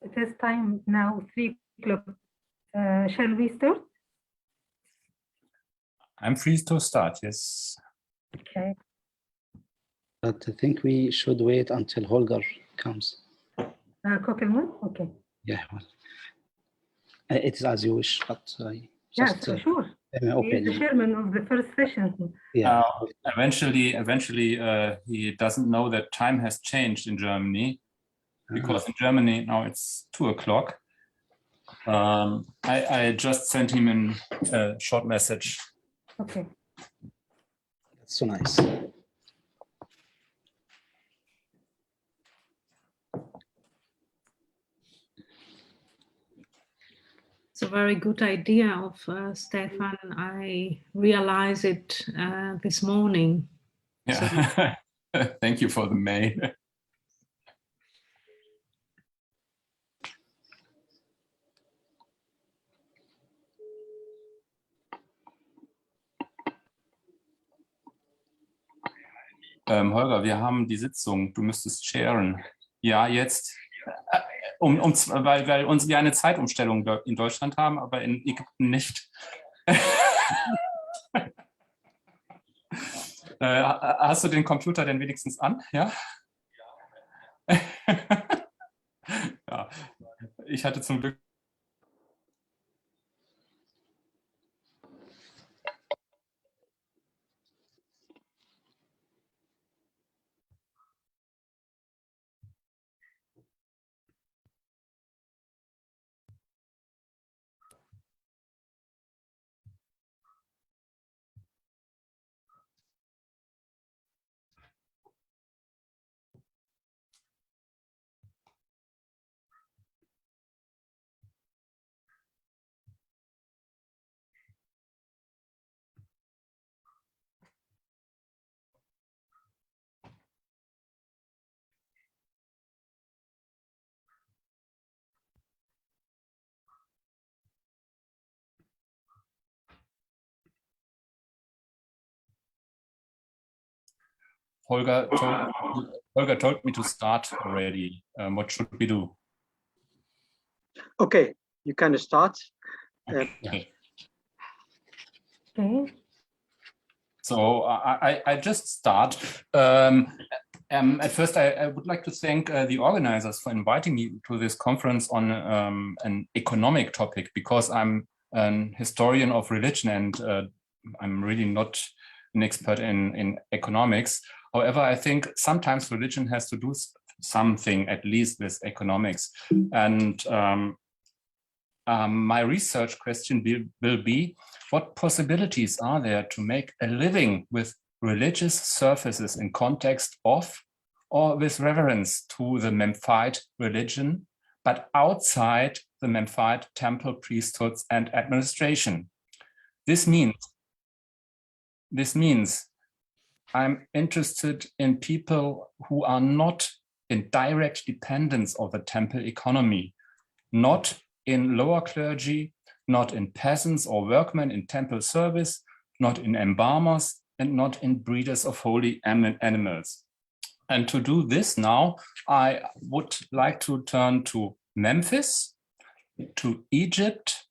It is time now, 3 o'clock. Shall we start? I'm free to start, yes. Okay. But I think we should wait until Holger comes. Kokelman? Okay. Yeah, well, it is as you wish, but Yes, just sure. He is the opinion. chairman of the first session. Yeah. Eventually, he doesn't know that time has changed in Germany, because in Germany now it's 2 o'clock. I just sent him a short message. Okay. That's so nice. It's a very good idea of Stefan. I realized it this morning. Yeah. Thank you for the mail. Holger, wir haben die Sitzung. Du müsstest sharen. Ja, jetzt. Weil wir eine Zeitumstellung in Deutschland haben, aber in Ägypten nicht. Hast du den Computer denn wenigstens an? Ja? Ja. Ich hatte zum Glück. Holger told me to start already. What should we do? Okay, you can start. Okay. Okay. So I just start. At first, I would like to thank the organizers for inviting me to this conference on an economic topic, because I'm an historian of religion and I'm really not an expert in economics. However, I think sometimes religion has to do something, at least with economics. And my research question will be, what possibilities are there to make a living with religious services in context of or with reverence to the Memphite religion, but outside the Memphite temple priesthoods and administration? This means I'm interested in people who are not in direct dependence of the temple economy, not in lower clergy, not in peasants or workmen in temple service, not in embalmers, and not in breeders of holy animals. And to do this now, I would like to turn to Memphis, to Egypt,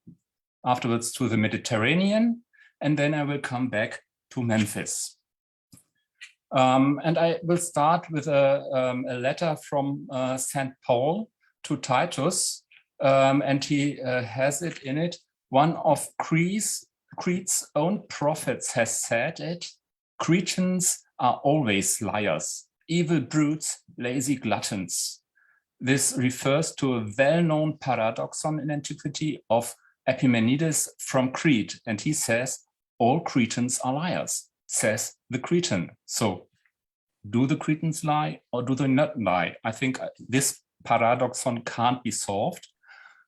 afterwards to the Mediterranean, and then I will come back to Memphis. And I will start with a letter from St. Paul to Titus, and he has it in it. One of Crete's own prophets has said it: Cretans are always liars, evil brutes, lazy gluttons. This refers to a well-known paradoxon in antiquity of Epimenides from Crete, and he says, all Cretans are liars, says the Cretan. So do the Cretans lie or do they not lie? I think this paradoxon can't be solved.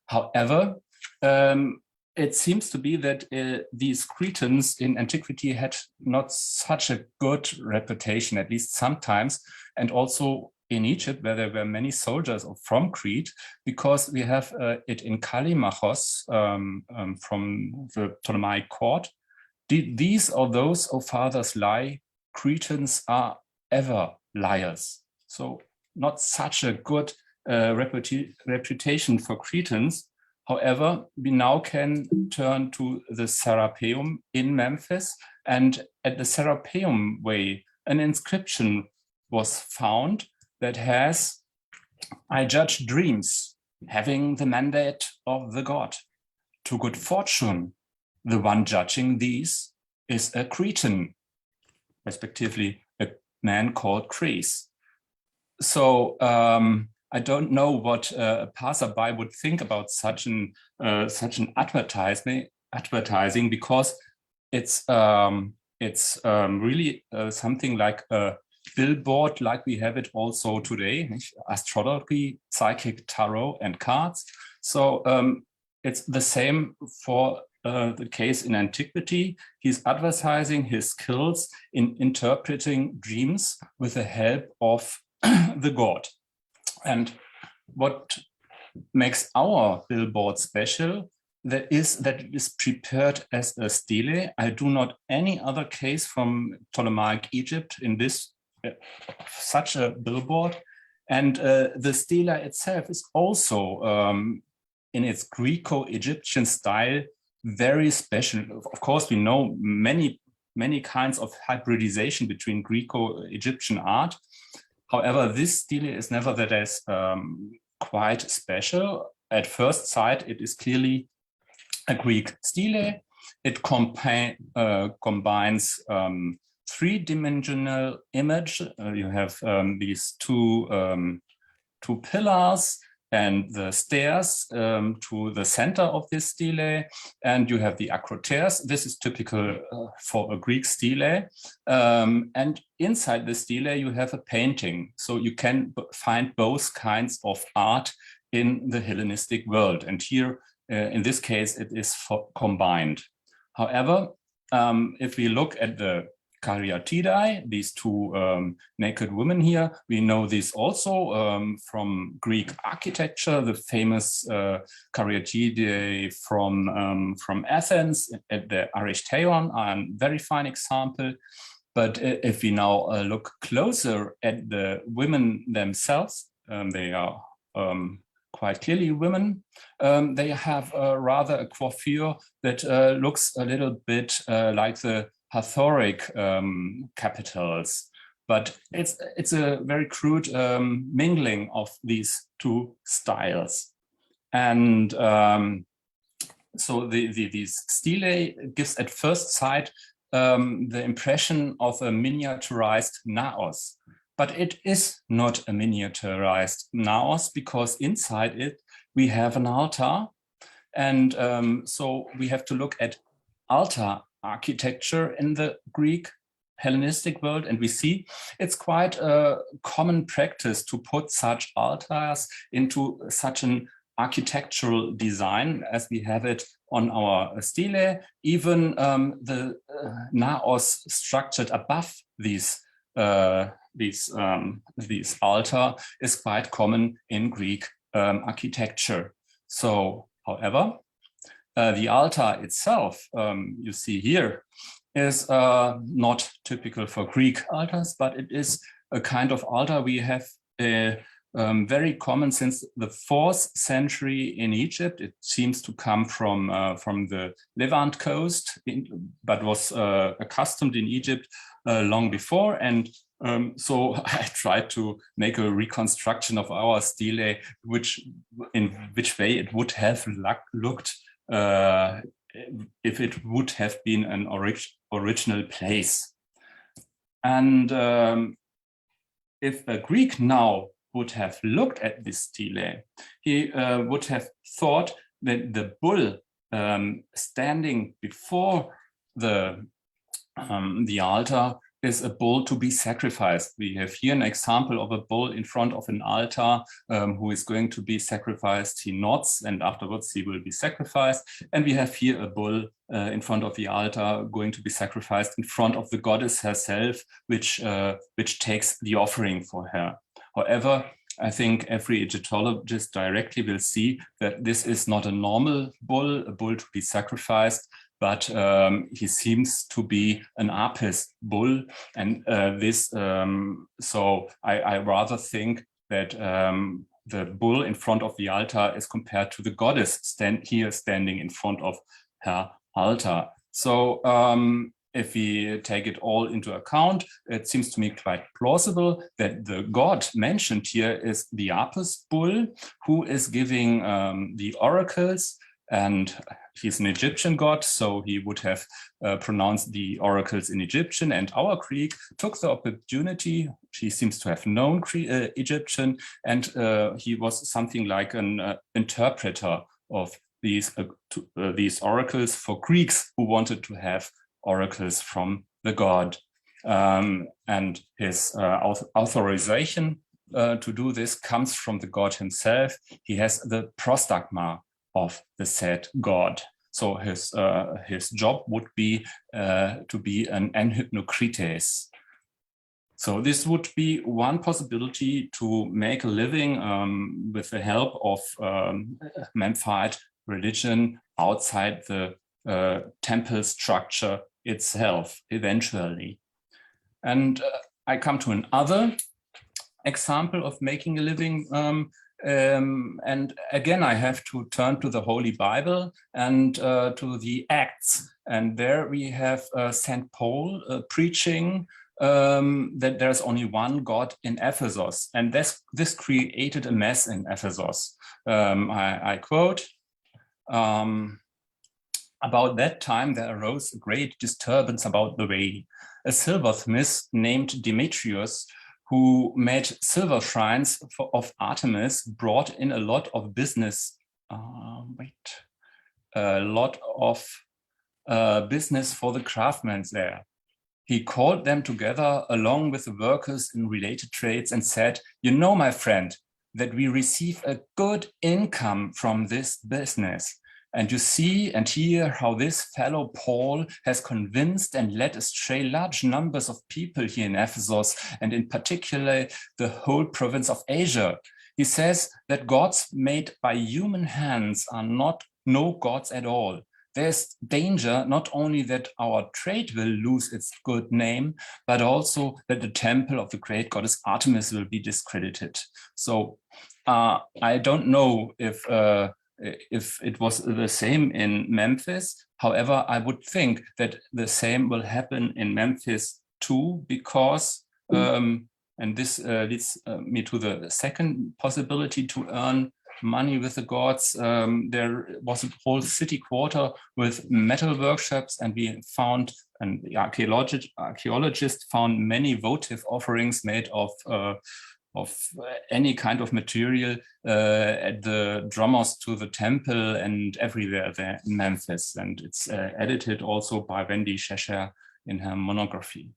However, it seems to be that these Cretans in antiquity had not such a good reputation, at least sometimes, and also in Egypt, where there were many soldiers from Crete, because we have it in Callimachos from the Ptolemaic court. These or those, O fathers, lie, Cretans are ever liars. So not such a good reputation for Cretans. However, we now can turn to the Serapeum in Memphis, and at the Serapeum Way, an inscription was found that has, "I judge dreams, having the mandate of the god. To good fortune, the one judging these is a Cretan," respectively a man called Chris. So I don't know what a passerby would think about such an advertising, because it's really something like a billboard, like we have it also today: astrology, psychic, tarot, and cards. So it's the same for the case in antiquity. He's advertising his skills in interpreting dreams with the help of the god. And what makes our billboard special that it is prepared as a stele. I do not any other case from Ptolemaic Egypt in this such a billboard. And the stela itself is also in its Greco-Egyptian style very special. Of course, we know many kinds of hybridization between Greco-Egyptian art. However, this stele is nevertheless quite special. At first sight, it is clearly a Greek stele. It combines three-dimensional image. You have these two pillars and the stairs to the center of this stele, and you have the acroteres. This is typical for a Greek stele. And inside the stele, you have a painting. So you can find both kinds of art in the Hellenistic world. And here, in this case, it is combined. However, if we look at the Caryatidae, these two naked women here, we know this also from Greek architecture, the famous Caryatidae from Athens at the Aristeion are a very fine example. But if we now look closer at the women themselves, they are quite clearly women. They have rather a coiffure that looks a little bit like the Hathoric capitals, but it's a very crude mingling of these two styles. And so these stele gives at first sight the impression of a miniaturized naos. But it is not a miniaturized naos, because inside it we have an altar. And so we have to look at altar architecture in the Greek Hellenistic world, and we see it's quite a common practice to put such altars into such an architectural design as we have it on our stele. Even the naos structured above these altar is quite common in Greek architecture. So, however, the altar itself, you see here, is not typical for Greek altars, but it is a kind of altar we have very common since the 4th century in Egypt. It seems to come from the Levant coast, but was accustomed in Egypt long before. And so I tried to make a reconstruction of our stele, in which way it would have looked if it would have been an original place. And if a Greek now would have looked at this stele, he would have thought that the bull standing before the altar is a bull to be sacrificed. We have here an example of a bull in front of an altar who is going to be sacrificed. He nods, and afterwards he will be sacrificed. And we have here a bull in front of the altar going to be sacrificed in front of the goddess herself, which takes the offering for her. However, I think every Egyptologist directly will see that this is not a normal bull, a bull to be sacrificed, but he seems to be an Apis bull. And so I rather think that the bull in front of the altar is compared to the goddess standing in front of her altar. So if we take it all into account, it seems to me quite plausible that the god mentioned here is the Apis bull, who is giving the oracles, and he's an Egyptian god, so he would have pronounced the oracles in Egyptian, and our Greek took the opportunity. She seems to have known Egyptian, and he was something like an interpreter of these oracles for Greeks who wanted to have oracles from the god. And his authorization to do this comes from the god himself. He has the prostagma of the said god. So his job would be to be an anhypnokrites. So this would be one possibility to make a living with the help of Memphite religion outside the temple structure itself eventually. And I come to another example of making a living, and again I have to turn to the Holy Bible and to the Acts, and there we have St. Paul preaching that there's only one God in Ephesus, and this created a mess in Ephesus. I quote, about that time there arose a great disturbance about the way. A silversmith named Demetrius, who made silver shrines of Artemis, brought in a lot of business. Business for the craftsmen there. He called them together along with the workers in related trades and said, "You know, my friend, that we receive a good income from this business. And you see and hear how this fellow Paul has convinced and led astray large numbers of people here in Ephesus, and in particular the whole province of Asia. He says that gods made by human hands are not no gods at all. There's danger not only that our trade will lose its good name, but also that the temple of the great goddess Artemis will be discredited." So I don't know if it was the same in Memphis. However, I would think that the same will happen in Memphis too, because, and this leads me to the second possibility to earn money with the gods. There was a whole city quarter with metal workshops, and we found, and the archaeologists found many votive offerings made of any kind of material at the drummers to the temple and everywhere there in Memphis. And it's edited also by Wendy Shesher in her monography.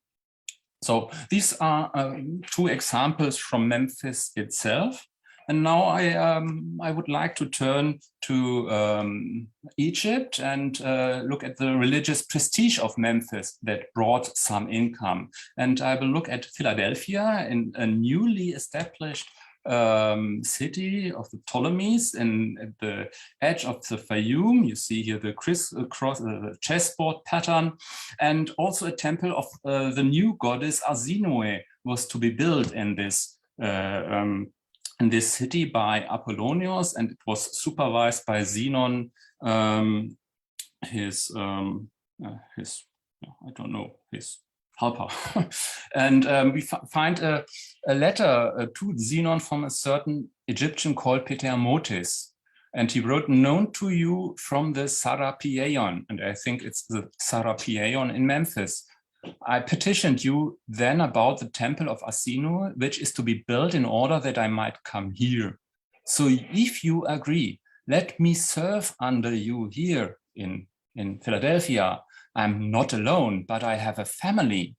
So these are two examples from Memphis itself. And now I would like to turn to Egypt and look at the religious prestige of Memphis that brought some income. And I will look at Philadelphia, in a newly established city of the Ptolemies, at the edge of the Fayum. You see here the crisscross chessboard pattern, and also a temple of the new goddess Arsinoe was to be built in this city by Apollonius, and it was supervised by Zenon, his helper. And we find a letter to Zenon from a certain Egyptian called Ptolemaic, and he wrote, "Known to you from the Serapeon," and I think it's the Serapeon in Memphis. "I petitioned you then about the temple of Arsinoe, which is to be built in order that I might come here. So if you agree, let me serve under you here in Philadelphia. I'm not alone, but I have a family,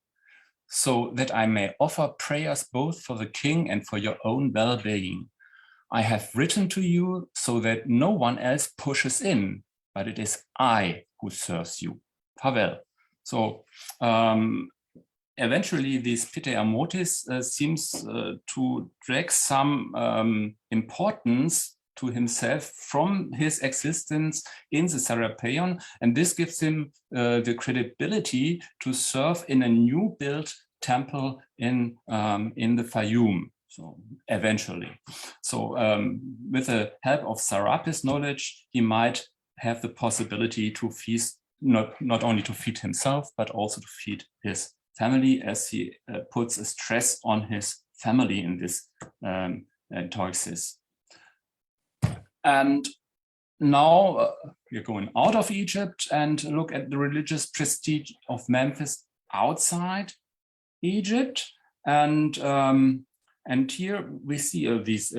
so that I may offer prayers both for the king and for your own well-being. I have written to you so that no one else pushes in, but it is I who serves you. Farewell." So eventually this Ptolemaic seems to drag some importance to himself from his existence in the Serapeon, and this gives him the credibility to serve in a new built temple in the Fayum. So eventually. So with the help of Serapis knowledge, he might have the possibility to feast, not only to feed himself, but also to feed his family, as he puts a stress on his family in this Teuxis. And now we're going out of Egypt and look at the religious prestige of Memphis outside Egypt. And here we see these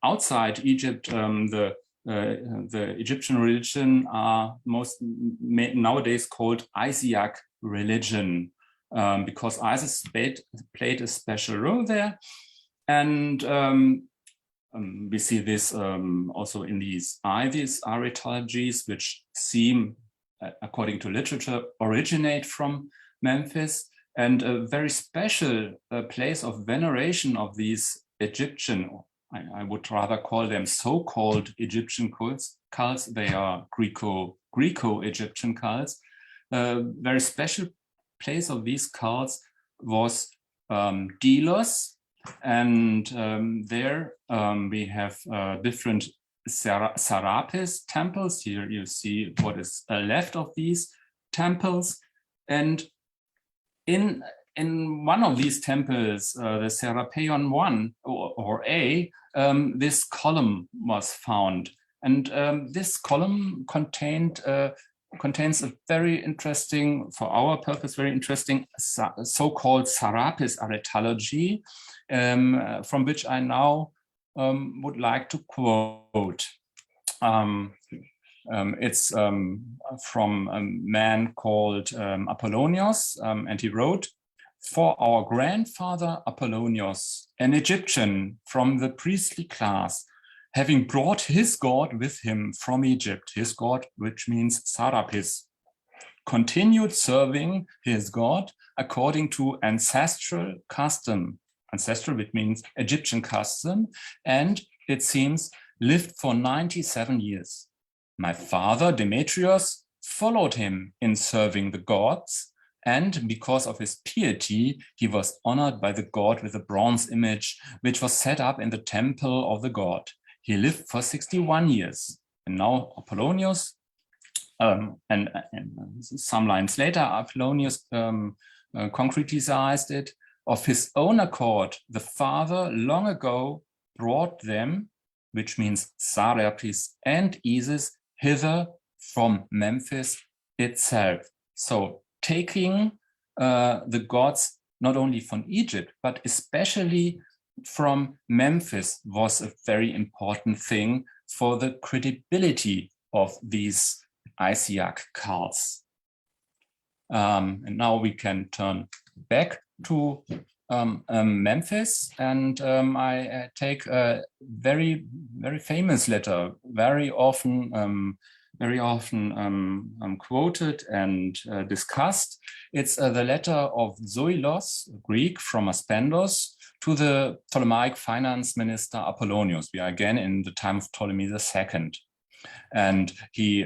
outside Egypt, the Egyptian religion are nowadays called Isiac religion, because Isis played a special role there. And we see this also in these Isis archaeologies, which seem, according to literature, originate from Memphis. And a very special place of veneration of these Egyptian, I would rather call them so-called Egyptian cults. They are Greco-Egyptian cults. Very special place of these cults was Delos, and there we have different Serapis temples. Here you see what is left of these temples, and in one of these temples, the Serapeion 1 or A, this column was found, and this column contains a very interesting, for our purpose, very interesting so-called Serapis archaeology, from which I now would like to quote. It's from a man called Apollonius, and he wrote, "For our grandfather Apollonius, an Egyptian from the priestly class, having brought his god with him from Egypt," his god, which means Serapis, "continued serving his god according to ancestral custom," ancestral, which means Egyptian custom, and it seems lived for 97 years. "My father, Demetrius, followed him in serving the gods, and because of his piety, he was honored by the god with a bronze image, which was set up in the temple of the god. He lived for 61 years. And now Apollonius, and some lines later, Apollonius concretized it. "Of his own accord, the father long ago brought them," which means Serapis and Isis, "hither from Memphis itself." So taking the gods not only from Egypt, but especially from Memphis was a very important thing for the credibility of these Isiac cults. And now we can turn back to Memphis, and I take a very, very famous letter, very often quoted and discussed. It's the letter of Zoilos, Greek, from Aspendos, to the Ptolemaic finance minister Apollonius. We are again in the time of Ptolemy II. And he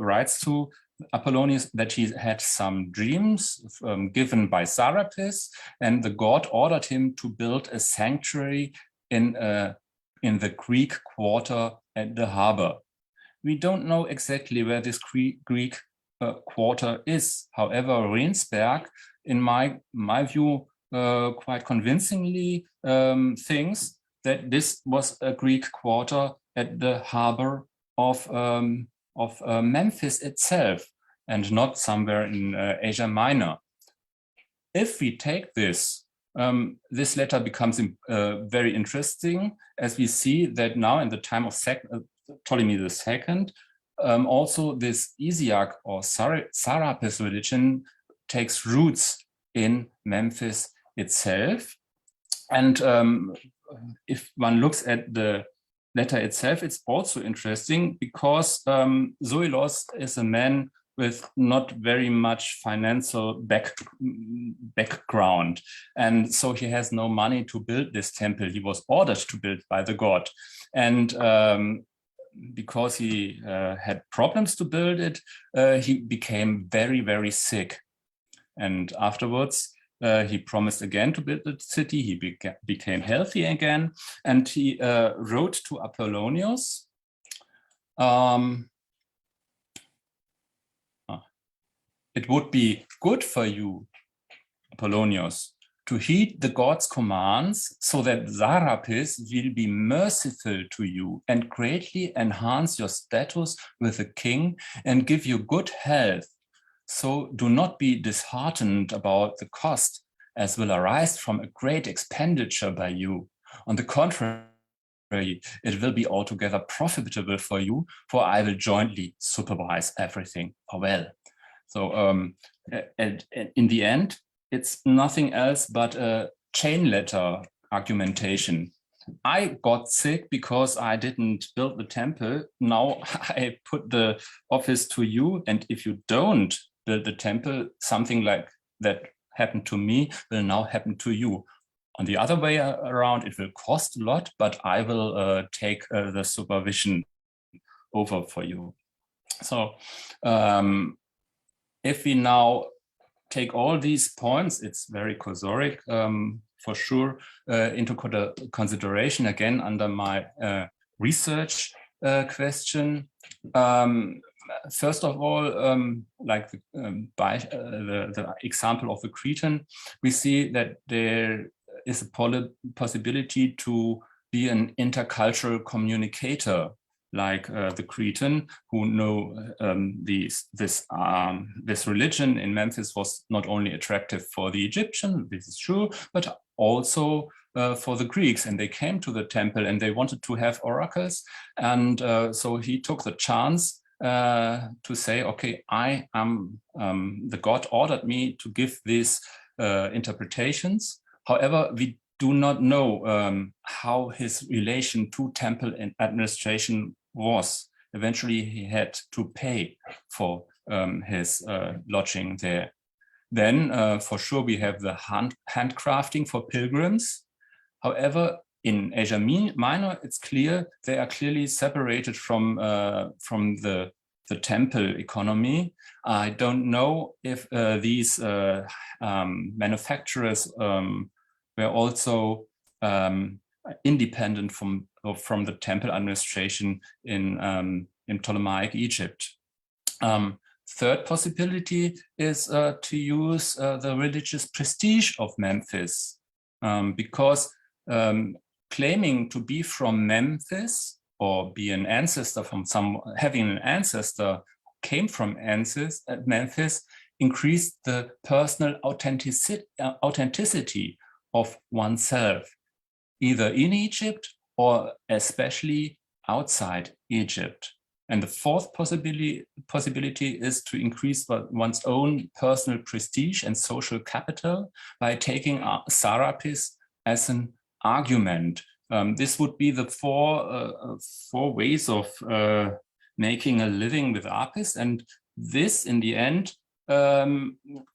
writes to Apollonius that he had some dreams given by Serapis, and the god ordered him to build a sanctuary in the Greek quarter at the harbor. We don't know exactly where this Greek quarter is. However, Rensberg, in my view, quite convincingly thinks that this was a Greek quarter at the harbor of Memphis itself, and not somewhere in Asia Minor. If we take this, this letter becomes very interesting, as we see that now in the time of Ptolemy II, also this Isiac or Serapis religion takes roots in Memphis itself. And if one looks at the letter itself, it's also interesting because Zoilos is a man with not very much financial background. And so he has no money to build this temple. He was ordered to build by the god. And because he had problems to build it, he became very, very sick. And afterwards, he promised again to build the city. He became healthy again, and he wrote to Apollonius. It would be good for you, Apollonius, to heed the gods' commands so that Sarapis will be merciful to you and greatly enhance your status with the king and give you good health. So do not be disheartened about the cost, as will arise from a great expenditure by you. On the contrary, it will be altogether profitable for you, for I will jointly supervise everything. Farewell. So and in the end, it's nothing else but a chain letter argumentation. I got sick because I didn't build the temple. Now I put the office to you, and if you don't build the temple, something like that happened to me will now happen to you. On the other way around, it will cost a lot, but I will take the supervision over for you. So if we now take all these points, it's very causoric for sure, into consideration again under my research question. First of all, like the example of the Cretan, we see that there is a possibility to be an intercultural communicator, like the Cretan, who know this religion in Memphis was not only attractive for the Egyptian, this is true, but also for the Greeks, and they came to the temple and they wanted to have oracles, and so he took the chance to say, okay, I am the God ordered me to give these interpretations. However, we do not know how his relation to temple and administration was. Eventually, he had to pay for his lodging there. Then, for sure, we have the handcrafting for pilgrims. However, in Asia Minor, it's clear they are clearly separated from the temple economy. I don't know if these manufacturers were also independent from the temple administration in Ptolemaic Egypt. Third possibility is to use the religious prestige of Memphis, because claiming to be from Memphis or be an ancestor from having an ancestor came from Memphis increased the personal authenticity of oneself, either in Egypt or especially outside Egypt. And the fourth possibility is to increase one's own personal prestige and social capital by taking Sarapis as an argument. This would be the four ways of making a living with Apis, and this in the end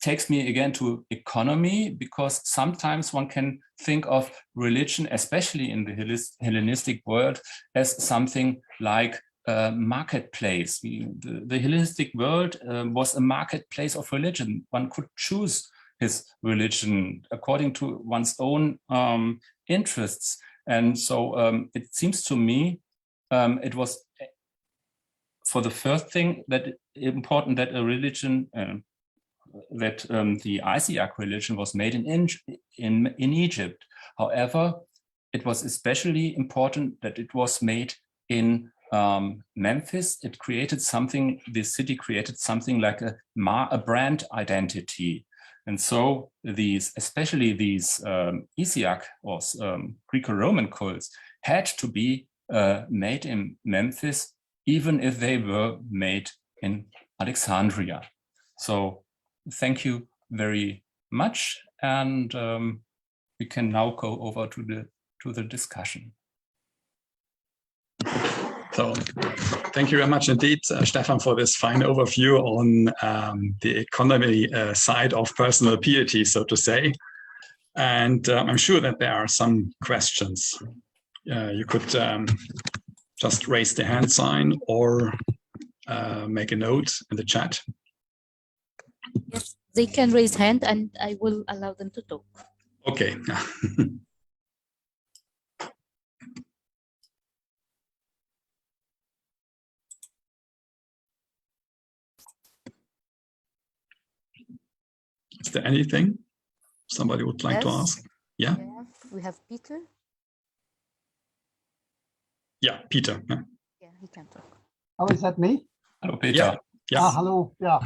takes me again to economy, because sometimes one can think of religion, especially in the Hellenistic world, as something like a marketplace. The Hellenistic world was a marketplace of religion. One could choose his religion according to one's own interests. And so it seems to me it was, for the first thing, that important that a religion, that the Isiac religion was made in Egypt. However, it was especially important that it was made in Memphis. It created something, the city created something like a brand identity. And so especially these Isiac or Greco-Roman cults had to be made in Memphis, even if they were made in Alexandria. So thank you very much, and we can now go over to the discussion. So thank you very much indeed, Stefan, for this fine overview on the economy side of personal piety, so to say. And I'm sure that there are some questions. You could just raise the hand sign or make a note in the chat. Yes, They can raise hand and I will allow them to talk. Okay. Is there anything somebody would like to Yes. ask? Yeah. We have Peter. Yeah, Peter. Yeah. Yeah, he can talk. Oh, is that me? Hallo Peter. Yeah. Hello. Yeah.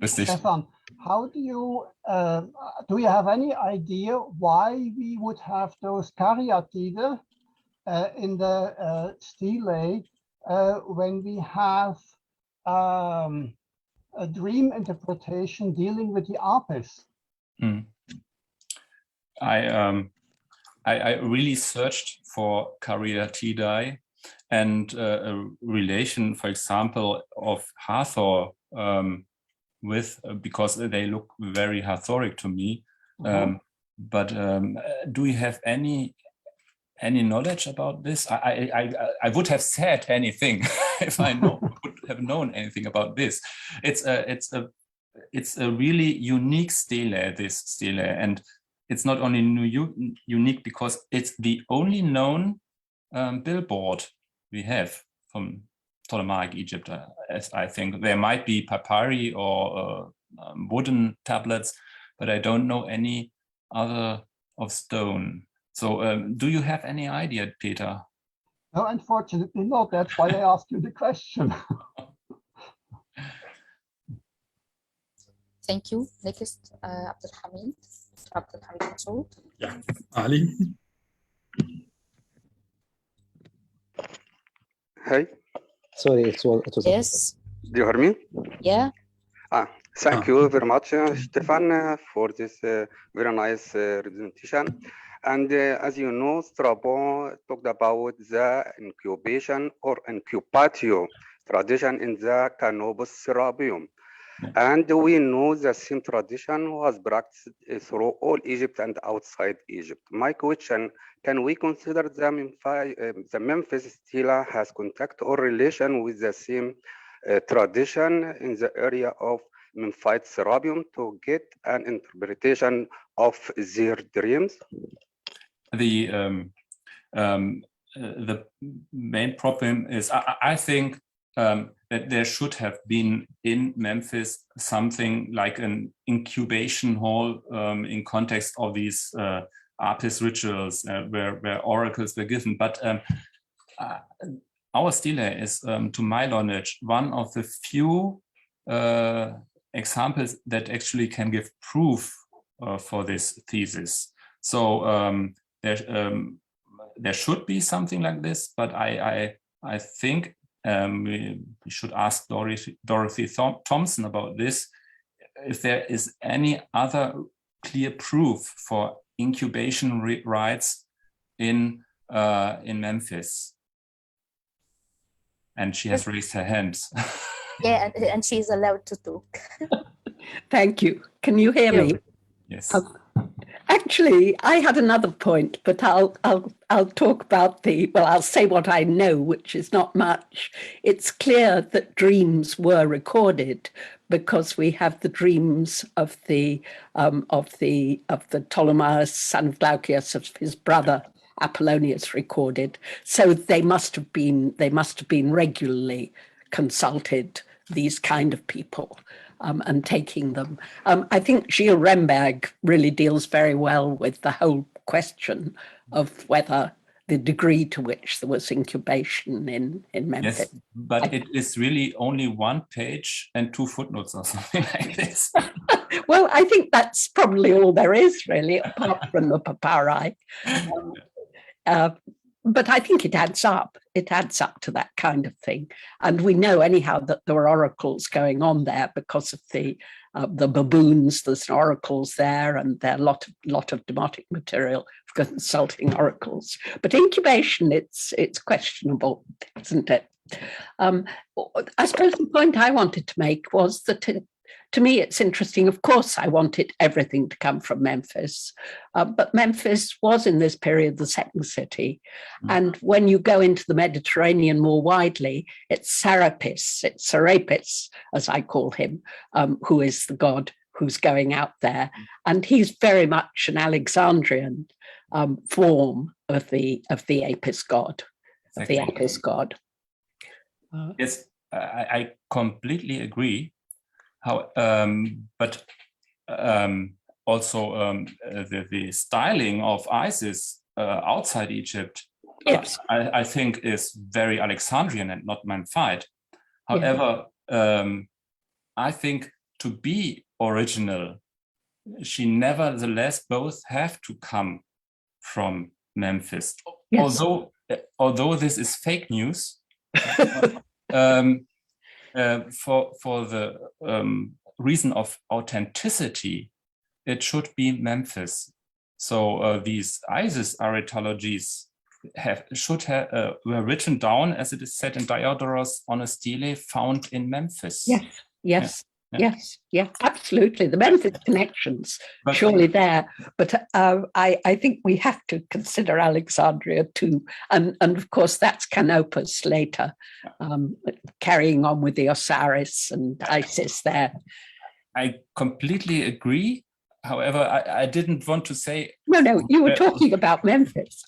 Grüß dich. Stefan, how do you have any idea why we would have those caryatide in the stele when we have a dream interpretation dealing with the apis? I really searched for caryatidae and a relation, for example, of Hathor with, because they look very Hathoric to me. But do you have any knowledge about this? I would have said anything if I would have known anything about this. It's a really unique stele, this stele, and it's not only unique because it's the only known billboard we have from Ptolemaic Egypt. As I think there might be papyri or wooden tablets, but I don't know any other of stone. So do you have any idea, Peter? No, unfortunately not. That's why I asked you the question. Thank you. Next, Abdulhamid Masoud. Yeah. Ali. Hi, Sorry, it was. Yes. do you hear me? Yeah. Thank you very much, Stefan, for this very nice presentation. And as you know, Strabo talked about the incubation or incubatio tradition in the Canopus Serabium. And we know the same tradition was practiced through all Egypt and outside Egypt. My question, can we consider the Memphis stela has contact or relation with the same tradition in the area of Memphite Serabium to get an interpretation of their dreams? The main problem is, I think that there should have been in Memphis something like an incubation hall in context of these Apis rituals where oracles were given. But our stele is, to my knowledge, one of the few examples that actually can give proof for this thesis. So there should be something like this, but I think we should ask Dorothy Thompson about this, if there is any other clear proof for incubation rites in Memphis. And she has raised her hands. Yeah, and she's allowed to talk. Thank you. Can you hear me? Yes. Actually, I had another point, but I'll talk about I'll say what I know, which is not much. It's clear that dreams were recorded because we have the dreams of the Ptolemaeus, son of Glaucias, of his brother Apollonius, recorded. So they must have been regularly consulted, these kind of people. And taking them. I think Gilles Remberg really deals very well with the whole question of whether the degree to which there was incubation in Memphis. Yes, but it is really only 1 page and 2 footnotes or something like this. Well, I think that's probably all there is, really, apart from the papyri. But I think it adds up. It adds up to that kind of thing. And we know anyhow that there were oracles going on there because of the baboons. There's oracles there, and there are a lot of demotic material for consulting oracles. But incubation, it's questionable, isn't it? I suppose the point I wanted to make was that to me, it's interesting. Of course, I wanted everything to come from Memphis, but Memphis was in this period the second city. And when you go into the Mediterranean more widely, it's Serapis, as I call him, who is the god who's going out there, and he's very much an Alexandrian form of the Apis god, of the Apis god. Yes, I completely agree. But also the styling of Isis outside Egypt, yes, I think is very Alexandrian and not Memphite. However, I think to be original, she nevertheless both have to come from Memphis. yes. Although this is fake news, for the reason of authenticity, it should be Memphis. So these Isis aretologies were written down, as it is said in Diodorus, on a stele found in Memphis. Yes, yes, Yeah. yes, yes, absolutely. The Memphis connections, But- surely there. But I think we have to consider Alexandria too. And of course, that's Canopus later, carrying on with the Osiris and Isis there. I completely agree. However, I didn't want to say... No, you were talking about Memphis.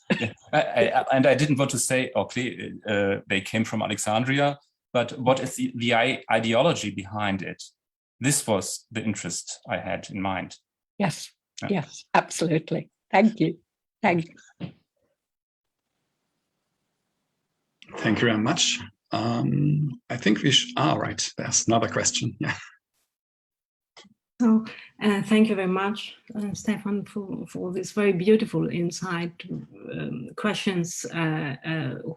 And I didn't want to say, okay, they came from Alexandria, but what is the ideology behind it? This was the interest I had in mind. Yes, yes, absolutely. Thank you. Thank you. Thank you very much. I think we should, right, there's another question. Yeah. So thank you very much, Stefan, for this very beautiful insight questions,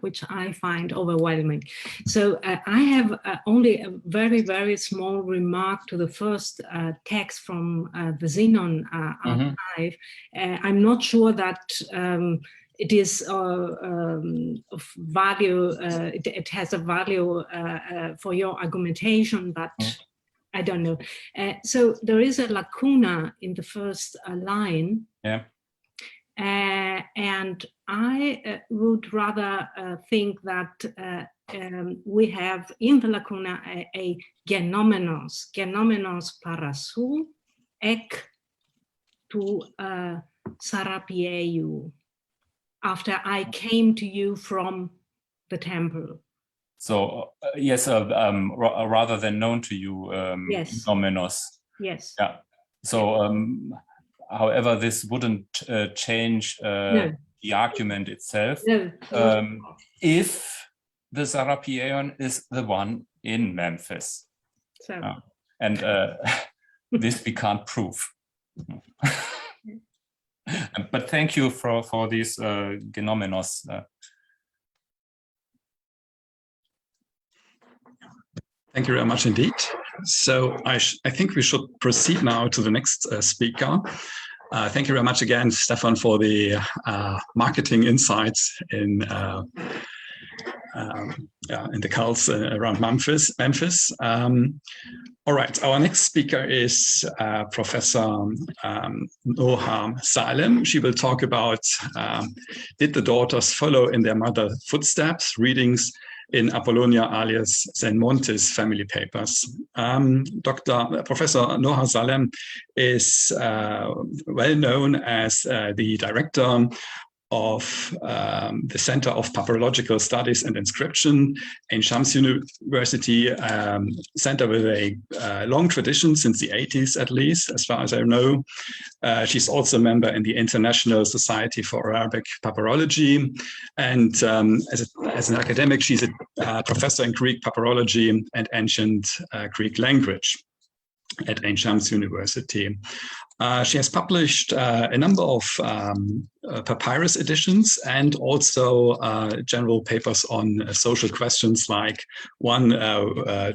which I find overwhelming. So I have only a very, very small remark to the first text from the Xenon archive. I'm not sure that it is of value, it has a value for your argumentation, but I don't know. So there is a lacuna in the first line. Yeah. And I would rather think that we have in the lacuna a genomenos parasou ek to Sarapieu, after I came to you from the temple. So yes, rather than known to you, Yes. Nomenos. Yes. Yeah. So, however, this wouldn't change No. the argument itself. No. If the Serapion is the one in Memphis, So. and this we can't prove. But thank you for these genomenos. Thank you very much indeed. So I think we should proceed now to the next speaker. Thank you very much again, Stefan, for the marketing insights in the cults around Memphis. All right, our next speaker is Professor Noha Salem. She will talk about did the daughters follow in their mother's footsteps, readings in Apollonia alias St. Montes family papers. Professor Noha Salem is well known as the director of the Center of Papyrological Studies and Inscription in Shams University, center with a long tradition since the 80s, at least, as far as I know. She's also a member in the International Society for Arabic Papyrology. And as an academic, she's a professor in Greek papyrology and ancient Greek language at Ain Shams University. She has published a number of papyrus editions and also general papers on social questions, like one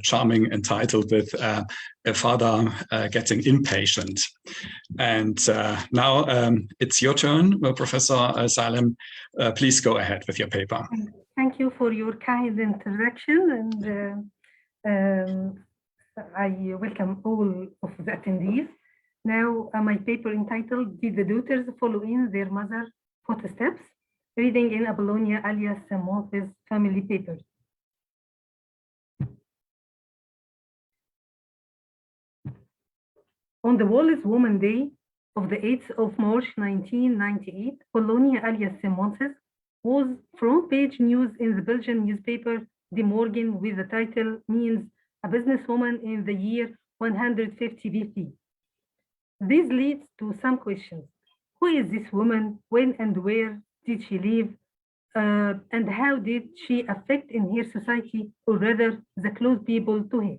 charming entitled with a father getting impatient. And now it's your turn, Professor Salem. Please go ahead with your paper. Thank you for your kind introduction, and I welcome all of the attendees. Now, my paper entitled, Did the Daughters Follow in Their Mother's Footsteps? Reading in Apollonia alias Montes family papers. On the World Women's Day of the 8th of March 1998, Polonia alias Simonses was front page news in the Belgian newspaper De Morgen with the title means a businesswoman in the year 150 BC. This leads to some questions. Who is this woman? When and where did she live? And how did she affect in her society, or rather the close people to her?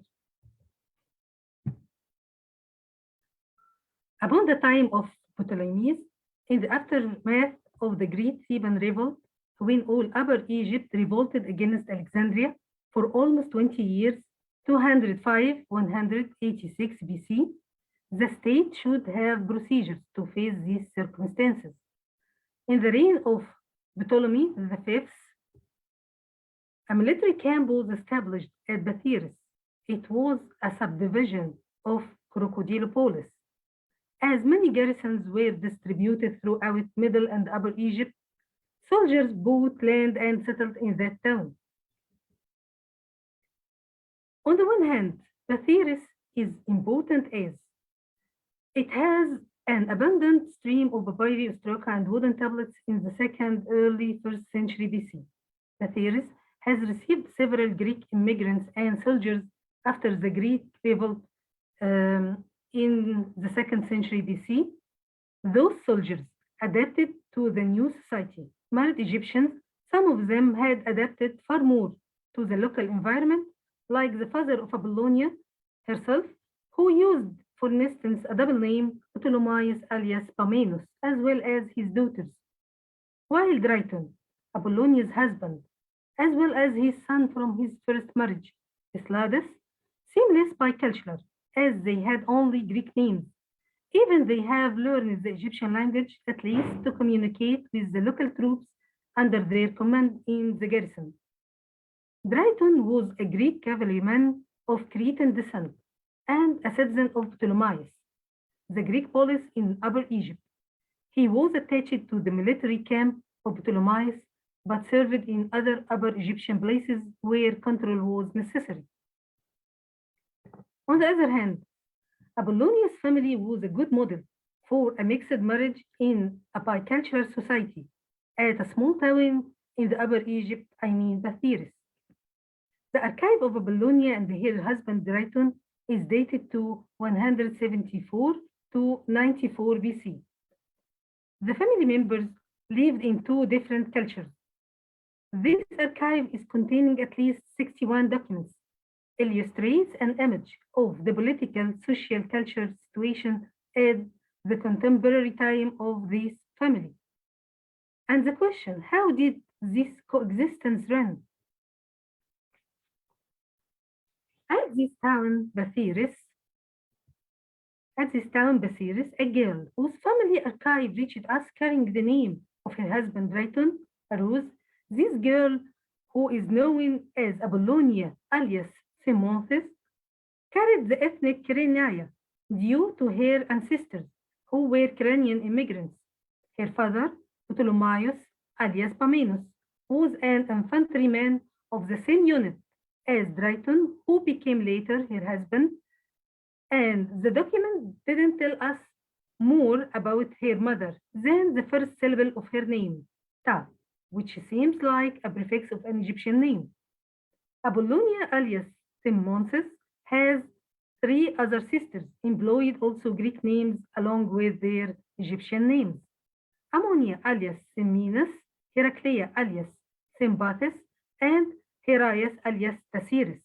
Upon the time of Ptolemaic, in the aftermath of the Great Theban revolt, when all Upper Egypt revolted against Alexandria for almost 20 years, 205-186 BC, the state should have procedures to face these circumstances. In the reign of Ptolemy V, a military camp was established at Bathyris. It was a subdivision of Crocodilopolis. As many garrisons were distributed throughout Middle and Upper Egypt, soldiers bought land and settled in that town. On the one hand, Bathyris is important as it has an abundant stream of papyri, ostraka, and wooden tablets in the early 1st century BC. Bathyris has received several Greek immigrants and soldiers after the Greek revolt in the 2nd century BC. Those soldiers adapted to the new society. Married Egyptians, some of them had adapted far more to the local environment, like the father of Apollonia herself, who used, for instance, a double name, Ptolemaios alias Pamenos, as well as his daughters. While Driton, Apollonia's husband, as well as his son from his first marriage, Islades, seem less bicultural, as they had only Greek names. Even they have learned the Egyptian language, at least to communicate with the local troops under their command in the garrison. Driton was a Greek cavalryman of Cretan descent and a citizen of Ptolemais, the Greek polis in Upper Egypt. He was attached to the military camp of Ptolemais, but served in other Upper Egyptian places where control was necessary. On the other hand, Apollonius' family was a good model for a mixed marriage in a bicultural society at a small town in the Upper Egypt, Bathyris. The archive of Apollonia and her husband Driton is dated to 174 to 94 BC. The family members lived in two different cultures. This archive is containing at least 61 documents, illustrates an image of the political, social, cultural situation at the contemporary time of this family. And the question, how did this coexistence run? At this town, Bathyris, a girl whose family archive reached us carrying the name of her husband Driton arose. This girl, who is known as Apollonia alias Simonsis, carried the ethnic Kyrenia due to her ancestors, who were Kyrenian immigrants. Her father, Ptolemaios alias Pamenos, was an infantryman of the same unit as Driton, who became later her husband, and the document didn't tell us more about her mother than the first syllable of her name, Ta, which seems like a prefix of an Egyptian name. Apollonia alias Simonsis has 3 other sisters, employed also Greek names along with their Egyptian names. Ammonia alias Semminas, Heraclea alias Sympathis, and Heraias alias Tasiris.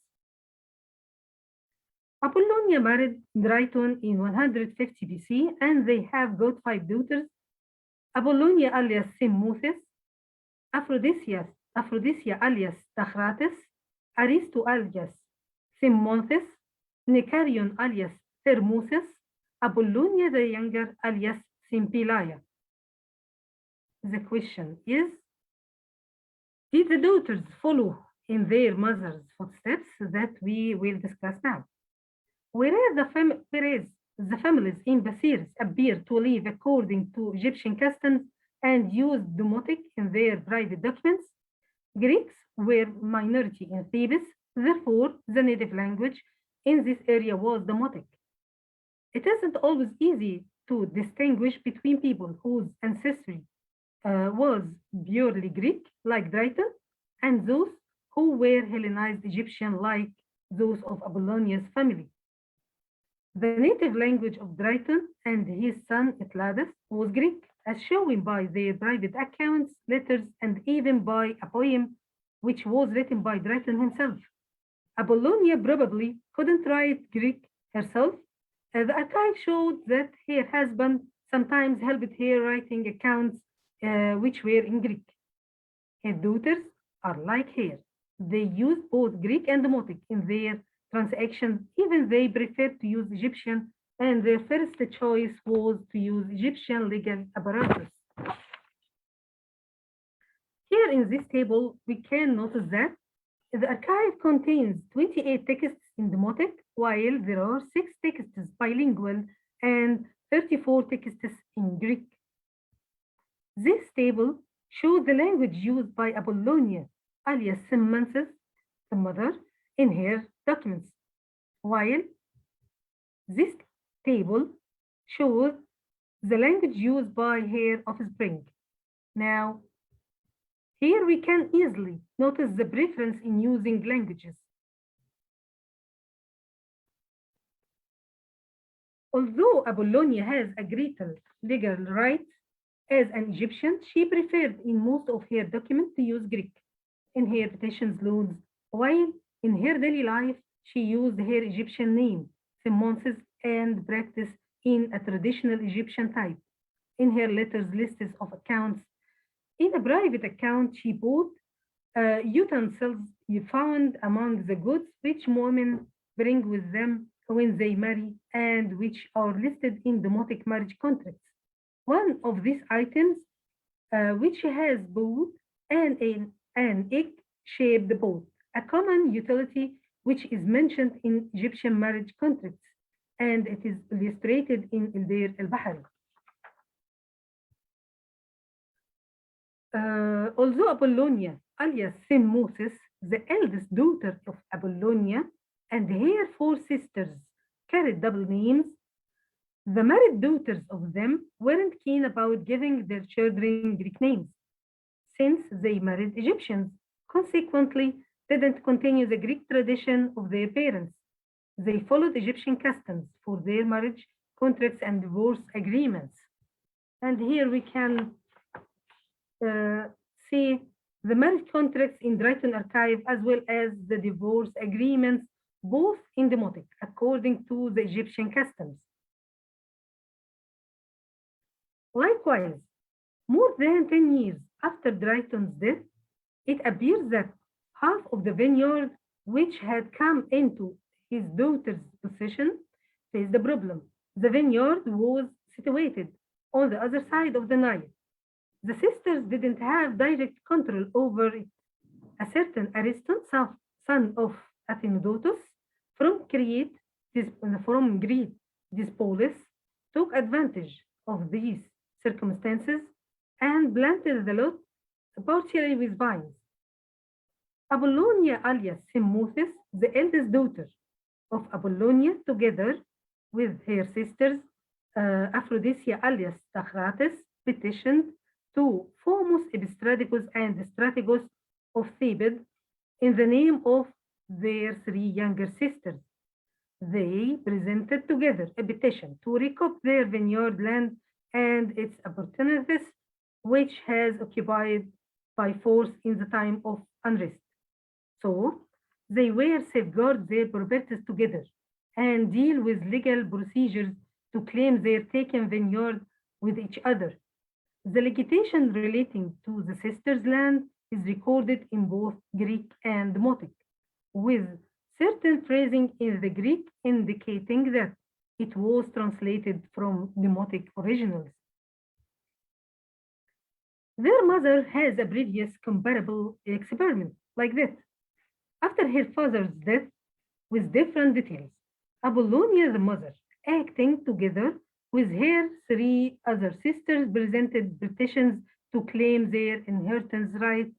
Apollonia married Driton in 150 BC, and they have got 5 daughters: Apollonia alias Simmuthis, Aphrodisia alias Tachratis, Aristo alias Simonthis, Nicarion alias Thermusis, Apollonia the Younger alias Simpilaia. The question is, did the daughters follow in their mother's footsteps? That we will discuss now. Whereas the families in Bathyris appear to live according to Egyptian customs and use Demotic in their private documents, Greeks were minority in Thebes. Therefore, the native language in this area was Demotic. It isn't always easy to distinguish between people whose ancestry was purely Greek, like Drayton, and those who were Hellenized Egyptian, like those of Apollonius' family. The native language of Drayton and his son Atladus was Greek, as shown by their private accounts, letters, and even by a poem which was written by Drayton himself. Apollonia probably couldn't write Greek herself. The archive showed that her husband sometimes helped her writing accounts which were in Greek. Her daughters are like her. They use both Greek and Demotic in their transactions, even they preferred to use Egyptian, and their first choice was to use Egyptian legal apparatus. Here in this table, we can notice that the archive contains 28 texts in Demotic, while there are 6 texts bilingual and 34 texts in Greek. This table shows the language used by Apollonia, alias Semmensis, the mother, in her documents, while this table shows the language used by her offspring. Now, here we can easily notice the preference in using languages. Although Apollonia has a greater legal right as an Egyptian, she preferred in most of her documents to use Greek in her petitions loans, while in her daily life, she used her Egyptian name, Semmensis, and practiced in a traditional Egyptian type. In her letters, lists of accounts. In a private account, she bought utensils you found among the goods which women bring with them when they marry and which are listed in Demotic marriage contracts. One of these items which has bought an egg-shaped boat, a common utility which is mentioned in Egyptian marriage contracts, and it is illustrated in Ildir al-Bahari. Although Apollonia, alias Semmensis, the eldest daughter of Apollonia, and her 4 sisters carried double names, the married daughters of them weren't keen about giving their children Greek names, since they married Egyptians, consequently didn't continue the Greek tradition of their parents. They followed Egyptian customs for their marriage contracts and divorce agreements. And here we can see the marriage contracts in Drayton Archive as well as the divorce agreements, both in Demotic, according to the Egyptian customs. Likewise, more than 10 years after Drayton's death, it appears that half of the vineyard which had come into his daughter's possession faced a problem. The vineyard was situated on the other side of the Nile. The sisters didn't have direct control over it. A certain Ariston, son of Athenodotus, from Crete, Dispolis, took advantage of these circumstances and planted the lot partially with vines. Apollonia, alias Semmensis, the eldest daughter of Apollonia, together with her sisters, Aphrodisia, alias Tachrates, petitioned to Phomos, Epistraticus, and Strategos of Thebes in the name of their 3 younger sisters. They presented together a petition to recoup their vineyard land and its opportunities, which has occupied by force in the time of unrest. So they were safeguard their properties together and deal with legal procedures to claim their taken vineyard with each other. The legislation relating to the sisters' land is recorded in both Greek and Demotic, with certain phrasing in the Greek indicating that it was translated from Demotic originals. Their mother has a previous comparable experiment like this. After her father's death, with different details, Apollonia, the mother, acting together with her 3 other sisters, presented petitions to claim their inheritance right,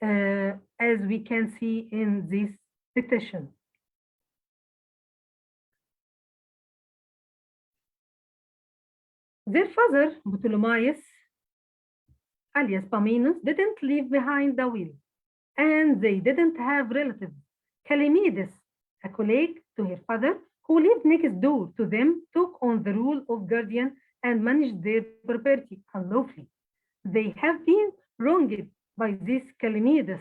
as we can see in this petition. Their father, Ptolemaic, alias Pamenus, didn't leave behind the will, and they didn't have relatives. Calamides, a colleague to her father, who lived next door to them, took on the role of guardian and managed their property unlawfully. They have been wronged by this Calamides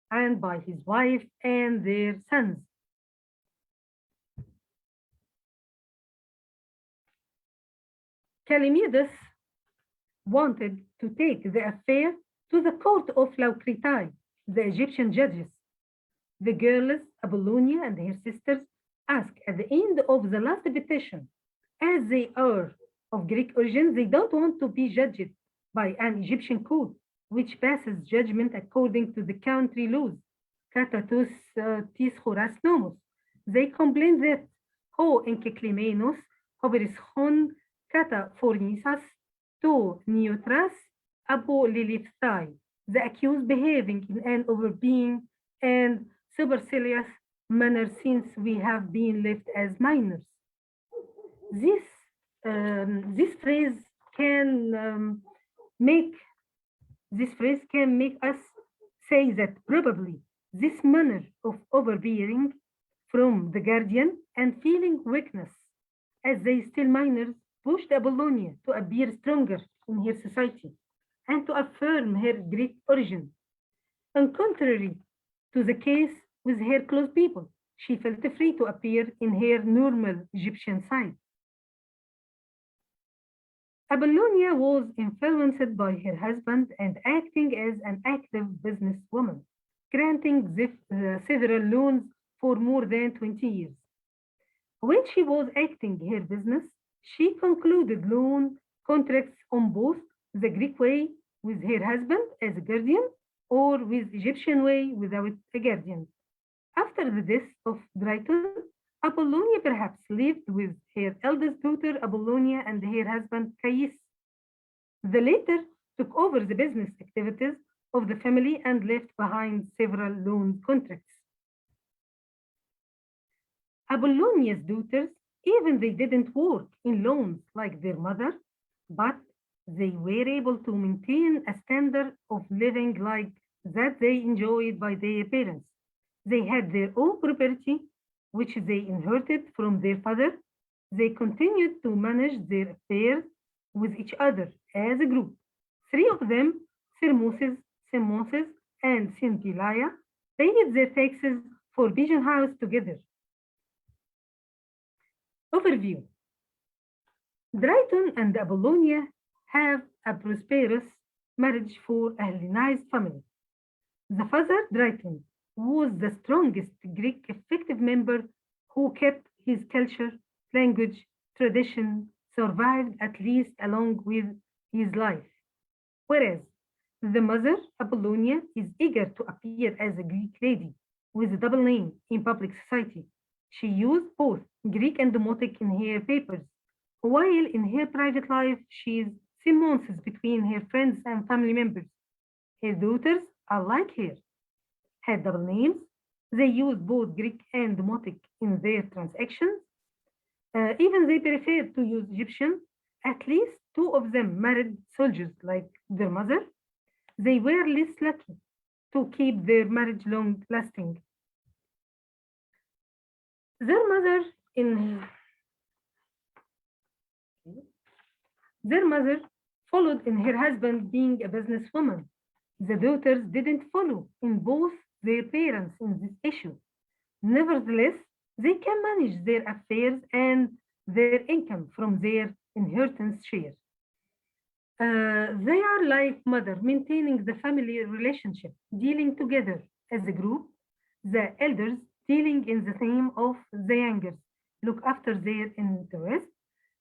and by his wife and their sons. Calamides wanted to take the affair to the court of Laucritai, the Egyptian judges. The girls, Apollonia and her sisters, ask at the end of the last petition, as they are of Greek origin, they don't want to be judged by an Egyptian court, which passes judgment according to the country laws. Katatus tis horas nomos. They complain that ho enkeklimenos hoberis hon kata fornisas to neutras apo lilithai, the accused behaving in an overbeing and supercilious manner since we have been left as minors. This phrase can make us say that probably this manner of overbearing from the guardian and feeling weakness as they still minors pushed Apollonia to appear stronger in her society and to affirm her Greek origin. On contrary to the case with her close people, she felt free to appear in her normal Egyptian side. Apollonia was influenced by her husband and acting as an active businesswoman, granting several loans for more than 20 years. When she was acting her business, she concluded loan contracts on both the Greek way with her husband as a guardian or with Egyptian way without a guardian. After the death of Dryton, Apollonia perhaps lived with her eldest daughter Apollonia and her husband Caius. The latter took over the business activities of the family and left behind several loan contracts. Apollonia's daughters, even they didn't work in loans like their mother, but they were able to maintain a standard of living like that they enjoyed by their parents. They had their own property, which they inherited from their father. They continued to manage their affairs with each other as a group. Three of them, Thermoses, Semoses, and Syntilia, paid their taxes for Pigeon House together. Overview. Dryton and Apollonia have a prosperous marriage for a Hellenized family. The father, Dryton, was the strongest Greek effective member who kept his culture, language, tradition, survived at least along with his life. Whereas the mother, Apollonia, is eager to appear as a Greek lady with a double name in public society. She used both Greek and Demotic in her papers, while in her private life she semonces between her friends and family members. Her daughters are like her, had double names. They used both Greek and Demotic in their transactions. Even they preferred to use Egyptian. At least two of them married soldiers like their mother. They were less lucky to keep their marriage long lasting. Their mother followed in her husband being a businesswoman. The daughters didn't follow in both their parents in this issue. Nevertheless, they can manage their affairs and their income from their inheritance share. They are like mother, maintaining the family relationship, dealing together as a group. The elders dealing in the name of the youngers, look after their interests.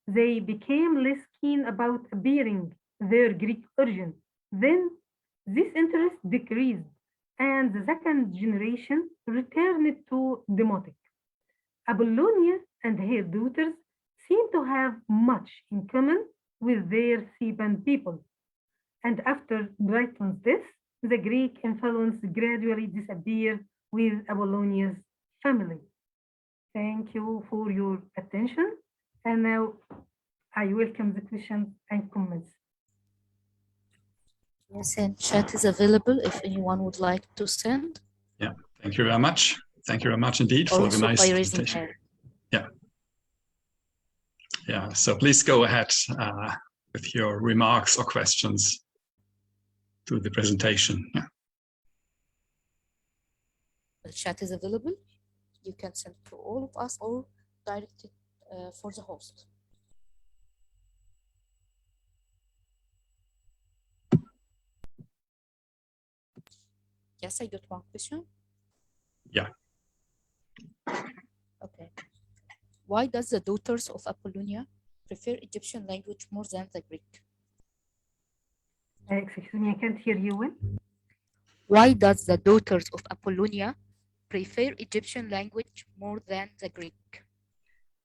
They became less keen about appearing their Greek origin. Then this interest decreased, and the second generation returned to Demotic. Apollonia and her daughters seem to have much in common with their Theban people. And after Dryton's death, the Greek influence gradually disappeared with Apollonia's family. Thank you for your attention. And now I welcome the questions and comments. Yes, and chat is available if anyone would like to send. Yeah, thank you very much. Thank you very much indeed for the Also nice by raising presentation. hand. Yeah. Yeah, so please go ahead with your remarks or questions to the presentation. Yeah. The chat is available. You can send to all of us or direct it for the host. Yes, I got one question. Yeah. Okay. Why does the daughters of Apollonia prefer Egyptian language more than the Greek? Excuse me, I can't hear you well. Why does the daughters of Apollonia prefer Egyptian language more than the Greek?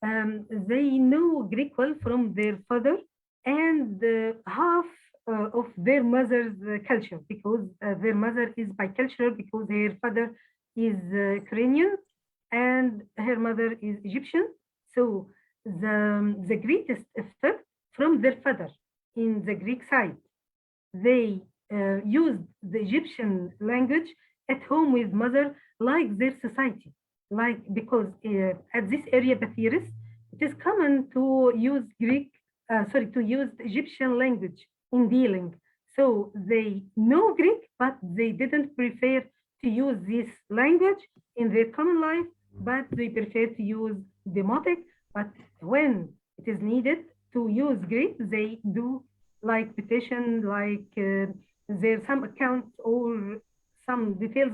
They know Greek well from their father and half of their mother's culture, because their mother is bicultural, because her father is Ukrainian and her mother is Egyptian. So the greatest effect from their father in the Greek side, they used the Egyptian language at home with mother like their society. Like, because at this area, Bathiris, it is common to use to use Egyptian language in dealing. So they know Greek, but they didn't prefer to use this language in their common life, but they prefer to use Demotic. But when it is needed to use Greek, they do like petition, like there's some accounts or some details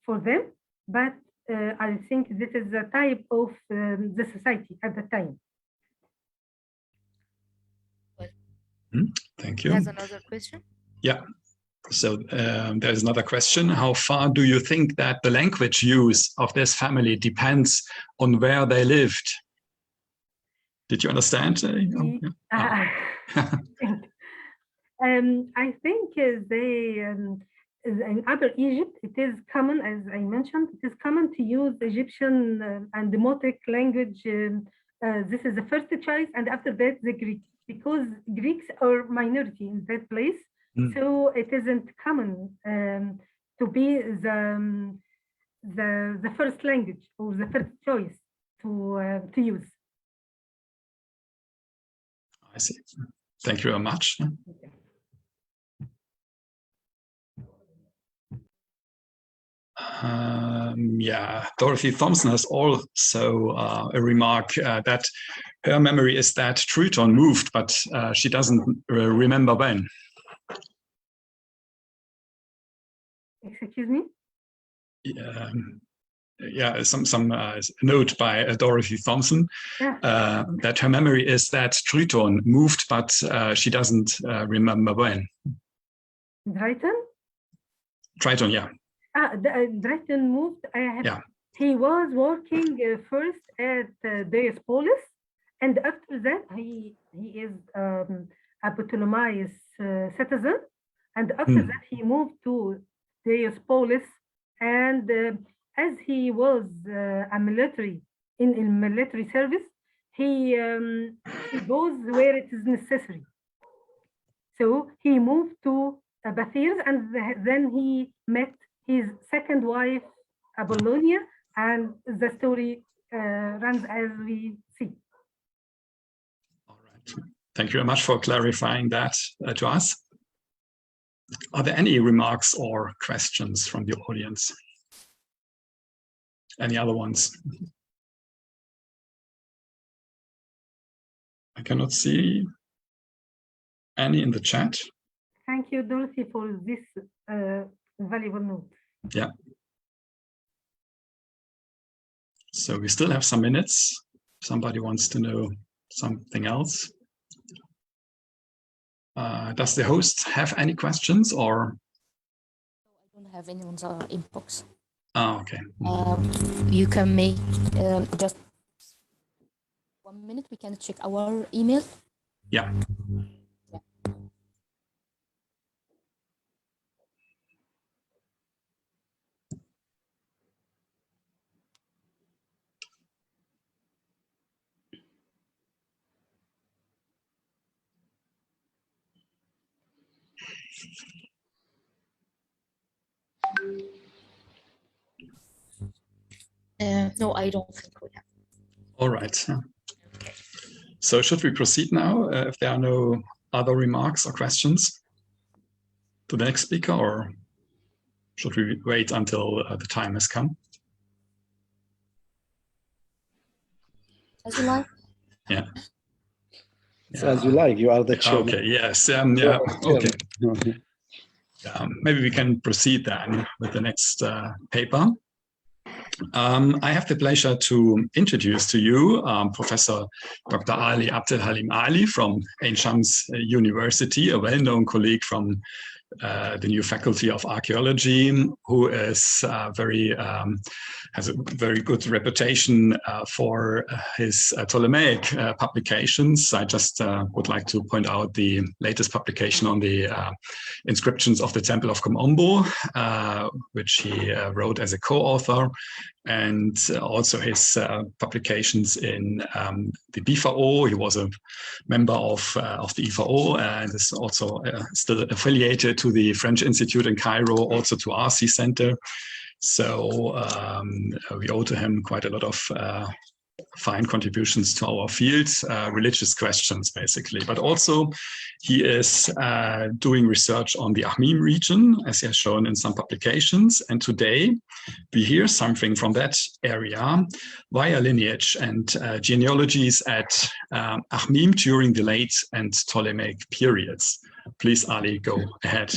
for them, but I think this is the type of the society at the time. Thank you. Has another question? Yeah. So there's another question. How far do you think that the language use of this family depends on where they lived? Did you understand? I think they in Upper Egypt, it is common, as I mentioned, it is common to use Egyptian and Demotic language. This is the first choice, and after that, the Greek, because Greeks are minority in that place. So it isn't common to be the first language or the first choice to use. I see. Thank you very much. Yeah, Dorothy Thompson has also a remark that her memory is that Triton moved, but she doesn't remember when. Excuse me? Yeah, some note by Dorothy Thompson that her memory is that Triton moved, but she doesn't remember when. Triton? Triton, yeah. Triton moved. He was working first at Diospolis, and after that he is a Ptolemaic citizen, and after that he moved to Diospolis, and as he was a military in military service, he goes where it is necessary. So he moved to Bathirs, and then he met his second wife, Apollonia, and the story runs as we see. All right. Thank you very much for clarifying that to us. Are there any remarks or questions from the audience? Any other ones? I cannot see any in the chat. Thank you, Dorothy, for this valuable note. Yeah. So we still have some minutes. Somebody wants to know something else. Does the host have any questions, or? I don't have any on the inbox. Oh, okay. You can make just 1 minute. We can check our email. Yeah. No, I don't think we have. All right. So should we proceed now if there are no other remarks or questions to the next speaker, or should we wait until the time has come? As you like. Yeah. So as you like, you are the chair. Okay, yes. Yeah, okay. Maybe we can proceed then with the next paper. I have the pleasure to introduce to you Professor Dr. Ali Abdel Halim Ali from Ain Shams University, a well-known colleague from the new faculty of archaeology, who is has a very good reputation for his Ptolemaic publications. I just would like to point out the latest publication on the inscriptions of the Temple of Komombo, which he wrote as a co-author, and also his publications in the BFO. He was a member of the IFO and is also still affiliated to the French Institute in Cairo, also to RC Center. So we owe to him quite a lot of fine contributions to our field, religious questions, basically. But also he is doing research on the Ahmim region, as he has shown in some publications. And today we hear something from that area via lineage and genealogies at Ahmim during the late and Ptolemaic periods. Please, Ali, go ahead.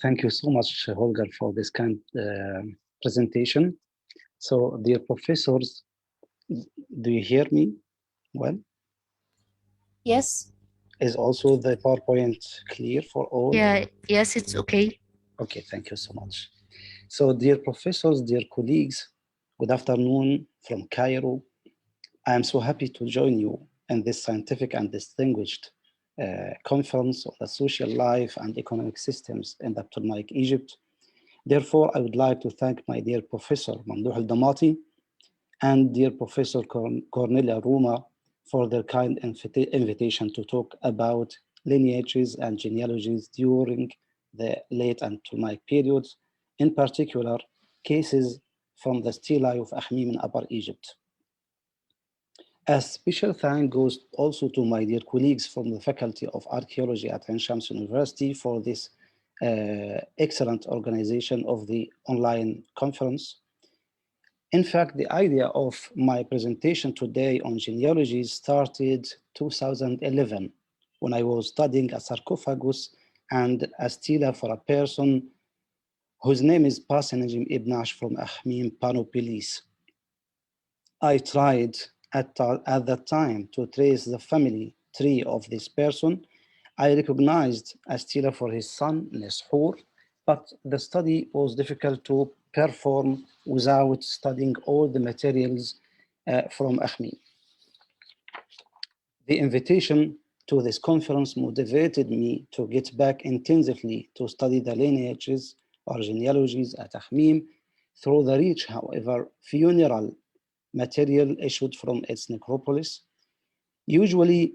Thank you so much, Holger, for this kind presentation. So, dear professors, do you hear me well? Yes. Is also the PowerPoint clear for all? Yeah, yes, it's okay. Okay, thank you so much. So, dear professors, dear colleagues, good afternoon from Cairo. I am so happy to join you in this scientific and distinguished conference of the social life and economic systems in the Ptolemaic Egypt. Therefore, I would like to thank my dear Professor Mamdouh Al-Damati and dear Professor Cornelia Ruma for their kind invitation to talk about lineages and genealogies during the late and Ptolemaic periods, in particular, cases from the stelae of Ahmim in Upper Egypt. A special thank goes also to my dear colleagues from the Faculty of Archaeology at Ain Shams University for this excellent organization of the online conference. In fact, the idea of my presentation today on genealogy started 2011 when I was studying a sarcophagus and a stela for a person whose name is Pasenajim Ibn Ash from Ahmim Panopelis. I tried at that time to trace the family tree of this person. I recognized a stela for his son, Neshur, but the study was difficult to perform without studying all the materials from Ahmim. The invitation to this conference motivated me to get back intensively to study the lineages or genealogies at Ahmim through the rich, however, funeral material issued from its necropolis. Usually,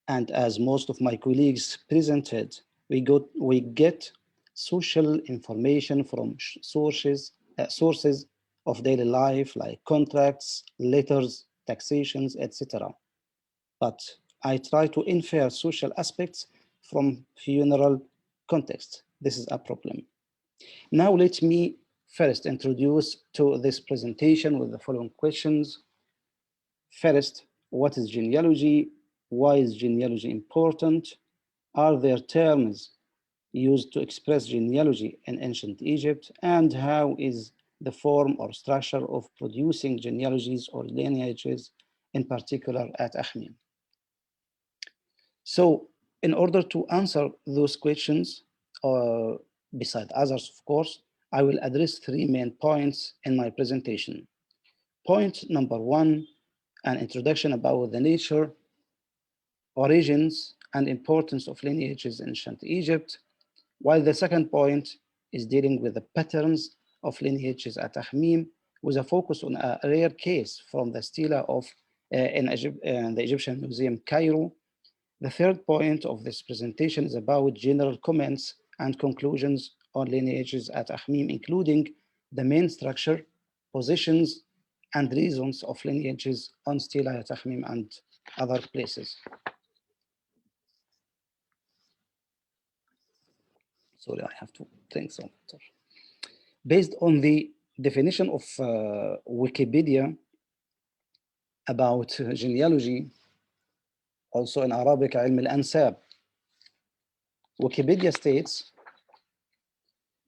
and as most of my colleagues presented, we get social information from sources of daily life like contracts, letters, taxations, etc. But I try to infer social aspects from funeral context. This is a problem. Now let me first introduce to this presentation with the following questions. First, what is genealogy? Why is genealogy important? Are there terms used to express genealogy in ancient Egypt? And how is the form or structure of producing genealogies or lineages, in particular at Ahmim? So, in order to answer those questions, beside others, of course, I will address three main points in my presentation. Point number one, an introduction about the nature, origins, and importance of lineages in ancient Egypt, while the second point is dealing with the patterns of lineages at Ahmim, with a focus on a rare case from the stela of in the Egyptian Museum, Cairo, The third point of this presentation is about general comments and conclusions on lineages at Akhmim, including the main structure, positions, and reasons of lineages on stelae at Akhmim and other places. Sorry, I have to drink some water. Based on the definition of Wikipedia about genealogy, also in Arabic, علم الأنساب, Wikipedia states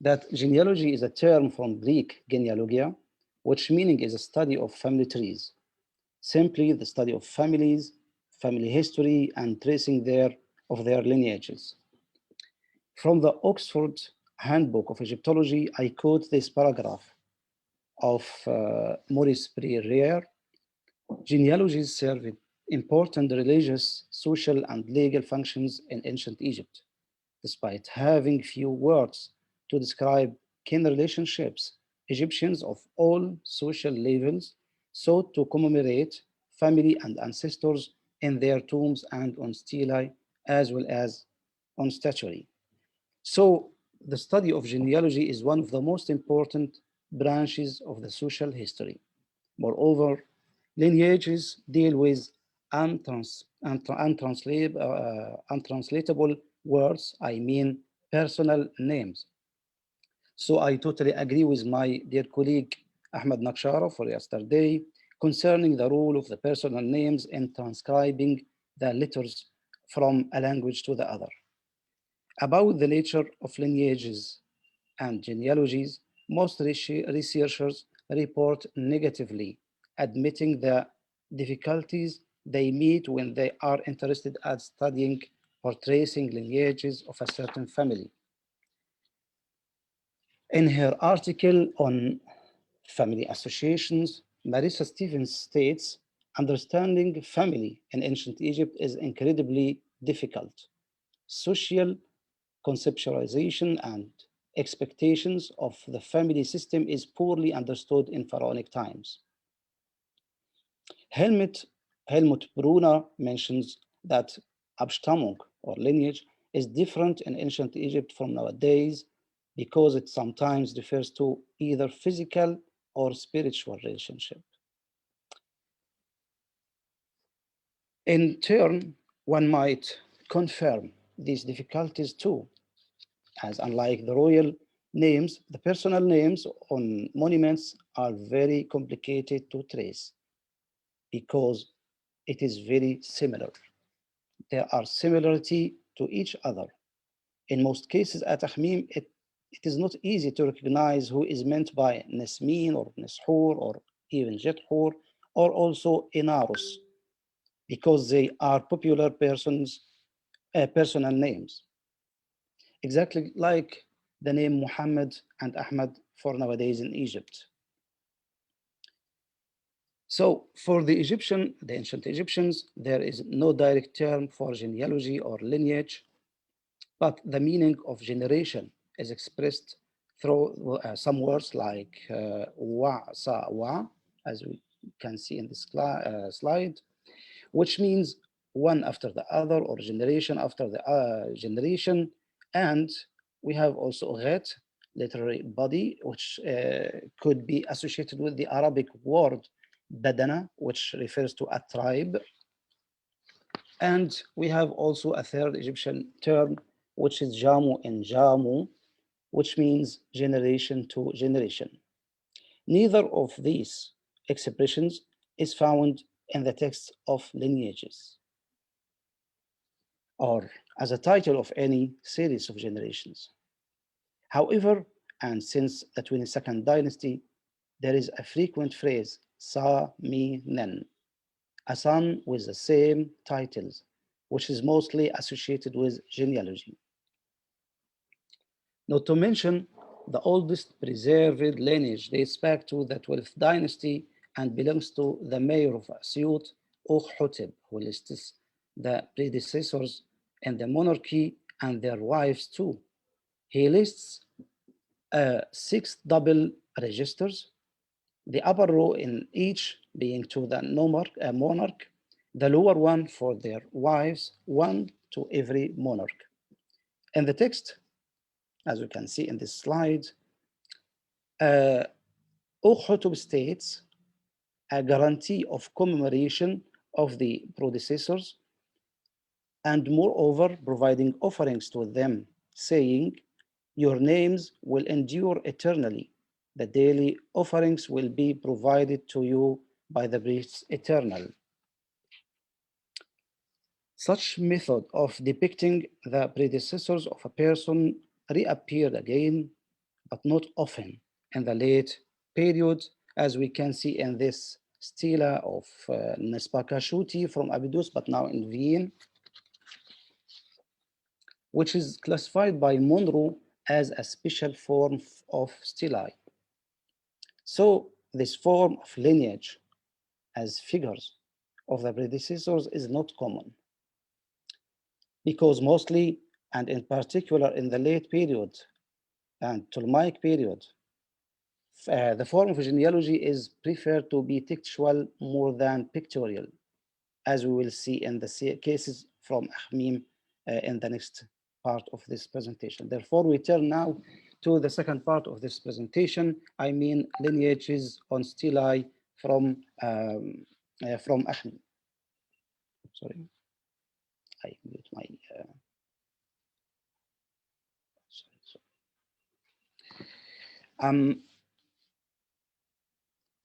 that genealogy is a term from Greek genealogia, which meaning is a study of family trees, simply the study of families, family history, and tracing of their lineages. From the Oxford Handbook of Egyptology, I quote this paragraph of Maurice Priere. Genealogies serve important religious, social, and legal functions in ancient Egypt. Despite having few words to describe kin relationships, Egyptians of all social levels sought to commemorate family and ancestors in their tombs and on stelae, as well as on statuary. So the study of genealogy is one of the most important branches of the social history. Moreover, lineages deal with untranslatable words, I mean personal names. So I totally agree with my dear colleague Ahmed Nakshara for yesterday concerning the role of the personal names in transcribing the letters from a language to the other. About the nature of lineages and genealogies, most researchers report negatively, admitting the difficulties they meet when they are interested at studying or tracing lineages of a certain family. In her article on family associations, Marissa Stevens states, understanding family in ancient Egypt is incredibly difficult. Social conceptualization and expectations of the family system is poorly understood in pharaonic times. Helmut Brunner mentions that Abstammung or lineage is different in ancient Egypt from nowadays because it sometimes refers to either physical or spiritual relationship. In turn, one might confirm these difficulties too, as unlike the royal names, the personal names on monuments are very complicated to trace because it is very similar. There are similarity to each other. In most cases at Akhmim, it is not easy to recognize who is meant by Nesmin or Neshur or even Jethur or also Inarus because they are popular personal names. Exactly like the name Muhammad and Ahmad for nowadays in Egypt. So for the ancient Egyptians, there is no direct term for genealogy or lineage, but the meaning of generation is expressed through some words like wa, sa, wa, as we can see in this slide, which means one after the other or generation after the generation. And we have also ghet, literary body, which could be associated with the Arabic word badana, which refers to a tribe. And we have also a third Egyptian term, which is jamu and jamu, which means generation to generation. Neither of these expressions is found in the text of lineages or as a title of any series of generations. However, and since the 22nd dynasty, there is a frequent phrase, sa, mi, nen, a son with the same titles, which is mostly associated with genealogy. Not to mention, the oldest preserved lineage dates back to the 12th dynasty and belongs to the mayor of Asyut, Ukhotep, who lists the predecessors in the monarchy and their wives too. He lists 6 double registers, the upper row in each being to the monarch, the lower one for their wives, one to every monarch. In the text, as you can see in this slide, Ukhutub states a guarantee of commemoration of the predecessors, and moreover providing offerings to them, saying, your names will endure eternally. The daily offerings will be provided to you by the priests eternal. Such method of depicting the predecessors of a person reappeared again, but not often in the late period, as we can see in this stela of Nespakashuti from Abydos, but now in Vienna, which is classified by Monroe as a special form of stelae. So this form of lineage as figures of the predecessors is not common, because mostly, and in particular in the late period and Ptolemaic period, the form of genealogy is preferred to be textual more than pictorial, as we will see in the cases from Ahmim in the next part of this presentation. Therefore, we turn now to the second part of this presentation. I mean lineages on stelae from Ahmim. Sorry, I mute my.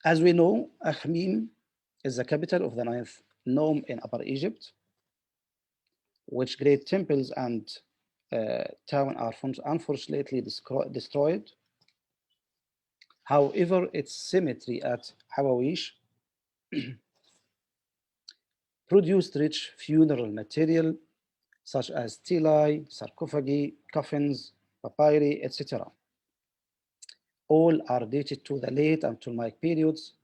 As we know, Ahmim is the capital of the 9th nome in Upper Egypt, which great temples and town are unfortunately destroyed. However, its cemetery at Hawawish produced rich funeral material such as stelae, sarcophagi, coffins, papyri, etc. All are dated to the late and Ptolemaic periods.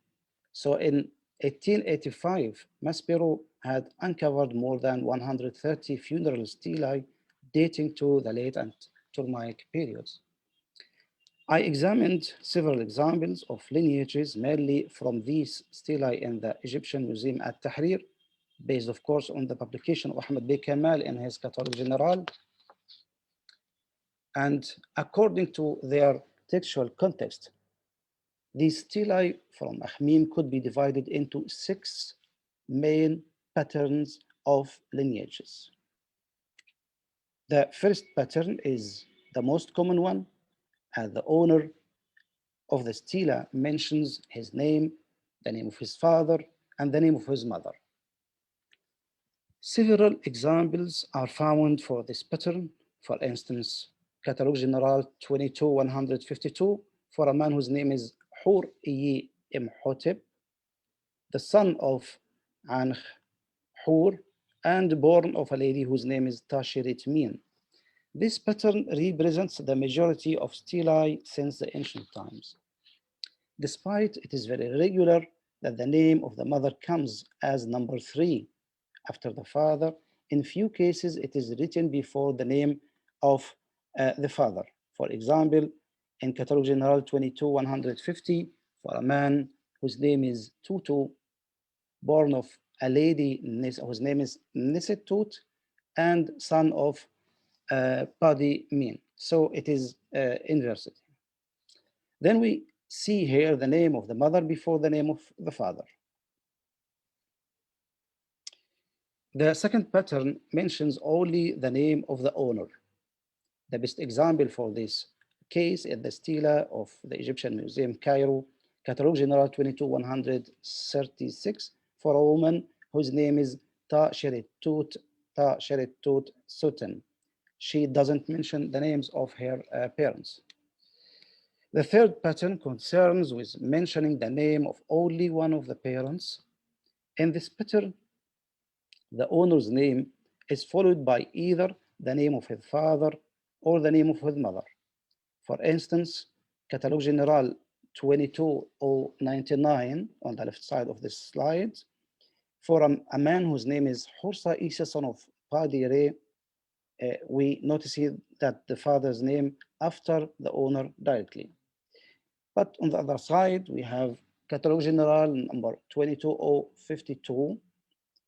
So in 1885, Maspero had uncovered more than 130 funeral stelae dating to the late and Ptolemaic periods. I examined several examples of lineages, mainly from these stelae in the Egyptian Museum at Tahrir, based of course on the publication of Ahmed Bey Kamal in his Catalogue General. And according to their textual context, these stelae from Ahmim could be divided into 6 main patterns of lineages. The first pattern is the most common one, and the owner of the stela mentions his name, the name of his father, and the name of his mother. Several examples are found for this pattern. For instance, Catalogue General 22-152 for a man whose name is Hur Iyi Imhotep, the son of Ankh Hur, and born of a lady whose name is Tashirit Min. This pattern represents the majority of stelae since the ancient times. Despite it is very regular that the name of the mother comes as number 3 after the father, in few cases it is written before the name of the father. For example, in Catalogue General 22-150, for a man whose name is Tutu, born of a lady whose name is Nisetut, and son of Padi Min. So it is inverted. Then we see here the name of the mother before the name of the father. The second pattern mentions only the name of the owner. The best example for this case is the stela of the Egyptian Museum, Cairo, Catalogue General 22-136, for a woman whose name is Ta Sheret Tut Sultan. She doesn't mention the names of her parents. The third pattern concerns with mentioning the name of only one of the parents. In this pattern, the owner's name is followed by either the name of his father or the name of his mother. For instance, Catalogue General 22-099 on the left side of this slide, for a man whose name is Hursa Isa, son of Padi Re, we notice here that the father's name after the owner directly. But on the other side, we have Catalogue General number 22052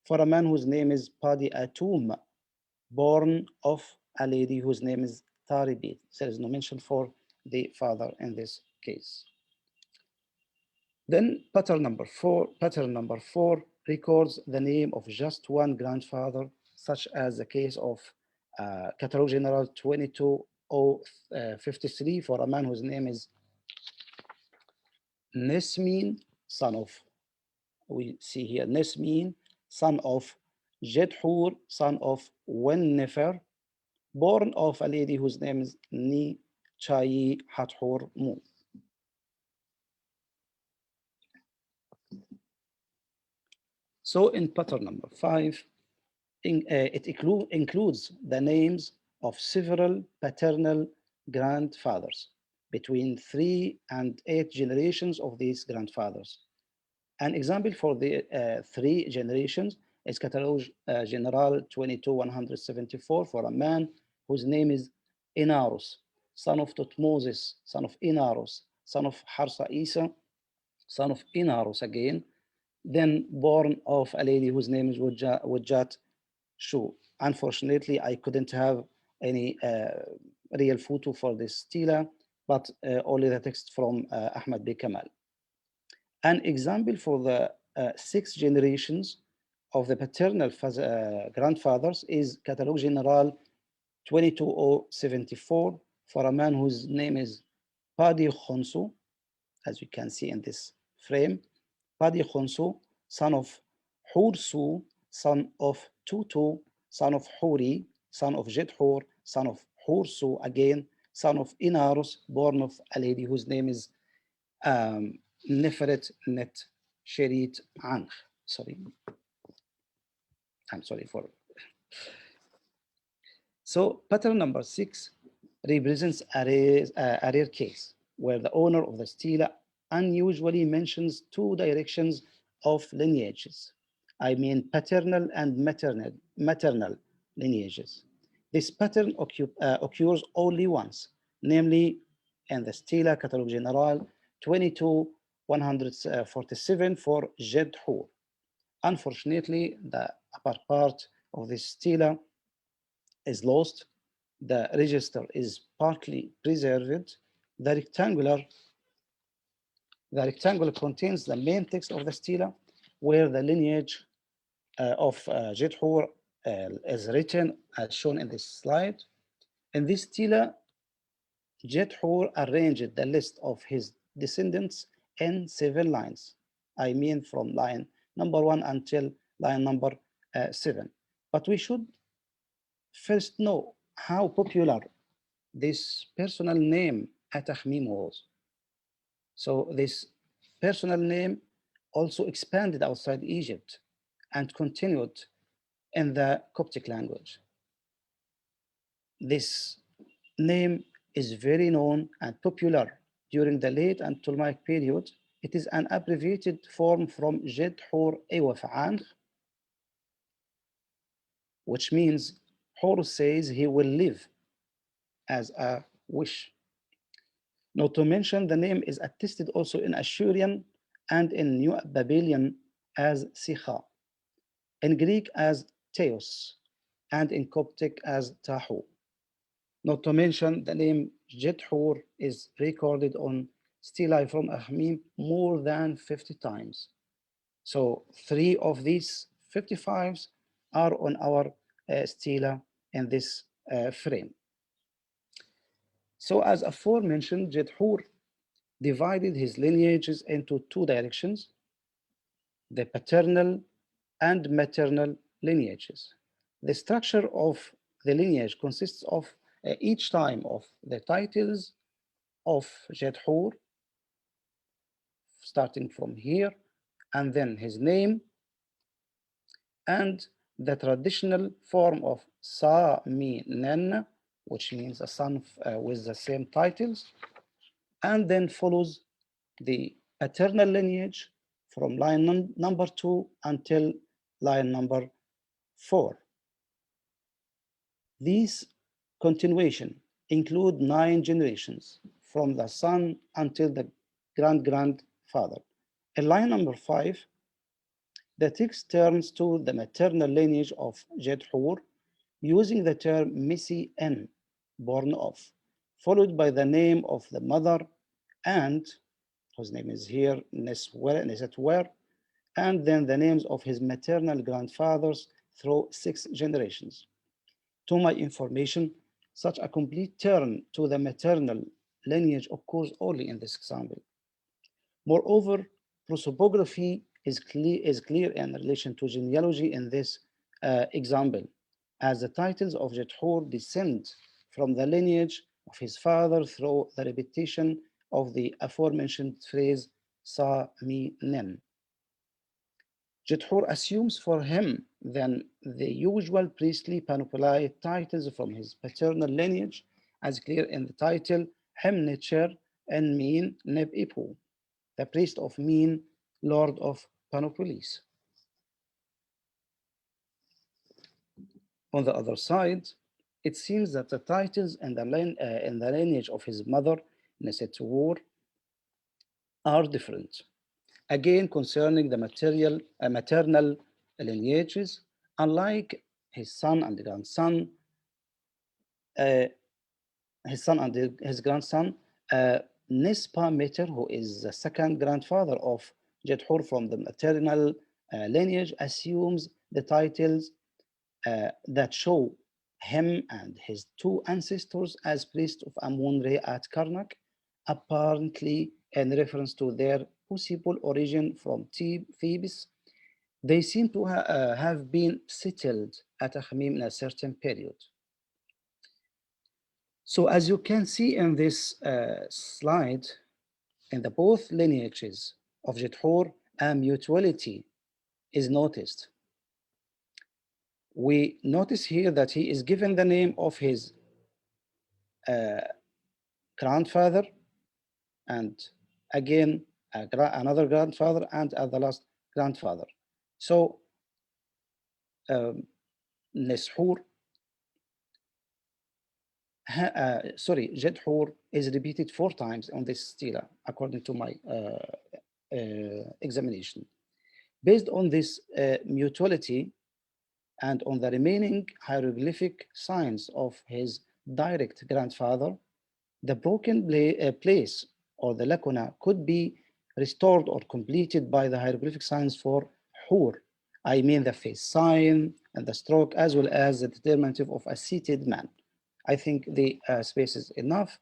for a man whose name is Padi Atum, born of a lady whose name is Taribit. There is no mention for the father in this case. Then pattern number four records the name of just one grandfather, such as the case of Catalog General 22053 for a man whose name is Nesmin, son of, we see here Nesmin, son of Jedhur, son of Wennefer, born of a lady whose name is Ni Chayi Hathor Mu. So in pattern number 5, it includes the names of several paternal grandfathers between 3 and 8 generations of these grandfathers. An example for the 3 generations is Catalog General 22174 for a man whose name is Inarus, son of Tutmosis, son of Inarus, son of Harsa Isa, son of Inarus again, then born of a lady whose name is Wujat Shu. Unfortunately, I couldn't have any real photo for this stela, but only the text from Ahmad B. Kamal. An example for the 6 generations of the paternal grandfathers is Catalog General 22074 for a man whose name is Padi Khonsu, as you can see in this frame. Padi Khonsu, son of Hursu, son of Tutu, son of Huri, son of Jedhur, son of Hursu again, son of Inarus, born of a lady whose name is Neferet Net Sherit Ankh. Sorry. I'm sorry for. So pattern number 6 represents a rare case where the owner of the stela unusually mentions 2 directions of lineages. I mean paternal and maternal lineages. This pattern occurs only once, namely in the stela Catalog General 22147 for Jedhur. Unfortunately, the upper part of this stela is lost. The register is partly preserved. The rectangle contains the main text of the stela, where the lineage of Jedhur is written as shown in this slide. In this stela, Jedhur arranged the list of his descendants in 7 lines. I mean from line number 1 until line number 7. But we should first know how popular this personal name Atahmim was. So this personal name also expanded outside Egypt and continued in the Coptic language. This name is very known and popular during the late and Ptolemaic period. It is an abbreviated form from Jedhur Ewafa'an, which means Horus says he will live as a wish. Not to mention the name is attested also in Assyrian and in New Babylonian as Sikha, in Greek as Theos, and in Coptic as Tahu. Not to mention the name Jedhur is recorded on stelae from Ahmim more than 50 times. So 3 of these 55s are on our stela in this frame. So as aforementioned, Jedhur divided his lineages into 2 directions, the paternal and maternal lineages. The structure of the lineage consists of each time of the titles of Jedhur, starting from here, and then his name, and the traditional form of Sa-mi-nen, which means a son with the same titles, and then follows the paternal lineage from line number 2 until line number 4. These continuation include 9 generations from the son until the grandfather. In line number 5, The text turns to the maternal lineage of Jedhur, using the term Missy N, born of, followed by the name of the mother, and whose name is here Nesetwer, and then the names of his maternal grandfathers through 6 generations. To my information, such a complete turn to the maternal lineage occurs only in this example. Moreover, prosopography is clear in relation to genealogy in this example, as the titles of Jedhur descend from the lineage of his father through the repetition of the aforementioned phrase Sa Mi Nen. Jedhur assumes for him then the usual priestly panoply titles from his paternal lineage, as clear in the title Hemnecher en Min Neb Ipu, the priest of Min, lord of Panopolis. On the other side, it seems that the titles in the lineage of his mother, Nesetwur, are different. Again, concerning the maternal lineages, unlike his son and grandson, his grandson, Nispa Meter, who is the second grandfather of Jedhur from the maternal lineage, assumes the titles that show him and his 2 ancestors as priests of Amun-Re at Karnak, apparently in reference to their possible origin from Thebes. They seem to have been settled at Akhmim in a certain period. So as you can see in this slide, in the both lineages of Jedhur, a mutuality is noticed. We notice here that he is given the name of his grandfather, and again another grandfather, and at the last grandfather. So Neshur, Jedhur is repeated 4 times on this stela, according to my examination. Based on this mutuality and on the remaining hieroglyphic signs of his direct grandfather, the broken place or the lacuna could be restored or completed by the hieroglyphic signs for Hur. I mean the face sign and the stroke, as well as the determinative of a seated man. I think the space is enough.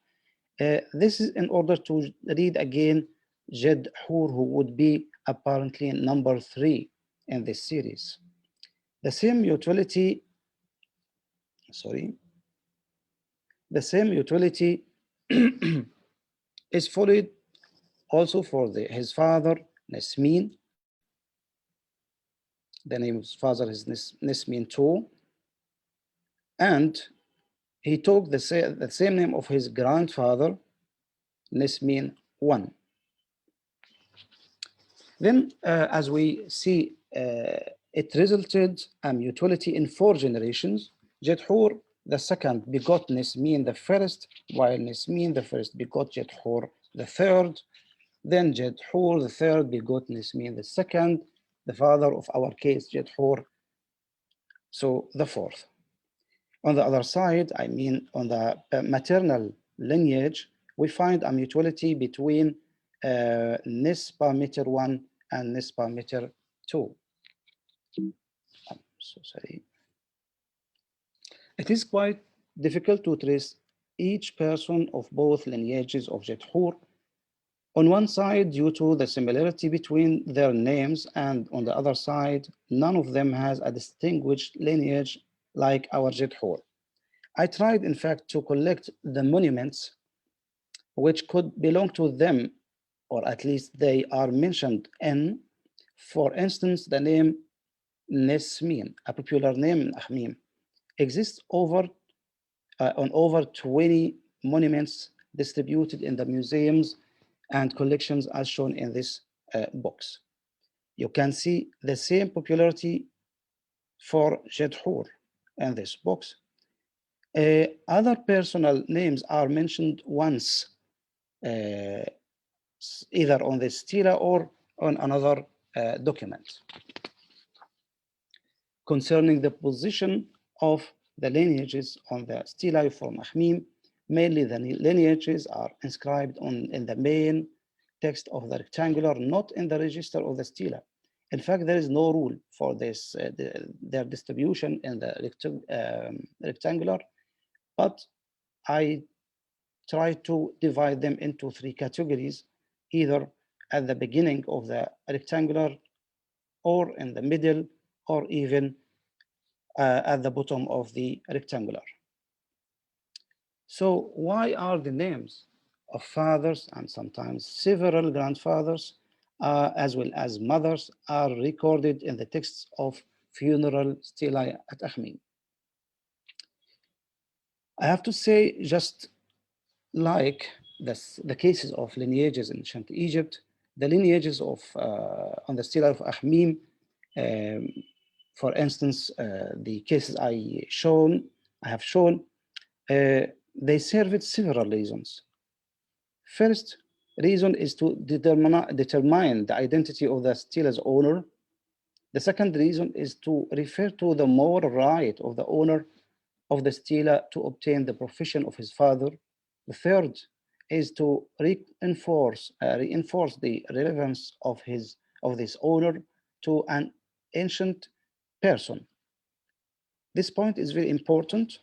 This is in order to read again Jedhur, who would be apparently number 3 in this series. The same mutuality, is followed also for his father, Nesmin. The name of his father is Nesmin too. And he took the same name of his grandfather, Nesmin 1. Then, as we see, it resulted a mutuality in 4 generations. Jedhur the second begot Nesmin the first, while Nesmin the first begot Jedhur the third. Then Jedhur the third begot Nesmin the second, the father of our case, Jedhur, so the fourth. On the other side, I mean on the maternal lineage, we find a mutuality between Nispa Meter 1 and Nispa Meter 2. I'm so sorry. It is quite difficult to trace each person of both lineages of Jedhur. On one side, due to the similarity between their names, and on the other side, none of them has a distinguished lineage like our Jedhur. I tried, in fact, to collect the monuments which could belong to them, or at least they are mentioned in. For instance, the name Nesmin, a popular name in Akhmim, exists on over 20 monuments distributed in the museums and collections as shown in this box. You can see the same popularity for Jedhur in this box. Other personal names are mentioned once, either on the stela or on another document. concerning the position of the lineages on the stelae from Akhmim. Mainly the lineages are inscribed in the main text of the rectangular, not in the register of the stela. In fact, there is no rule for this, their distribution in the rectangular, but I try to divide them into 3 categories, either at the beginning of the rectangular, or in the middle, or even at the bottom of the rectangular. So why are the names of fathers and sometimes several grandfathers, as well as mothers, are recorded in the texts of funeral stelae at Akhmim? I have to say, just like the cases of lineages in ancient Egypt, the lineages of on the stelae of Akhmim, for instance, the cases I have shown, they served several reasons. First reason is to determine the identity of the stela's owner. The second reason is to refer to the moral right of the owner of the stela to obtain the profession of his father. The third is to reinforce the relevance of this owner to an ancient person. This point is very important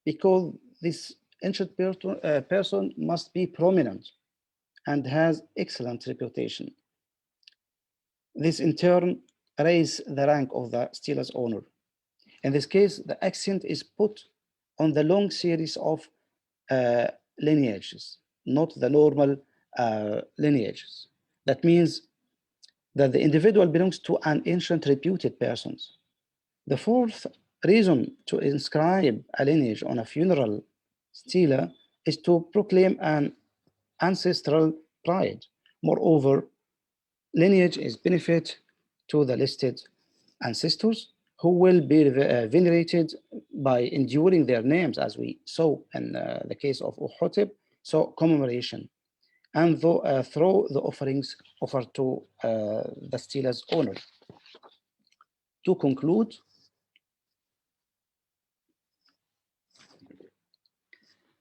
because this ancient person must be prominent and has excellent reputation. This in turn raises the rank of the stela's owner. In this case, the accent is put on the long series of lineages, not the normal lineages. That means that the individual belongs to an ancient reputed person. The fourth reason to inscribe a lineage on a funeral stela is to proclaim an ancestral pride. Moreover, lineage is benefit to the listed ancestors who will be venerated by enduring their names, as we saw in the case of Uhotep, so commemoration, and through the offerings offered to the stela's owner. To conclude,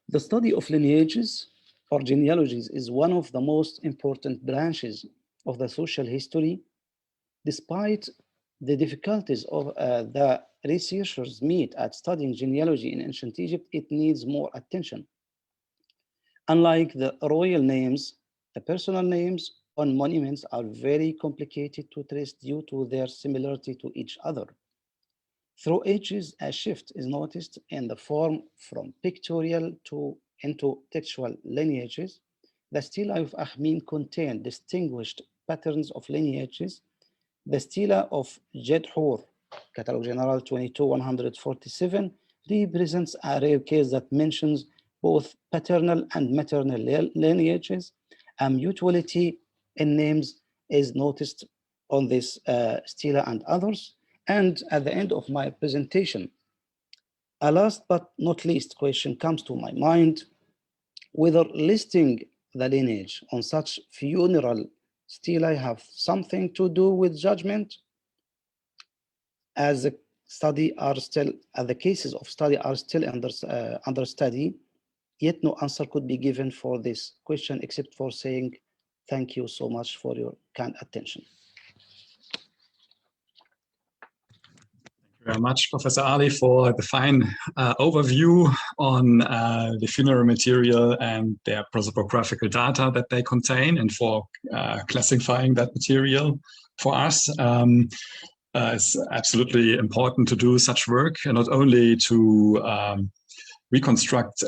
the study of lineages or genealogies is one of the most important branches of the social history. Despite the difficulties of the researchers meet at studying genealogy in ancient Egypt, it needs more attention. Unlike the royal names, the personal names on monuments are very complicated to trace due to their similarity to each other. Through ages, a shift is noticed in the form from pictorial into textual lineages. The stelae of Akhmim contain distinguished patterns of lineages. The stela of Jedhur, Catalogue General 22-147, represents a rare case that mentions both paternal and maternal lineages. A mutuality in names is noticed on this stela and others. And at the end of my presentation, a last but not least question comes to my mind: whether listing the lineage on such funeral stelae have something to do with judgment, as the cases of study are still under study. Yet no answer could be given for this question except for saying thank you so much for your kind attention. Very much, Professor Ali, for the fine overview on the funeral material and their prosopographical data that they contain, and for classifying that material for us. It's absolutely important to do such work, and not only to reconstruct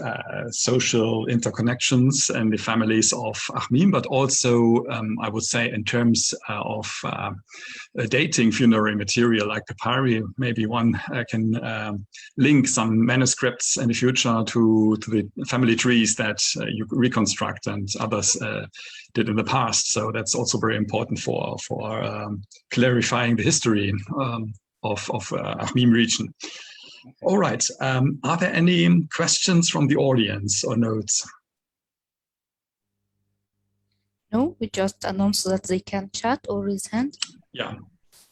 social interconnections and the families of Akhmim, but also, I would say, in terms of dating funerary material like papyri. Maybe one can link some manuscripts in the future to the family trees that you reconstruct and others did in the past. So that's also very important for clarifying the history of Akhmim region. All right. Are there any questions from the audience or notes? No, we just announced that they can chat or raise hand. Yeah.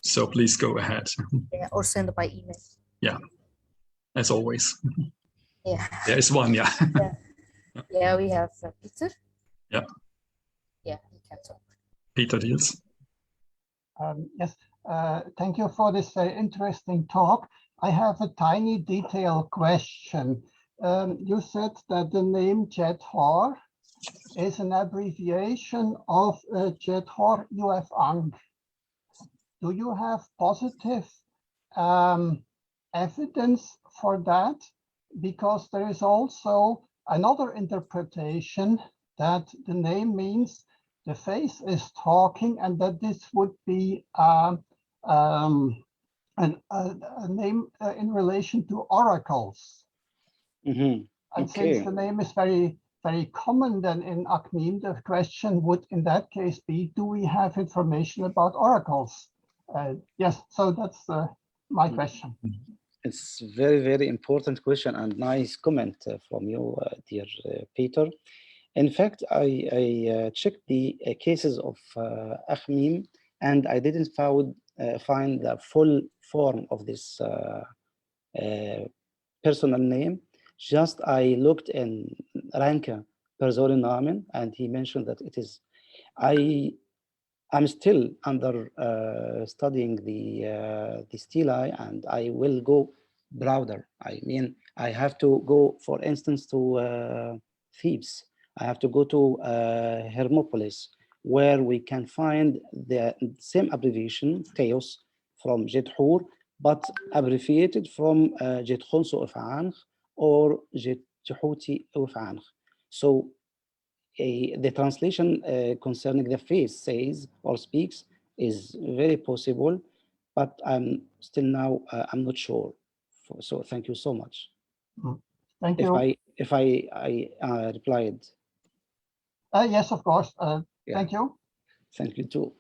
So please go ahead. Yeah, or send by email. Yeah, as always. Yeah. There is one, yeah. Yeah, yeah, we have Peter. Yeah. Yeah, you can talk. Peter Diels. Yes, thank you for this very interesting talk. I have a tiny detail question. You said that the name Jethor is an abbreviation of Jethor UF Ang. Do you have positive evidence for that? Because there is also another interpretation that the name means the face is talking, and that this would be a name in relation to oracles. Mhm. And Okay. since the name is very, very common, then in Akhmim, the question would in that case be, do we have information about oracles? Yes, so that's my question. It's very, very important question and nice comment from you, dear Peter. In fact, I checked the cases of Akhmim, and I didn't find the full form of this personal name. Just I looked in Ranke Persone Namen, and he mentioned that it is. I'm still under studying the stelae, and I will go broader. I mean, I have to go, for instance, to Thebes. I have to go to Hermopolis, where we can find the same abbreviation, Theos, from Jethur, but abbreviated from Jethonso of Anch or Jehuti of Anch. So the translation concerning the face says or speaks is very possible, but I'm still now I'm not sure. So thank you so much. Thank you. If I replied. Yes, of course. Yeah. Thank you. Thank you too.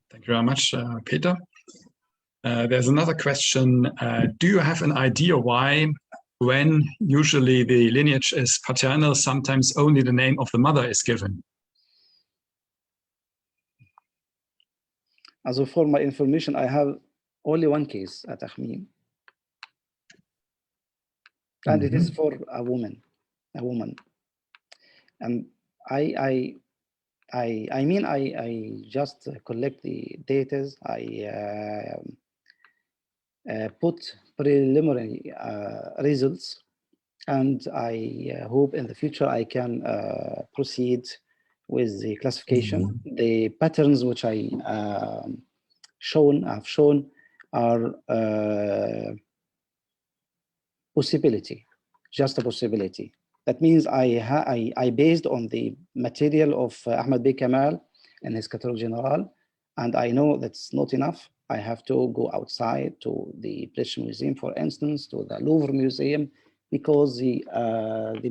Thank you very much, Peter. There's another question. Do you have an idea why, when usually the lineage is paternal, sometimes only the name of the mother is given? As for my information, I have only one case at Akhmim, and it is for a woman. And I mean, I just collect the data. I put preliminary results, and I hope in the future I can proceed with the classification. The patterns which I have shown are possibility, just a possibility. That means I based on the material of Ahmed Bey Kamal in his Catalogue General, and I know that's not enough. I have to go outside to the British Museum, for instance, to the Louvre Museum, because the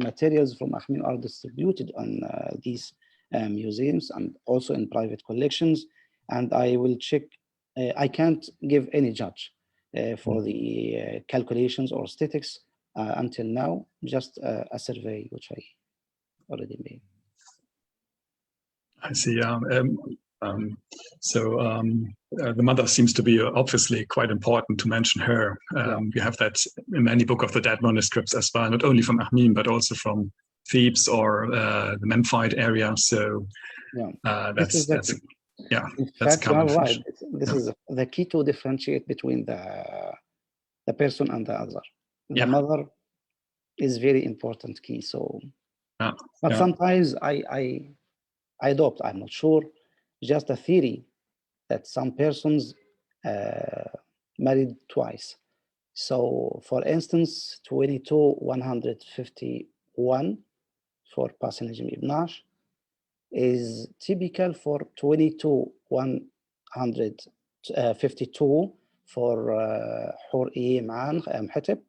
materials from Akhmim are distributed on these museums and also in private collections. And I will check. I can't give any judge for the calculations or statistics until now, just a survey which I already made. I see. The mother seems to be obviously quite important to mention her. You have that in many Book of the Dead manuscripts as well, not only from Akhmim, but also from Thebes or the Memphite area. So that's common. Right. This is the key to differentiate between the person and the other. The mother is very important key. So, but sometimes I adopt, I'm not sure, just a theory that some persons married twice. So, for instance, 22,151 for Pasenajim Ibn Ash is typical for 22,152 for Hur Ma'an Mhetep.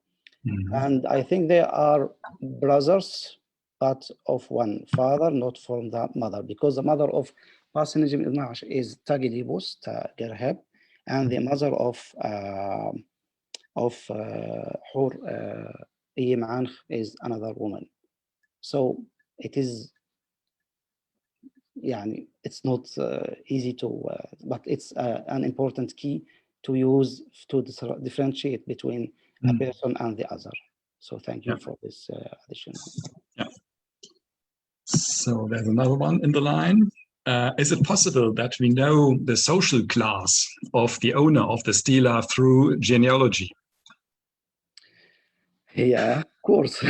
And I think they are brothers, but of one father, not from the mother, because the mother of Pasenajim Ibn Ash is Tagilibus, Gerheb, and the mother of Hur is another woman. So it is يعني it's not easy to, but it's an important key to use to differentiate between a person and the other. So thank you for this addition. Yeah. So there's another one in the line. Is it possible that we know the social class of the owner of the stela through genealogy? Yeah, of course.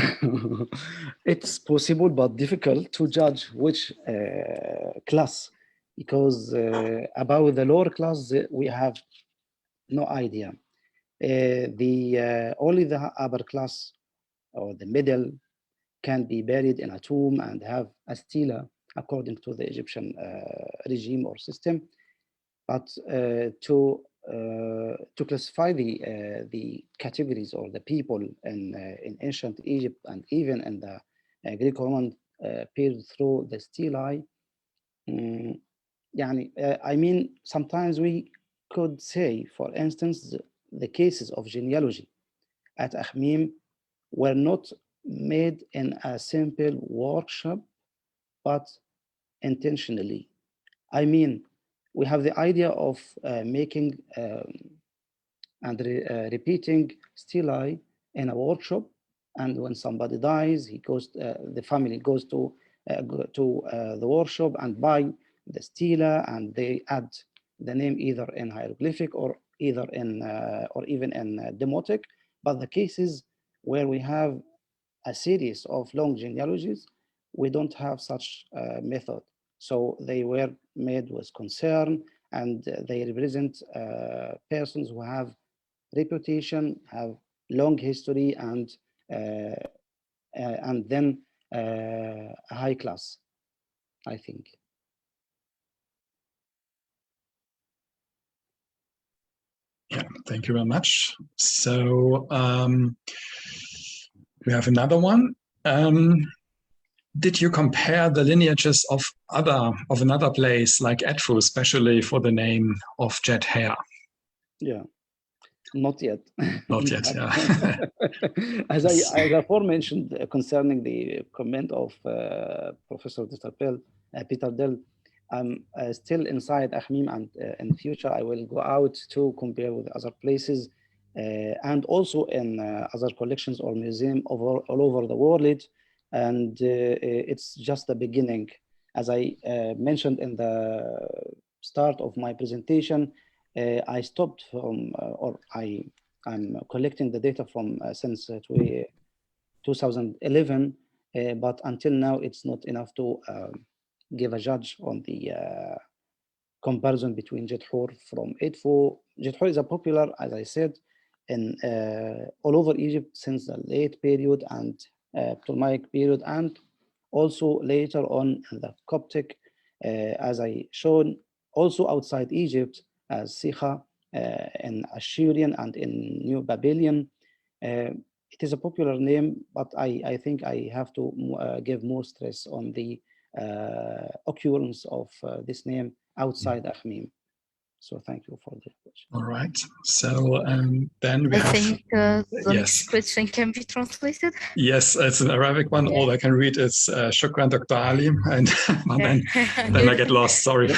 It's possible, but difficult to judge which class, because about the lower class, we have no idea. Only the upper class or the middle can be buried in a tomb and have a stela according to the Egyptian regime or system. But to classify the categories or the people in ancient Egypt and even in the Greco-Roman period through the stelae, I mean, sometimes we could say, for instance, the cases of genealogy at Akhmim were not made in a simple workshop, but intentionally. I mean, we have the idea of making and repeating stelae in a workshop, and when somebody dies, he goes. The family goes to the workshop and buy the stela, and they add the name either in hieroglyphic or either in or even in demotic. But the cases where we have a series of long genealogies, we don't have such method. So they were made with concern, and they represent persons who have reputation, have long history, and then a high class, I think. Yeah, thank you very much. So we have another one. Did you compare the lineages of another place like Edfu, especially for the name of Jet Hair? Yeah, not yet. Not yet, yeah. As I aforementioned concerning the comment of Professor Peter Dell, I'm still inside Akhmim, and in the future I will go out to compare with other places and also in other collections or museums all over the world. And it's just the beginning. As I mentioned in the start of my presentation, I stopped from, I'm collecting the data from since 2011, but until now it's not enough to give a judge on the comparison between Jethur from Edfu. Jethur is a popular, as I said, in all over Egypt since the late period and Ptolemaic period, and also later on in the Coptic, as I shown, also outside Egypt as Sikha in Assyrian and in New Babylonian. It is a popular name, but I think I have to give more stress on the occurrence of this name outside Akhmim. So thank you for the question. All right. So then we I have... think the next question can be translated. Yes, it's an Arabic one. All I can read is Shukran Dr. Ali, and then I get lost. Sorry.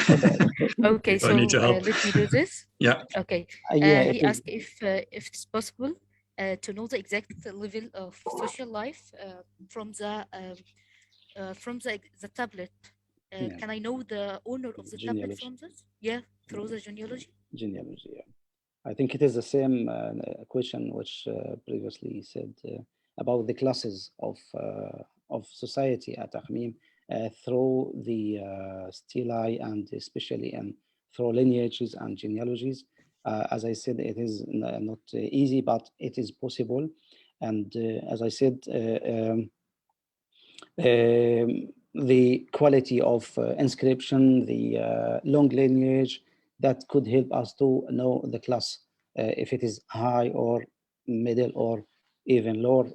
Okay, so I need to help. let me do this. Yeah. Okay. Yeah, he asked if it's possible to know the exact level of social life from the tablet. Yeah. Can I know the owner of the tablet from this? Yeah, through the genealogy. Genealogy, yeah. I think it is the same question which previously said about the classes of society at Akhmim through the stelae and especially through lineages and genealogies. As I said, it is not easy, but it is possible. And as I said, the quality of inscription, the long lineage, that could help us to know the class, if it is high or middle or even lower.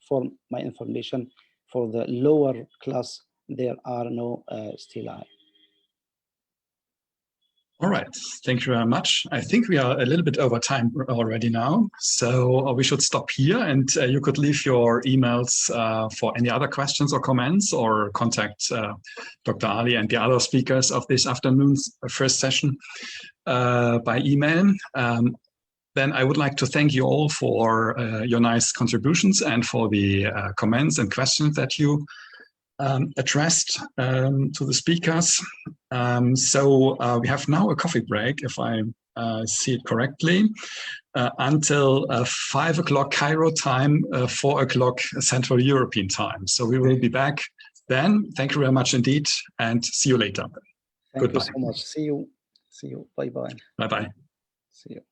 For my information, for the lower class, there are no stelae. All right, thank you very much. I think we are a little bit over time already now, so we should stop here, and you could leave your emails for any other questions or comments, or contact Dr. Ali and the other speakers of this afternoon's first session by email. Then I would like to thank you all for your nice contributions and for the comments and questions that you addressed to the speakers. So we have now a coffee break, if I see it correctly, until 5 o'clock Cairo time, 4 o'clock Central European time. So we will be back then. Thank you very much indeed, and see you later. Thank Goodbye. you so much. See you. See you. Bye-bye. Bye-bye. See you.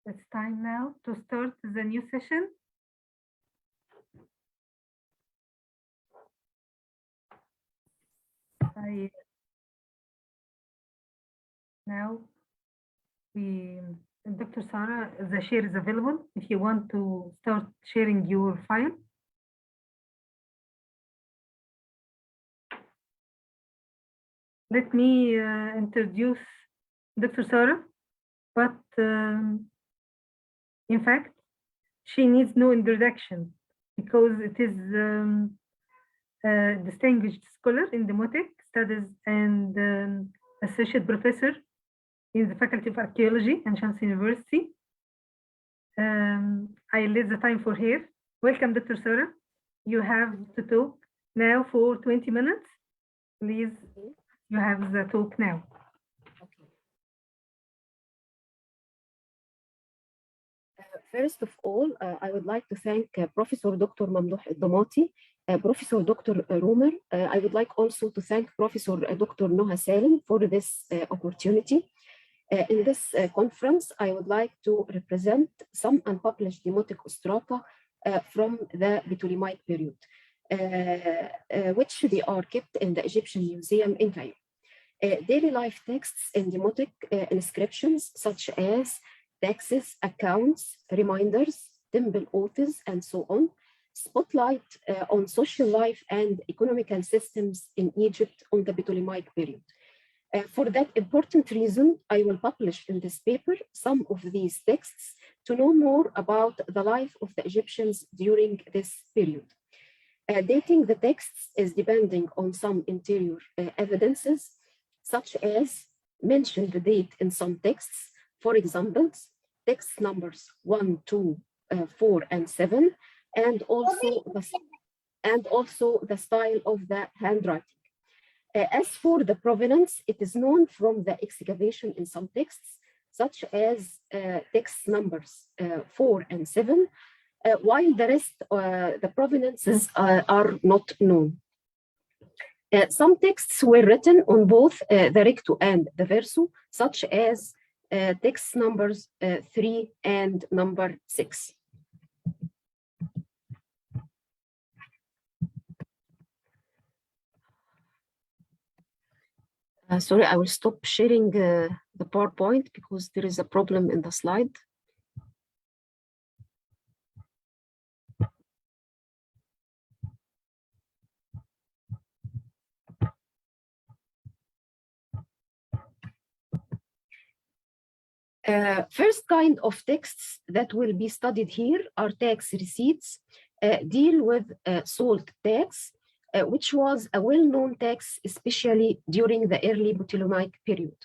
It's time now to start the new session. Dr. Sarah, the share is available if you want to start sharing your file. Let me introduce Dr. Sarah, but in fact, she needs no introduction because it is a distinguished scholar in demotic studies and associate professor in the Faculty of Archaeology at Shams University. I leave the time for her. Welcome, Dr. Sarah. You have to talk now for 20 minutes. Please, you have the talk now. First of all, I would like to thank Professor Dr. Mamdouh Damati, Professor Dr. Romer. I would like also to thank Professor Dr. Noha Salim for this opportunity. In this conference, I would like to represent some unpublished demotic strata from the Ptolemaic period, which they are kept in the Egyptian Museum in Cairo. Daily life texts in demotic inscriptions such as taxes, accounts, reminders, temple oaths, and so on, spotlight on social life and economical systems in Egypt on the Ptolemaic period. For that important reason, I will publish in this paper some of these texts to know more about the life of the Egyptians during this period. Dating the texts is depending on some interior evidences, such as mention the date in some texts. For example, text numbers 1, 2, 4, and 7, and also the style of the handwriting. As for the provenance, it is known from the excavation in some texts, such as text numbers 4 and 7, while the rest, the provenances are not known. Some texts were written on both the recto and the verso, such as text numbers 3 and number 6. Sorry, I will stop sharing the PowerPoint because there is a problem in the slide. First kind of texts that will be studied here are tax receipts, deal with salt tax, which was a well-known tax, especially during the early Ptolemaic period.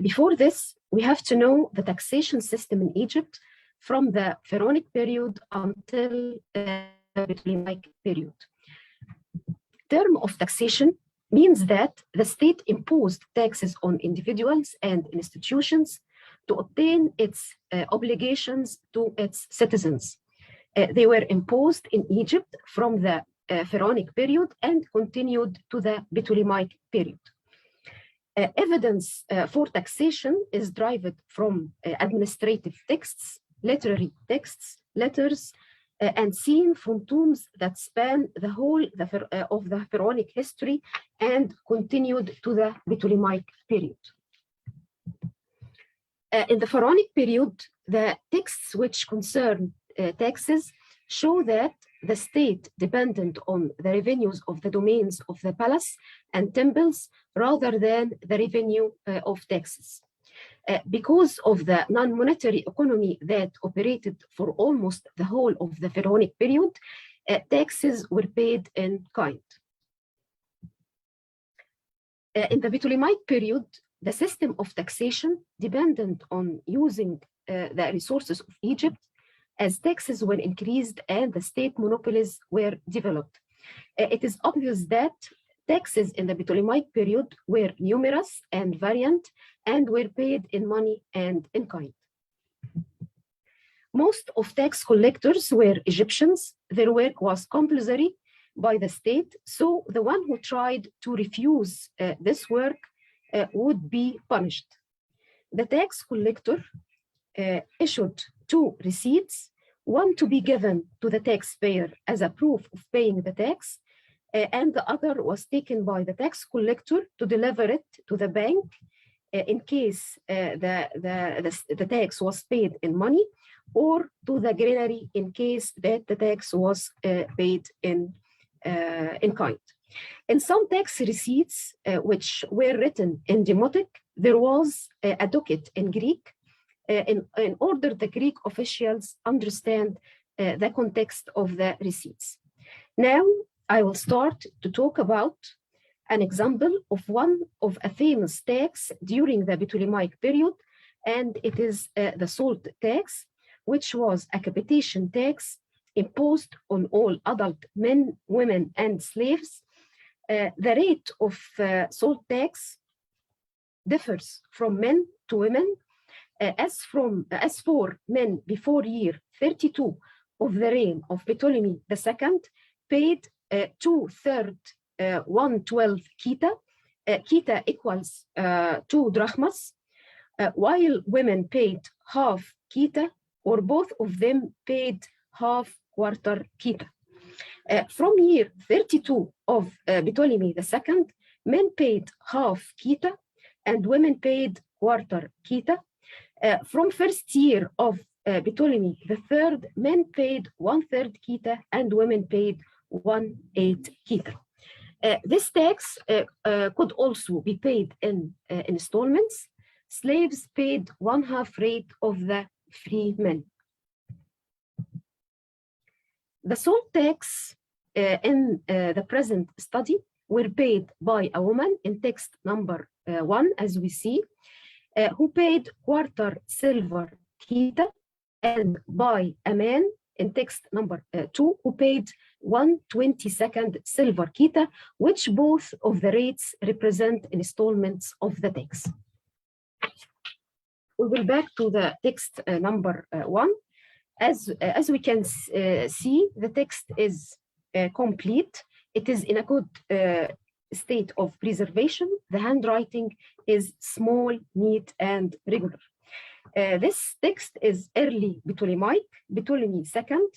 Before this, we have to know the taxation system in Egypt from the Pharaonic period until the Ptolemaic period. Term of taxation means that the state imposed taxes on individuals and institutions to obtain its obligations to its citizens. They were imposed in Egypt from the Pharaonic period and continued to the Ptolemaic period. Evidence for taxation is derived from administrative texts, literary texts, letters, and seen from tombs that span the whole of the Pharaonic history and continued to the Ptolemaic period. In the Pharaonic period, the texts which concern taxes show that the state depended on the revenues of the domains of the palace and temples rather than the revenue of taxes. Because of the non-monetary economy that operated for almost the whole of the Pharaonic period, taxes were paid in kind. In the Ptolemaic period, the system of taxation depended on using the resources of Egypt as taxes were increased and the state monopolies were developed. It is obvious that taxes in the Ptolemaic period were numerous and variant and were paid in money and in kind. Most of tax collectors were Egyptians. Their work was compulsory by the state, so the one who tried to refuse this work would be punished. The tax collector issued 2 receipts, one to be given to the taxpayer as a proof of paying the tax, and the other was taken by the tax collector to deliver it to the bank in case the tax was paid in money, or to the granary in case that the tax was paid in kind. In some tax receipts which were written in Demotic, there was a docket in Greek in order the Greek officials understand the context of the receipts. Now, I will start to talk about an example of one of a famous tax during the Ptolemaic period, and it is the salt tax, which was a capitation tax imposed on all adult men, women, and slaves. The rate of salt tax differs from men to women. As for men before year 32 of the reign of Ptolemy II, paid 2/3 1/12 kita. Kita equals 2 drachmas, while women paid half kita, or both of them paid half quarter kita. From year 32 of Ptolemy II, men paid half kita and women paid quarter kita. From first year of Ptolemy III, men paid 1/3 kita and women paid 1/8 kita. This tax could also be paid in installments. Slaves paid 1/2 rate of the free men. The salt tax in the present study were paid by a woman in text number 1, as we see, who paid quarter silver kita, and by a man in text number 2, who paid 1/22 silver kita, which both of the rates represent installments of the tax. We will back to the text number 1. As we can see, the text is complete. It is in a good state of preservation. The handwriting is small, neat, and regular. This text is early Ptolemaic, Ptolemy II,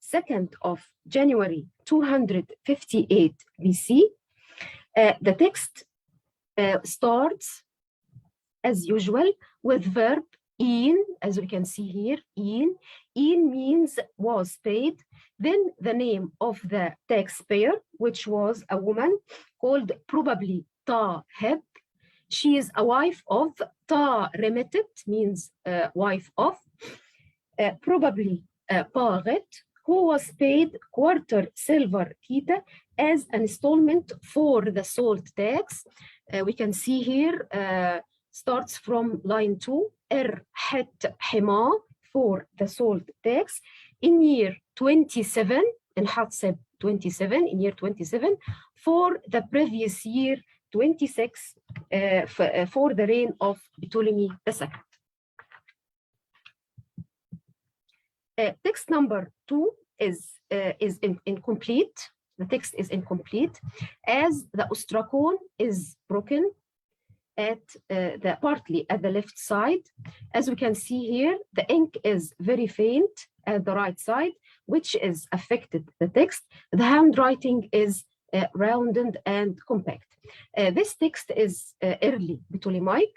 2nd of January 258 BC. The text starts, as usual, with verb in, as we can see here, in. In means was paid. Then the name of the taxpayer, which was a woman called probably Ta Heb. She is a wife of. Ta remitted means wife of. Probably Paret, who was paid quarter silver kita as an installment for the salt tax. We can see here, starts from line 2, Het Hema, for the salt tax. In year 27, in Hatseb 27, in year 27, for the previous year 26, for the reign of Ptolemy II. Text number 2 is incomplete. The text is incomplete as the ostracon is broken at partly at the left side. As we can see here, the ink is very faint at the right side, which is affected the text. The handwriting is rounded and compact. This text is early Ptolemaic,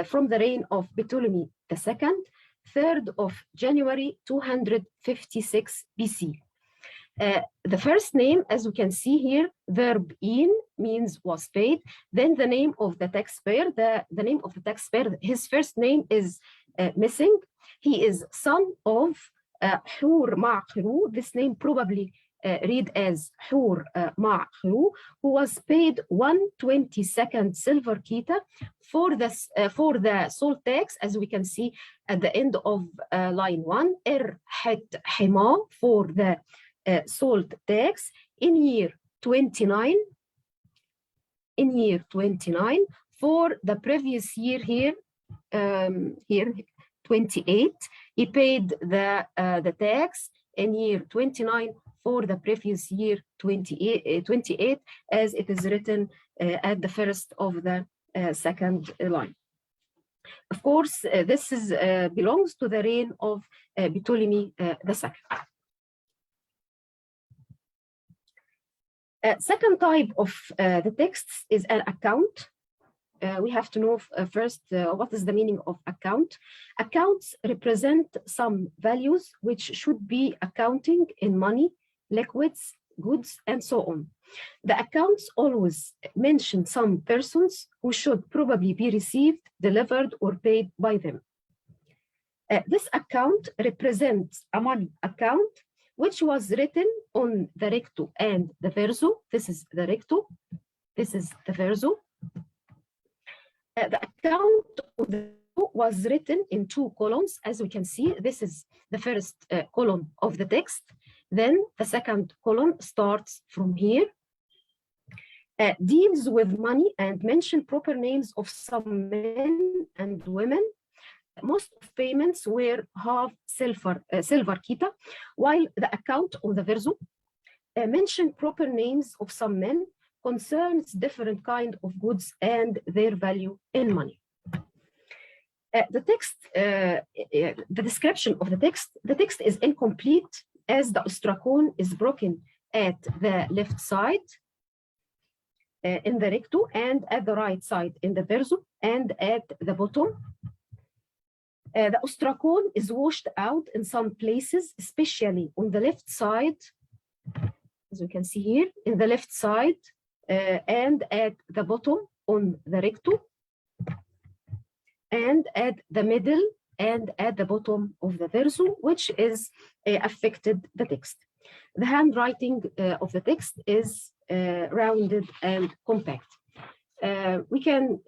from the reign of Ptolemy II, 3rd of January 256 BC. The first name, as we can see here, verb in means was paid. Then the name of the taxpayer, the name of the taxpayer, his first name is missing. He is son of Hur Ma'khru. This name probably read as Hur Ma'khru, who was paid 1/22 silver kita for the salt tax, as we can see at the end of line 1. Het Hema, for the salt tax in year 29. In year 29, for the previous year here, 28, he paid the tax in year 29 for the previous year 28, as it is written at the first of the second line. Of course, this is, belongs to the reign of Ptolemy II. Second type of the texts is an account. We have to know first what is the meaning of account. Accounts represent some values which should be accounting in money, liquids, goods, and so on. The accounts always mention some persons who should probably be received, delivered, or paid by them. This account represents a money account which was written on the recto and the verso. This is the recto, this is the verso. The account of the was written in two columns, as we can see. This is the first column of the text. Then the second column starts from here. Deals with money and mention proper names of some men and women. Most of payments were half silver kita, while the account on the verso mentioned proper names of some men, concerns different kind of goods and their value in money. The text, the description of the text is incomplete as the ostracon is broken at the left side in the recto, and at the right side in the verso, and at the bottom. The ostracon is washed out in some places, especially on the left side, as we can see here, in the left side, and at the bottom on the recto, and at the middle and at the bottom of the verso, which is affected the text. The handwriting of the text is rounded and compact. We can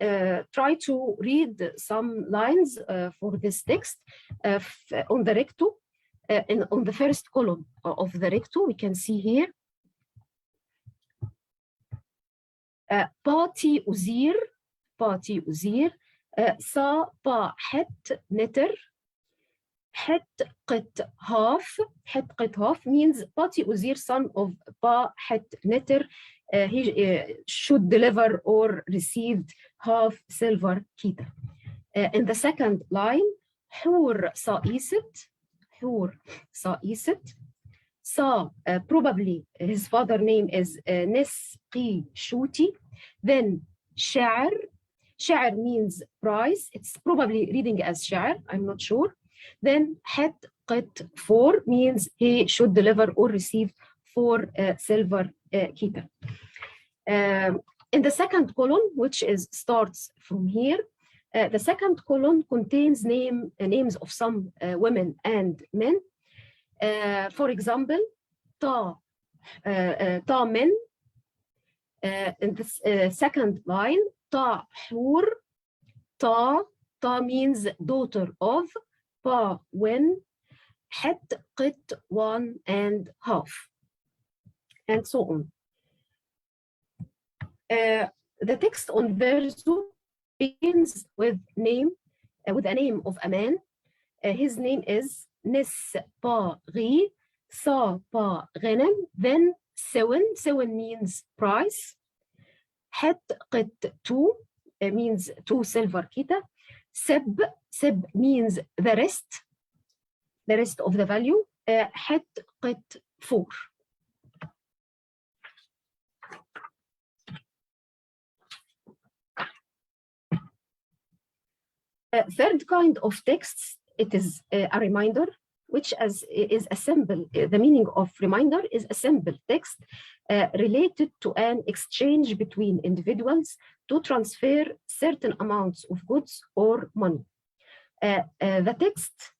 try to read some lines for this text on the recto. On the first column of the recto, we can see here, Pati uzir, sa pa het netter, het qit half means Pati uzir, son of pa het netter, he should deliver or received half silver kita. In the second line, Hur sa isit, Sa, probably his father name is Nesqi Shuti. Then Sha'ar means price. It's probably reading as Sha'ar, I'm not sure. Then Het Qit 4 means he should deliver or receive 4 silver kita. In the second column, which starts from here, the second column contains names of some women and men. For example, ta men. In this second line, ta hur, ta means daughter of, pa when, het qit 1.5, and so on. The text on verso begins with a name of a man. His name is Nespari, Sa pa ghanem, then Sewen means price, Het qit 2 means 2 silver kita, Seb means the rest of the value, Het qit 4. Third kind of texts, it is a reminder, which is a symbol. The meaning of reminder is a simple text related to an exchange between individuals to transfer certain amounts of goods or money. The text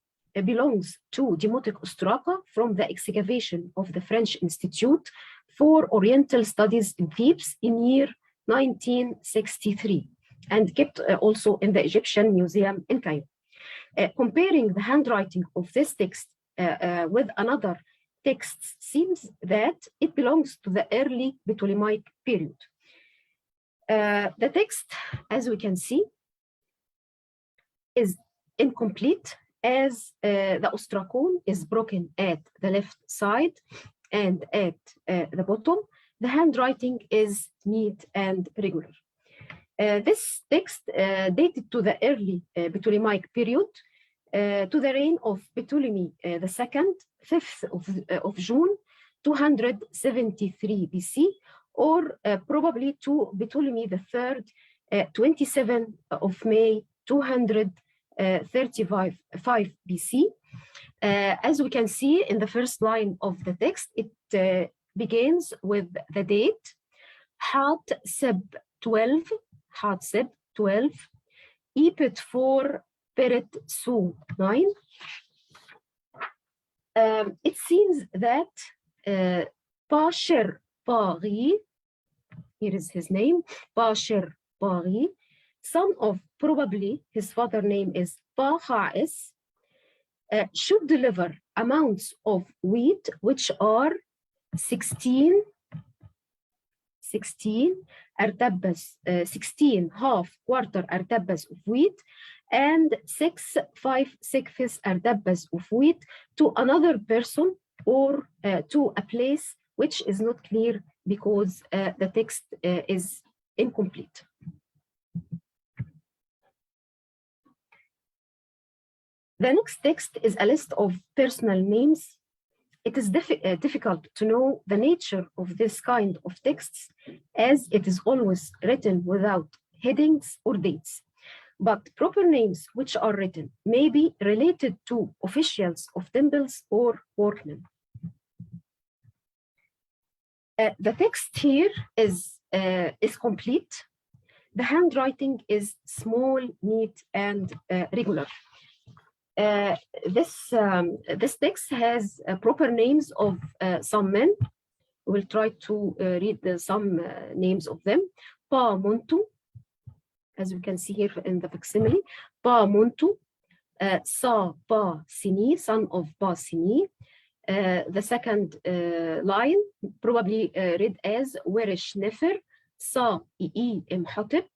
belongs to Demotic Ostraka from the excavation of the French Institute for Oriental Studies in Thebes in year 1963, and kept also in the Egyptian Museum in Cairo. Comparing the handwriting of this text with another text seems that it belongs to the early Ptolemaic period. The text, as we can see, is incomplete as the ostracon is broken at the left side and at the bottom. The handwriting is neat and regular. This text dated to the early Ptolemaic period, to the reign of Ptolemy II, 5th of June, 273 BC, or probably to Ptolemy III, 27th of May, 235 BC. As we can see in the first line of the text, it begins with the date, Hat-Seb 12, Hat-Seb 12, Epet 4, Peret Su 9. It seems that Pasher Pari, here is his name, Pasher Pari, son of probably his father name is Paha'is, should deliver amounts of wheat which are 16 artabbas, 16 half quarter artabbas of wheat, and 5/6 artabbas of wheat to another person or to a place which is not clear because the text is incomplete. The next text is a list of personal names. It is difficult to know the nature of this kind of texts, as it is always written without headings or dates. But proper names which are written may be related to officials of temples or workmen. The text here is complete. The handwriting is small, neat, and regular. This text has proper names of some men. We'll try to read some names of them. Pa Muntu, as we can see here in the facsimile, Pa Muntu, Sa Pa Sini, son of Pa Sini. The second line, probably read as Werish Nefer, Sa Ii Imhotep,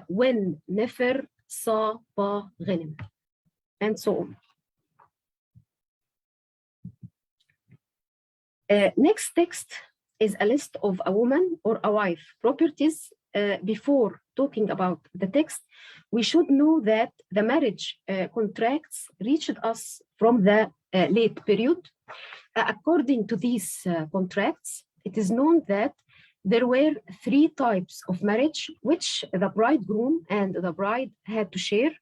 Wen Nefer, Sa Pa Ghanim, and so on. Next text is a list of a woman or a wife properties. Before talking about the text, we should know that the marriage contracts reached us from the late period. According to these contracts, it is known that there were 3 types of marriage which the bridegroom and the bride had to share.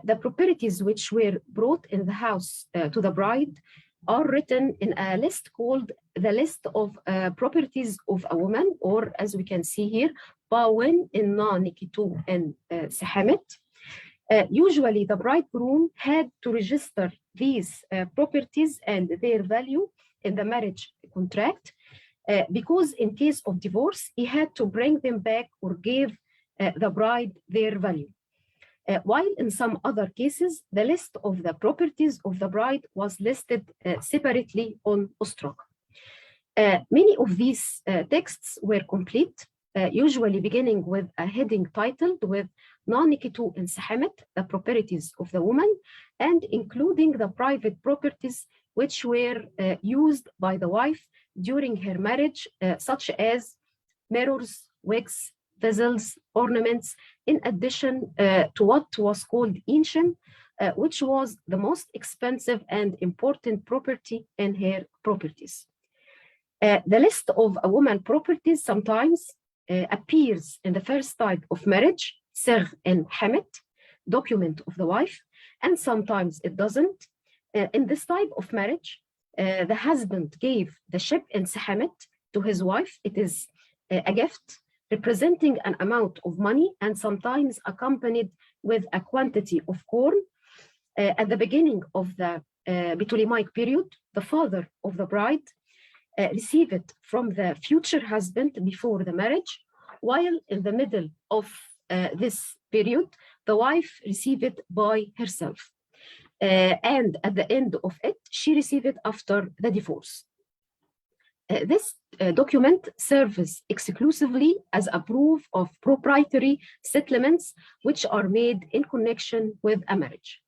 The properties which were brought in the house to the bride are written in a list called the list of properties of a woman, or as we can see here, Bawen, Inna, Nikitu, and Sahamet. Usually the bridegroom had to register these properties and their value in the marriage contract, because in case of divorce, he had to bring them back or give the bride their value. While in some other cases, the list of the properties of the bride was listed separately on Ostrog. Many of these texts were complete, usually beginning with a heading titled with Na-Nikitu and Sahamet, the properties of the woman, and including the private properties which were used by the wife during her marriage, such as mirrors, wigs, vessels, ornaments, in addition to what was called Inshem, which was the most expensive and important property in her properties. The list of a woman's properties sometimes appears in the first type of marriage, Sir and Hamet, document of the wife, and sometimes it doesn't. In this type of marriage, the husband gave the ship in Sahamet to his wife. It is a gift representing an amount of money and sometimes accompanied with a quantity of corn. At the beginning of the Ptolemaic period, the father of the bride received it from the future husband before the marriage, while in the middle of this period, the wife received it by herself. And at the end of it, she received it after the divorce. This document serves exclusively as a proof of proprietary settlements which are made in connection with a marriage.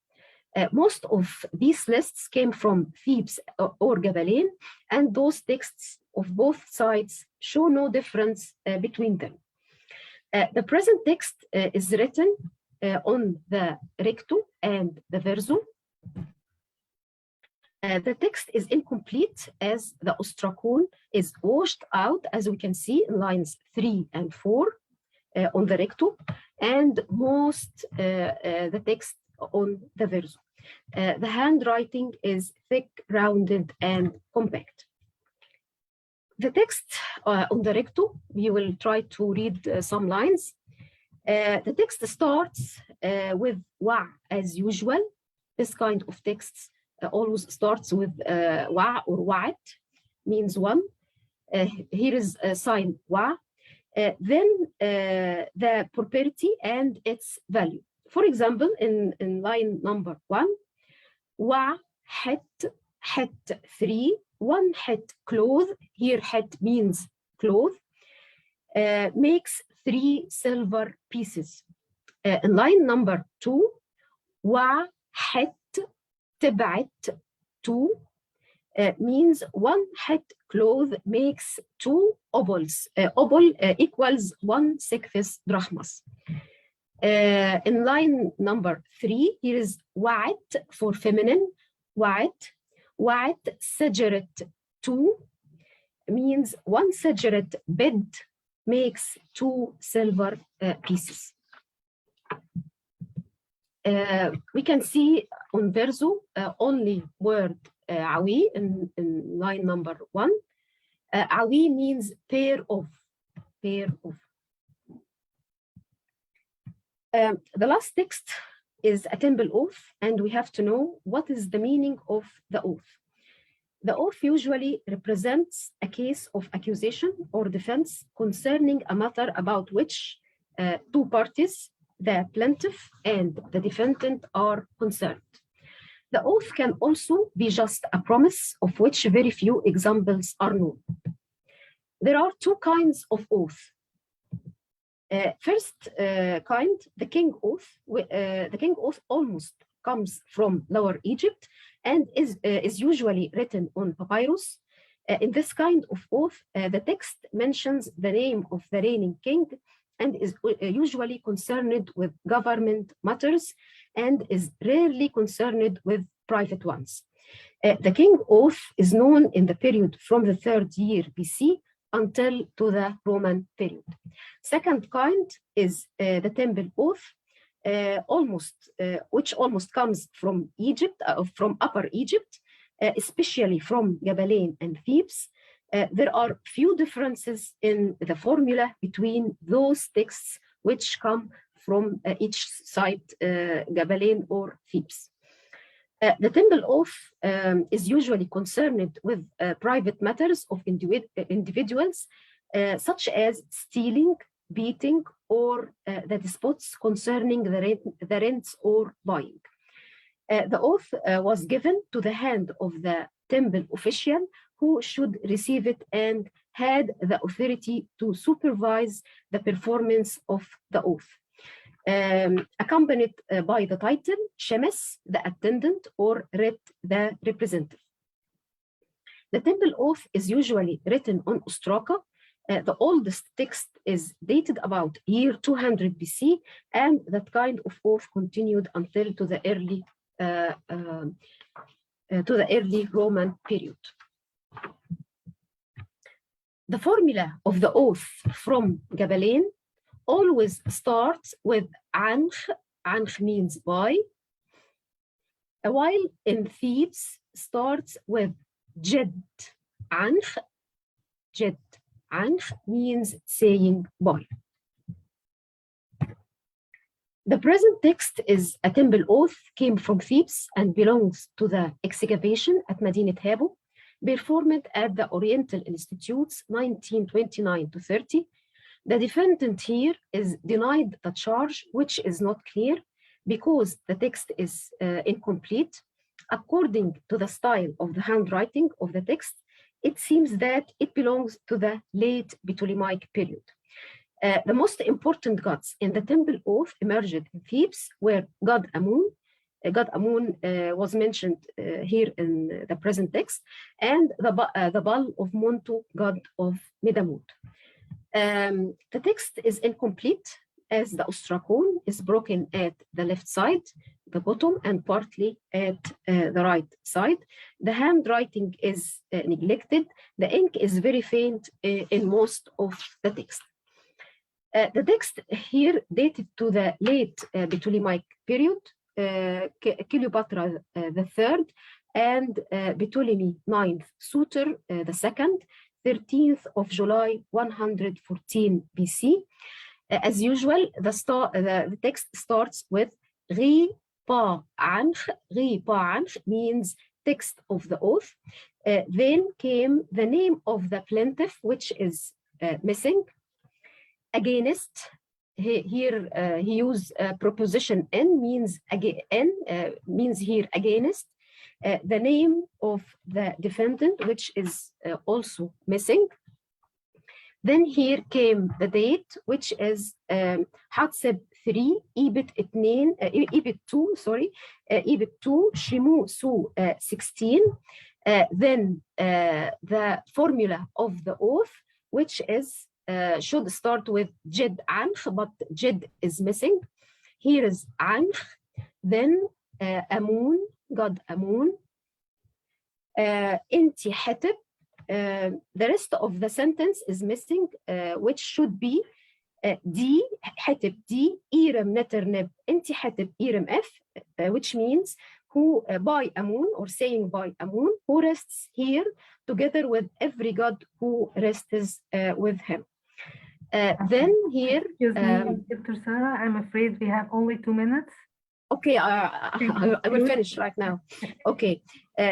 Most of these lists came from Thebes or Gabalain, and those texts of both sides show no difference between them. The present text is written on the recto and the verso. The text is incomplete as the ostracon is washed out, as we can see in lines 3 and 4 on the recto, and most the text on the verso. The handwriting is thick, rounded, and compact. The text on the recto, we will try to read some lines. The text starts with wa as usual. This kind of text always starts with wa or wa'at, means one. Here is a sign wa. Then the property and its value. For example, in line number 1, wa het 3, one het cloth. Here het means cloth. Makes 3 silver pieces. In line number 2, wa het تبعت 2 means one het cloth makes 2 obols. Obol equals 1/6 drachmas. In line number 3, here is wa'at for feminine. Wa'at sajarat 2 means 1 sajarat bed makes 2 silver pieces. We can see on verso only word awi in line number 1. Awi means pair of. The last text is a temple oath, and we have to know what is the meaning of the oath. The oath usually represents a case of accusation or defense concerning a matter about which 2 parties, the plaintiff and the defendant, are concerned. The oath can also be just a promise, of which very few examples are known. There are 2 kinds of oath. First kind, the king oath. The king oath almost comes from Lower Egypt and is usually written on papyrus. In this kind of oath, the text mentions the name of the reigning king and is usually concerned with government matters and is rarely concerned with private ones. The king oath is known in the period from the 3rd year BC until to the Roman period. Second kind is the temple oath, which almost comes from Egypt, from Upper Egypt, especially from Gabalain and Thebes. There are few differences in the formula between those texts which come from each side, Gabalain or Thebes. The temple oath is usually concerned with private matters of individuals, such as stealing, beating, or the disputes concerning the rents or buying. The oath was given to the hand of the temple official who should receive it and had the authority to supervise the performance of the oath. Accompanied by the title Shemes, the attendant, or Ret, the representative. The temple oath is usually written on ostraka. The oldest text is dated about year 200 BC, and that kind of oath continued until to the early Roman period. The formula of the oath from Gabalain always starts with Ankh. Ankh means by, while in Thebes starts with Jed. Ankh. Jed. Ankh means saying by. The present text is a temple oath, came from Thebes and belongs to the excavation at Madinat Habo, performed at the Oriental Institutes 1929 to 30. The defendant here is denied the charge, which is not clear because the text is incomplete. According to the style of the handwriting of the text, it seems that it belongs to the late Ptolemaic period. The most important gods in the temple oath emerged in Thebes were god Amun. God Amun was mentioned here in the present text, and the Baal of Montu, god of Medamut. The text is incomplete as the ostracon is broken at the left side, the bottom, and partly at the right side. The handwriting is neglected. The ink is very faint in most of the text. The text here dated to the late Ptolemaic period, Cleopatra III and Ptolemy IX Sutor II, 13th of July 114 BC. As usual, the text starts with Ri Pa Anch. Ri Pa Anch means text of the oath. Then came the name of the plaintiff, which is missing. Against, here he used preposition N, means here against. The name of the defendant, which is also missing. Then here came the date, which is Hatseb 3, Ibit 2, sorry, Ibit 2, Shimu Su 16. Then the formula of the oath, which is should start with Jed Anch, but Jed is missing. Here is Anch, then Amun, God Amun, Inti Hatib. The rest of the sentence is missing, which should be Di Hatib Di Irem Neterneb Inti Hatib Irem F, which means who by Amun, or saying by Amun, who rests here together with every god who rests with him. Then here, excuse me, Dr. Sarah, I'm afraid we have only 2 minutes. Okay, I will finish right now. Okay,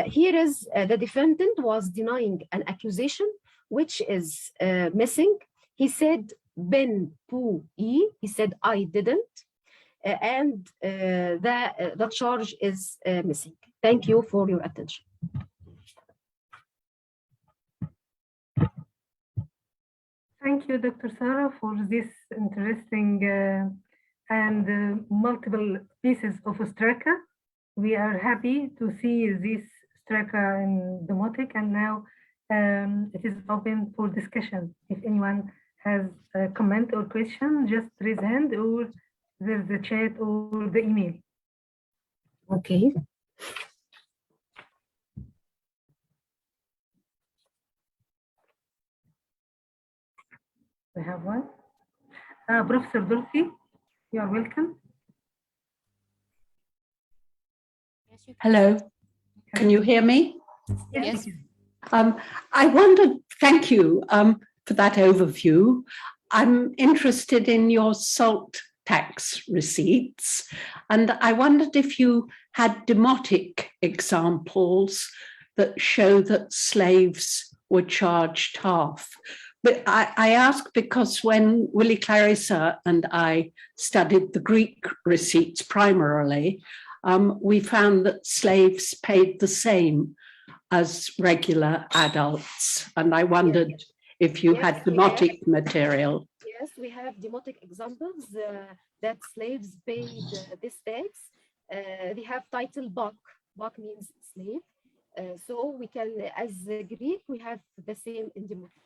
here is the defendant was denying an accusation, which is missing. He said Ben Pu E. He said I didn't, and the charge is missing. Thank you for your attention. Thank you, Dr. Sarah, for this interesting and multiple pieces of ostraca. We are happy to see this ostraca in Demotic, and now it is open for discussion. If anyone has a comment or question, just raise hand, or there's the chat or the email. Okay. We have one. Professor Dorothy, you are welcome. Hello, can you hear me? Yes. I wondered, thank you for that overview. I'm interested in your salt tax receipts, and I wondered if you had demotic examples that show that slaves were charged half. But I ask because when Willie Clarissa and I studied the Greek receipts primarily, we found that slaves paid the same as regular adults. And I wondered if you had demotic material. Yes, we have demotic examples that slaves paid this tax. They have title Bak. Bak means slave. So we can, as Greek, we have the same in demotic.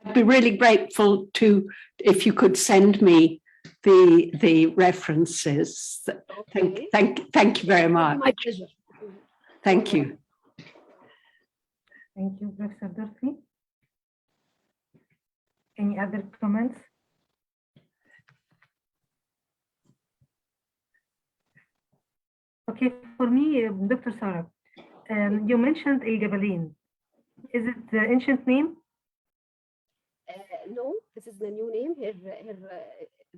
I'd be really grateful if you could send me the references. Okay. Thank you very much. My pleasure. Thank you. Thank you, Professor Dorothy. Any other comments? Okay, for me, Dr. Sarah, you mentioned El Jabalin. Is it the ancient name? No, this is the new name.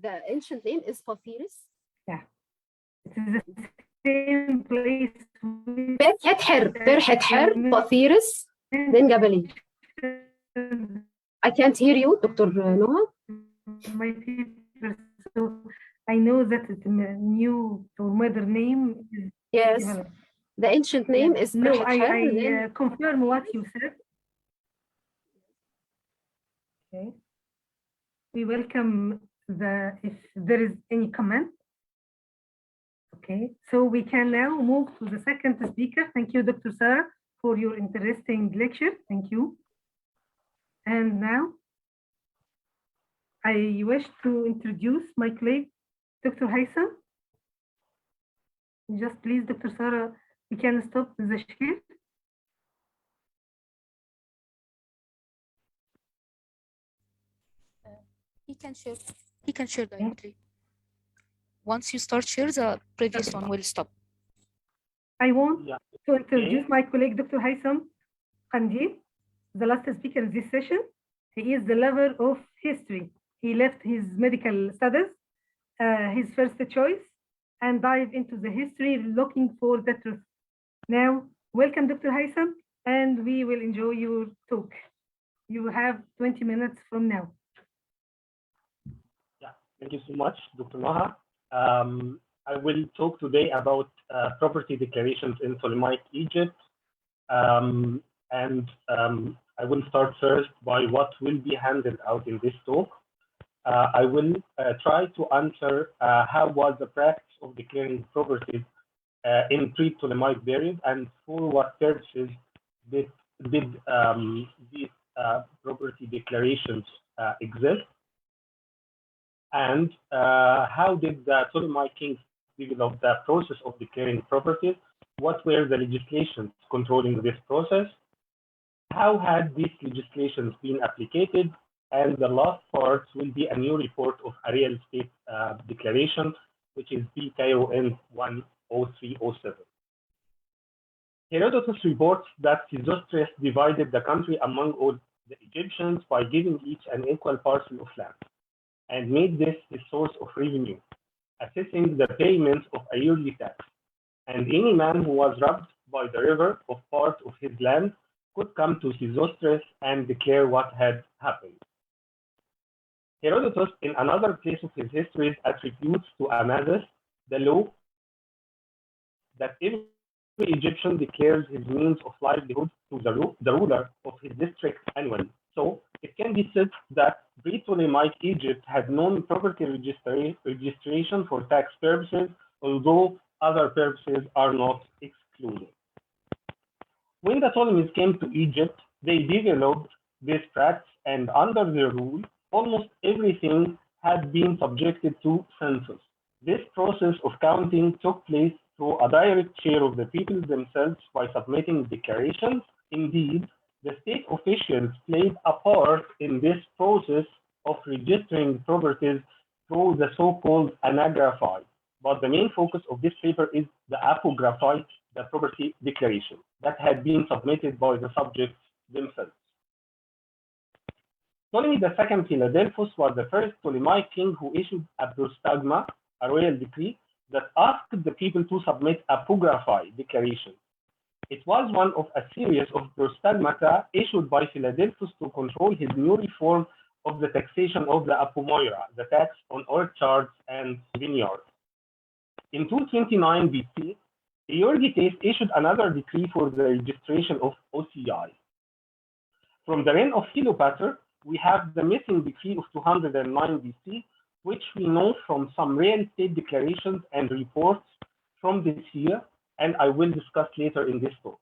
The ancient name is Papyrus. Yeah, it is the same place. Papyrus, then Jabalin. I can't hear you, Dr. Noah. My people, so I know that the new or modern name is. Yes, the ancient name is. No, I confirm what you said. Okay. We welcome if there is any comment. Okay, so we can now move to the second speaker. Thank you, Dr. Sarah, for your interesting lecture. Thank you. And now I wish to introduce my colleague, Dr. Haytham. Just please, Dr. Sarah, we can stop the share. He can share. He can share directly. Once you start share, the previous one will stop. I want to introduce my colleague, Dr. Haytham Khandil, the last speaker in this session. He is the lover of history. He left his medical studies, his first choice, and dive into the history looking for the truth. Now, welcome, Dr. Haytham, and we will enjoy your talk. You have 20 minutes from now. Yeah, thank you so much, Dr. Maha. I will talk today about property declarations in Ptolemaic Egypt. I will start first by what will be handed out in this talk. I will try to answer how was the practice of declaring properties in pre-Ptolemaic period and for what purposes did these property declarations exist, and how did the Ptolemaic kings develop the process of declaring properties, what were the legislations controlling this process, how had these legislations been applied, and the last part will be a new report of a real estate declaration, which is B. Cairo N 10307. Herodotus reports that Pisistratus divided the country among all the Egyptians by giving each an equal parcel of land, and made this a source of revenue, assessing the payment of a yearly tax. And any man who was robbed by the river of part of his land could come to Pisistratus and declare what had happened. Herodotus, in another place of his histories, attributes to Amasis the law that every Egyptian declares his means of livelihood to the ruler of his district annually. So it can be said that pre-Ptolemaic Egypt had known property registration for tax purposes, although other purposes are not excluded. When the Ptolemies came to Egypt, they developed this practice, and under their rule, almost everything had been subjected to census. This process of counting took place through a direct share of the people themselves by submitting declarations. Indeed, the state officials played a part in this process of registering properties through the so-called anagraphi. But the main focus of this paper is the apographi, the property declaration, that had been submitted by the subjects themselves. Ptolemy II Philadelphus was the first Ptolemaic king who issued a prostagma, a royal decree, that asked the people to submit apographi declaration. It was one of a series of prostagmata issued by Philadelphus to control his new reform of the taxation of the apomoira, the tax on orchards and vineyards. In 229 BC, Euergetes issued another decree for the registration of OCI. From the reign of Philopater, we have the missing decree of 209 BC, which we know from some real estate declarations and reports from this year, and I will discuss later in this talk.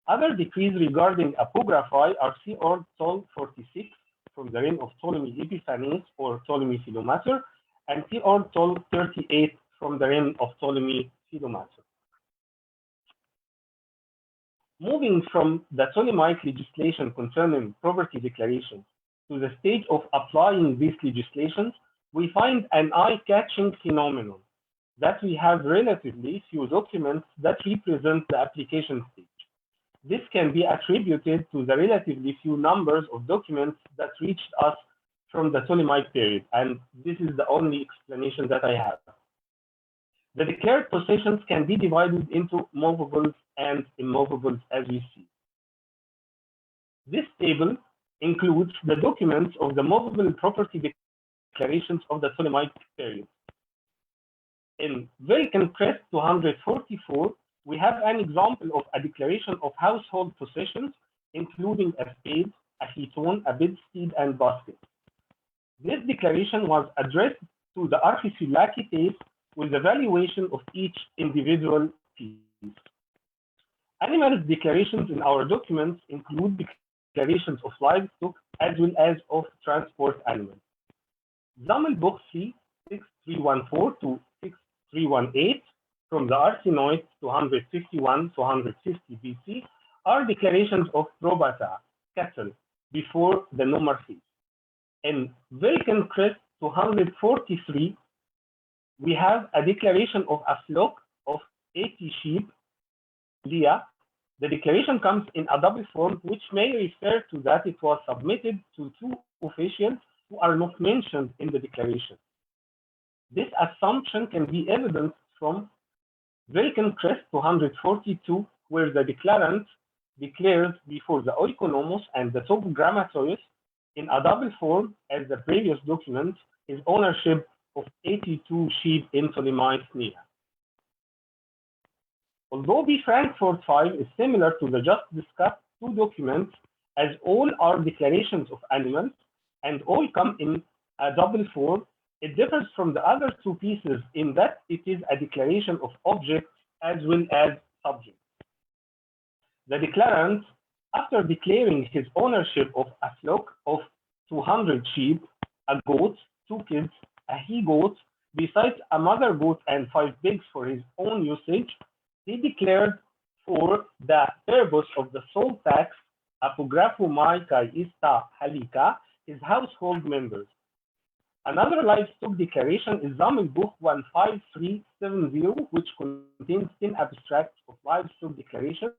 Other decrees regarding apographi are C. Ord. Sol. 46 from the reign of Ptolemy Epiphanes or Ptolemy Philomator, and C. Ord. Sol. 38 from the reign of Ptolemy Philomator. Moving from the Ptolemaic legislation concerning property declarations to the stage of applying these legislations, we find an eye-catching phenomenon that we have relatively few documents that represent the application stage. This can be attributed to the relatively few numbers of documents that reached us from the Ptolemaic period, and this is the only explanation that I have. The declared possessions can be divided into movables and immovables as we see. This table includes the documents of the movable property declarations of the Ptolemaic period. In Wilkencrest 244, we have an example of a declaration of household possessions, including a spade, a heaton, a bedstead, and basket. This declaration was addressed to the Archaeology with the valuation of each individual piece. Animal declarations in our documents include declarations of livestock as well as of transport animals. Zammelbuch C 6314 to 6318 from the Arsinoid 251 to 150 BC are declarations of probata, cattle, before the nomarchy. In Wilkencrest 243, we have a declaration of a flock of 80 sheep, Leah. The declaration comes in a double form, which may refer to that it was submitted to two officials who are not mentioned in the declaration. This assumption can be evidenced from Wilkencrest 242, where the declarant declares before the oikonomos and the top grammateus in a double form as the previous document his ownership of 82 sheep in Ptolemaic Egypt. Although B. Frankfurt 5 is similar to the just discussed two documents, as all are declarations of animals and all come in a double form, it differs from the other two pieces in that it is a declaration of objects as well as subjects. The declarant, after declaring his ownership of a flock of 200 sheep, a goat, 2 kids, a he-goat, besides a mother goat and 5 pigs for his own usage, he declared for the purpose of the sole tax, apographo mai kai ista halika, his household members. Another livestock declaration is Zammelbuch 15370, which contains 10 abstracts of livestock declarations.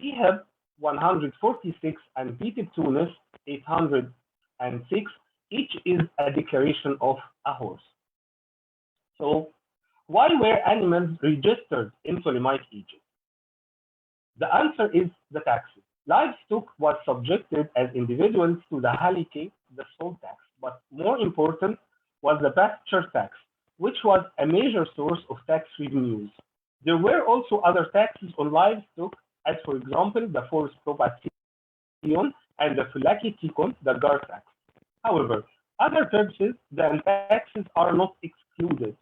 We have 146 and Peter Tunis 806. Each is a declaration of a horse. So, why were animals registered in Ptolemaic Egypt? The answer is the taxes. Livestock was subjected as individuals to the halike, the sole tax, but more important was the pasture tax, which was a major source of tax revenues. There were also other taxes on livestock, as for example, the forest probation and the phylaki tikon, the gar tax. However, other purposes than taxes are not excluded.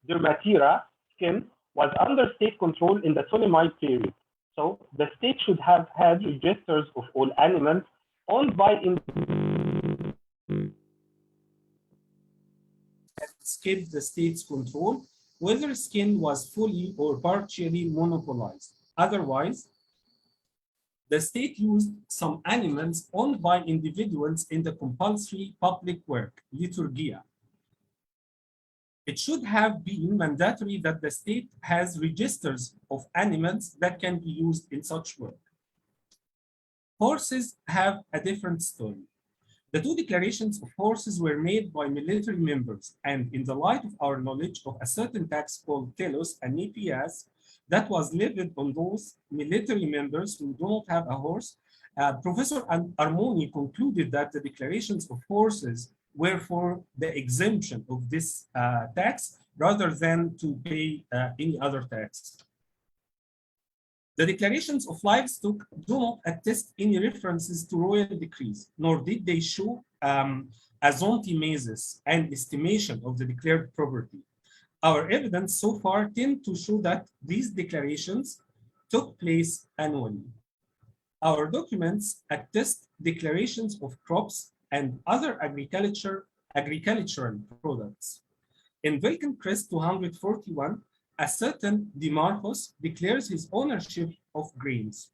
Dermatira, skin, was under state control in the Ptolemaic period. So the state should have had registers of all animals owned by individuals that escaped the state's control, whether skin was fully or partially monopolized. Otherwise, the state used some animals owned by individuals in the compulsory public work, liturgia. It should have been mandatory that the state has registers of animals that can be used in such work. Horses have a different story. The two declarations of horses were made by military members, and in the light of our knowledge of a certain tax called telos and nepias that was levied on those military members who do not have a horse, Professor Armoni concluded that the declarations of horses were for the exemption of this tax rather than to pay any other tax. The declarations of livestock do not attest any references to royal decrees, nor did they show a zontimesis and estimation of the declared property. Our evidence so far tends to show that these declarations took place annually. Our documents attest declarations of crops and other agricultural products. In Wilkencrest 241, a certain Demarchus declares his ownership of grains.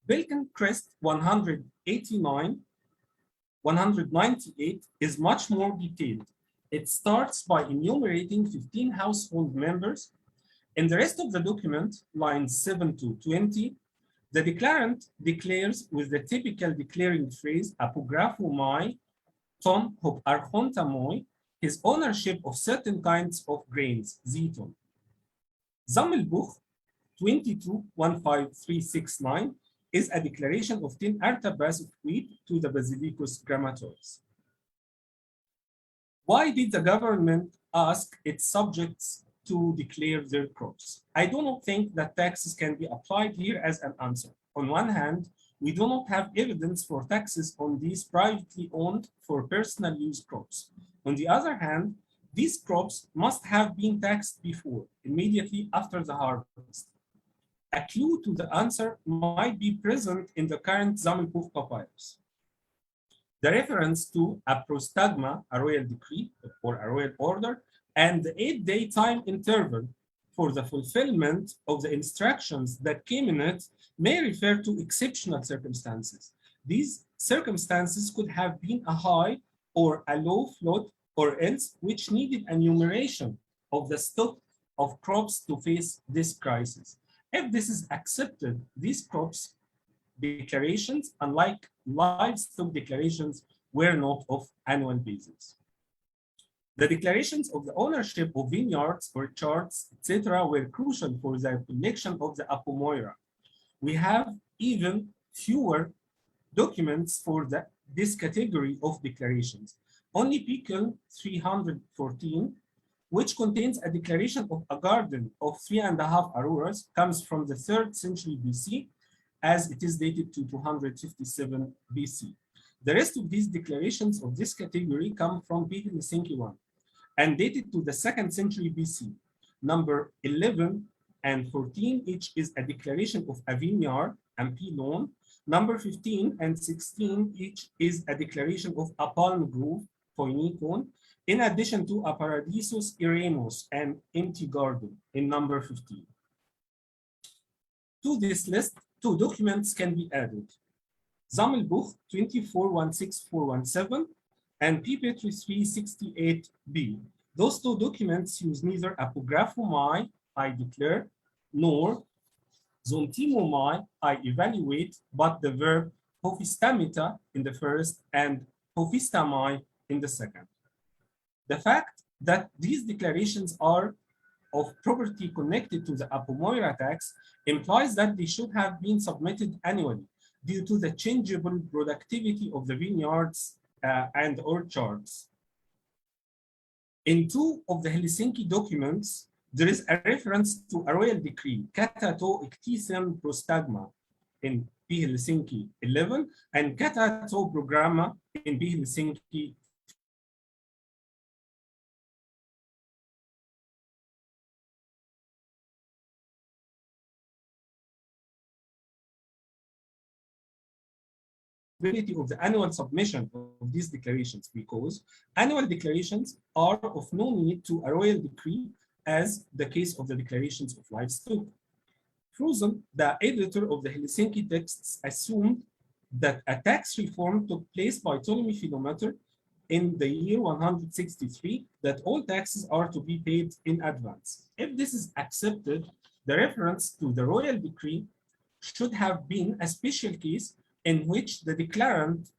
Wilkencrest 198 is much more detailed. It starts by enumerating 15 household members. In the rest of the document, lines 7 to 20, the declarant declares with the typical declaring phrase, apographo mai, ton hop archonta moi, his ownership of certain kinds of grains, zeton. Zammelbuch 22-15369 is a declaration of 10 artabas of wheat to the Basilicus grammateus. Why did the government ask its subjects to declare their crops? I do not think that taxes can be applied here as an answer. On one hand, we do not have evidence for taxes on these privately owned for personal use crops. On the other hand, these crops must have been taxed before, immediately after the harvest. A clue to the answer might be present in the current Zammelbuch papyrus. the reference to a prostagma, a royal decree or a royal order, and the 8-day time interval for the fulfillment of the instructions that came in it may refer to exceptional circumstances. These circumstances could have been a high or a low flood, or else which needed enumeration of the stock of crops to face this crisis. If this is accepted, these crops declarations, unlike livestock declarations, were not of annual basis. The declarations of the ownership of vineyards, orchards, etc., were crucial for the collection of the apomoira. We have even fewer documents for this category of declarations. Only Pickle 314, which contains a declaration of a garden of 3.5 aruras, comes from the 3rd century BC, as it is dated to 257 BC. The rest of these declarations of this category come from P. Helsinki 1 and dated to the 2nd century BC. Number 11 and 14 each is a declaration of a vineyard and pylon. Number 15 and 16 each is a declaration of a palm grove, Phoenikon, in addition to a Paradisus Irenos and empty garden in number 15. To this list, 2 documents can be added. Zammelbuch 2416417 and P. Petri 368b. Those 2 documents use neither apographomai, I declare, nor zontimomai, I evaluate, but the verb hophistamita in the first and hophistamai in the second. The fact that these declarations are of property connected to the apomoira tax implies that they should have been submitted annually due to the changeable productivity of the vineyards and orchards. In 2 of the Helsinki documents, there is a reference to a royal decree, Kata to Iktisen Prostagma in P. Helsinki 11 and Kata to Programma in P. Helsinki . Of the annual submission of these declarations, because annual declarations are of no need to a royal decree, as the case of the declarations of livestock. Frozen, the editor of the Helsinki texts, assumed that a tax reform took place by Ptolemy Philometor in the year 163, that all taxes are to be paid in advance. If this is accepted, the reference to the royal decree should have been a special case in which the declarants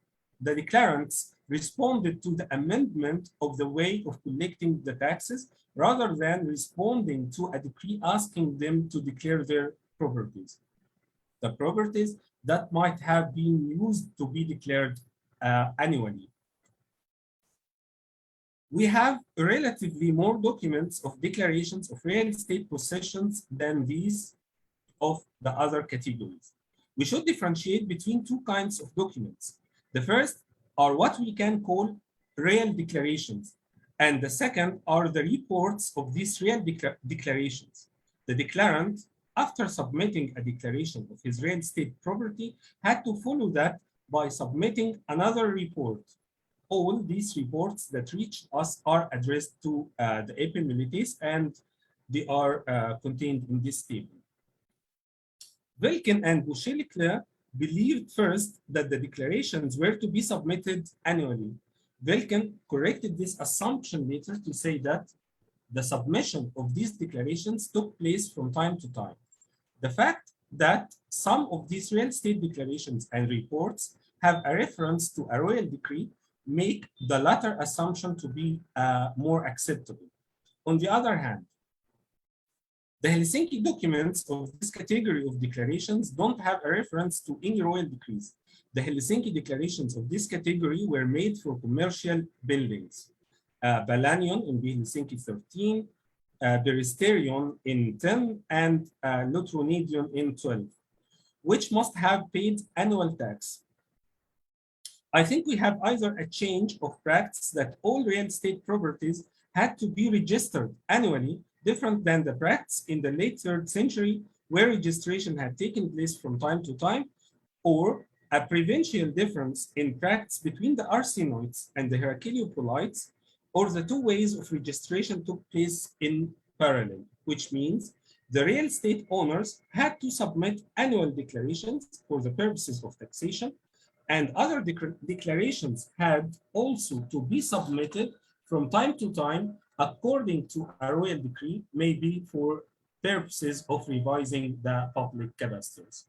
responded to the amendment of the way of collecting the taxes, rather than responding to a decree asking them to declare their properties. The properties that might have been used to be declared annually. We have relatively more documents of declarations of real estate possessions than these of the other categories. We should differentiate between 2 kinds of documents. The first are what we can call real declarations, and the second are the reports of these real declarations. The declarant, after submitting a declaration of his real estate property, had to follow that by submitting another report. All these reports that reached us are addressed to the epimelites, and they are contained in this table. Wilken and Boucher-Leclerc believed first that the declarations were to be submitted annually. Wilken corrected this assumption later to say that the submission of these declarations took place from time to time. The fact that some of these real estate declarations and reports have a reference to a royal decree make the latter assumption to be more acceptable. On the other hand, the Helsinki documents of this category of declarations don't have a reference to any royal decrees. The Helsinki declarations of this category were made for commercial buildings. Balanion in Helsinki 13, Beristerion in 10, and Lotronedion in 12, which must have paid annual tax. I think we have either a change of practice that all real estate properties had to be registered annually, different than the practice in the late 3rd century, where registration had taken place from time to time, or a provincial difference in practice between the arsinoids and the Heracleopolites, or the two ways of registration took place in parallel, which means the real estate owners had to submit annual declarations for the purposes of taxation, and other declarations had also to be submitted from time to time according to a royal decree, maybe for purposes of revising the public cadastres.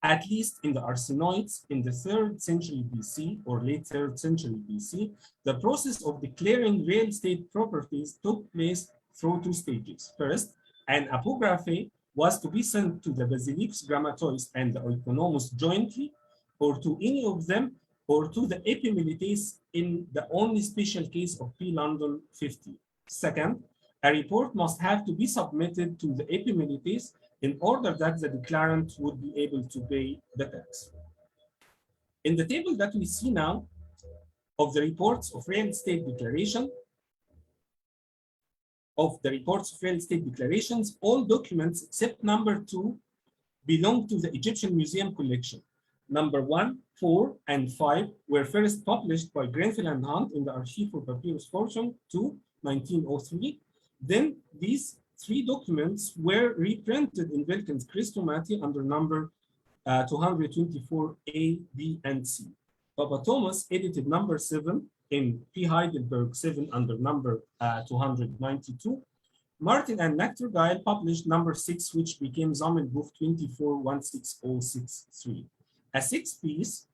At least in the arsinoids in the 3rd century BC or late 3rd century BC, the process of declaring real estate properties took place through two stages. First, an apography was to be sent to the Basilicus Grammateus and the Oikonomos jointly, or to any of them, or to the Epimelites in the only special case of P. London 50. Second, a report must have to be submitted to the Epimelites in order that the declarant would be able to pay the tax. In the table that we see now of the reports of real estate declaration, all documents except number 2 belong to the Egyptian Museum collection. Number 1, 4, and 5 were first published by Grenfell and Hunt in the Archive for Papyrus Fortune 2, 1903. Then these 3 documents were reprinted in Wilkins Christomati under number 224 A, B, and C. Papa Thomas edited number 7 in P. Heidelberg 7 under number 292. Martin and Nachtergaele published number 6, which became Sammelbuch 2416063. A 6 piece,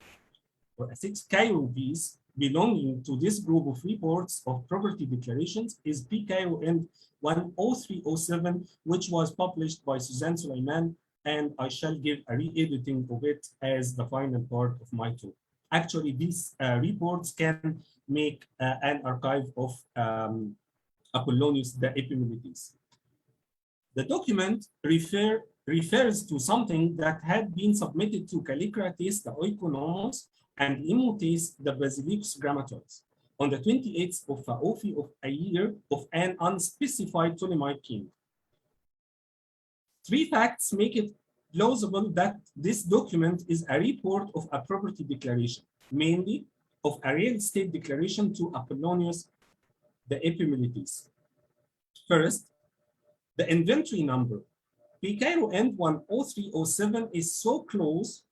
or a 6 Cairo piece, belonging to this group of reports of property declarations is P. Cairo End 10307, which was published by Suzanne Suleiman, and I shall give a re-editing of it as the final part of my talk. Actually, these reports can make an archive of Apollonius the Epimelites. The document refers to something that had been submitted to Callicrates the Oikonomos and Emotes the Basilicus Grammateus on the 28th of Phaofi of a year of an unspecified Ptolemaic king. 3 facts make it plausible that this document is a report of a property declaration, mainly of a real estate declaration to Apollonius the Epimelites. First, the inventory number. P. Cairo End 10307 is so close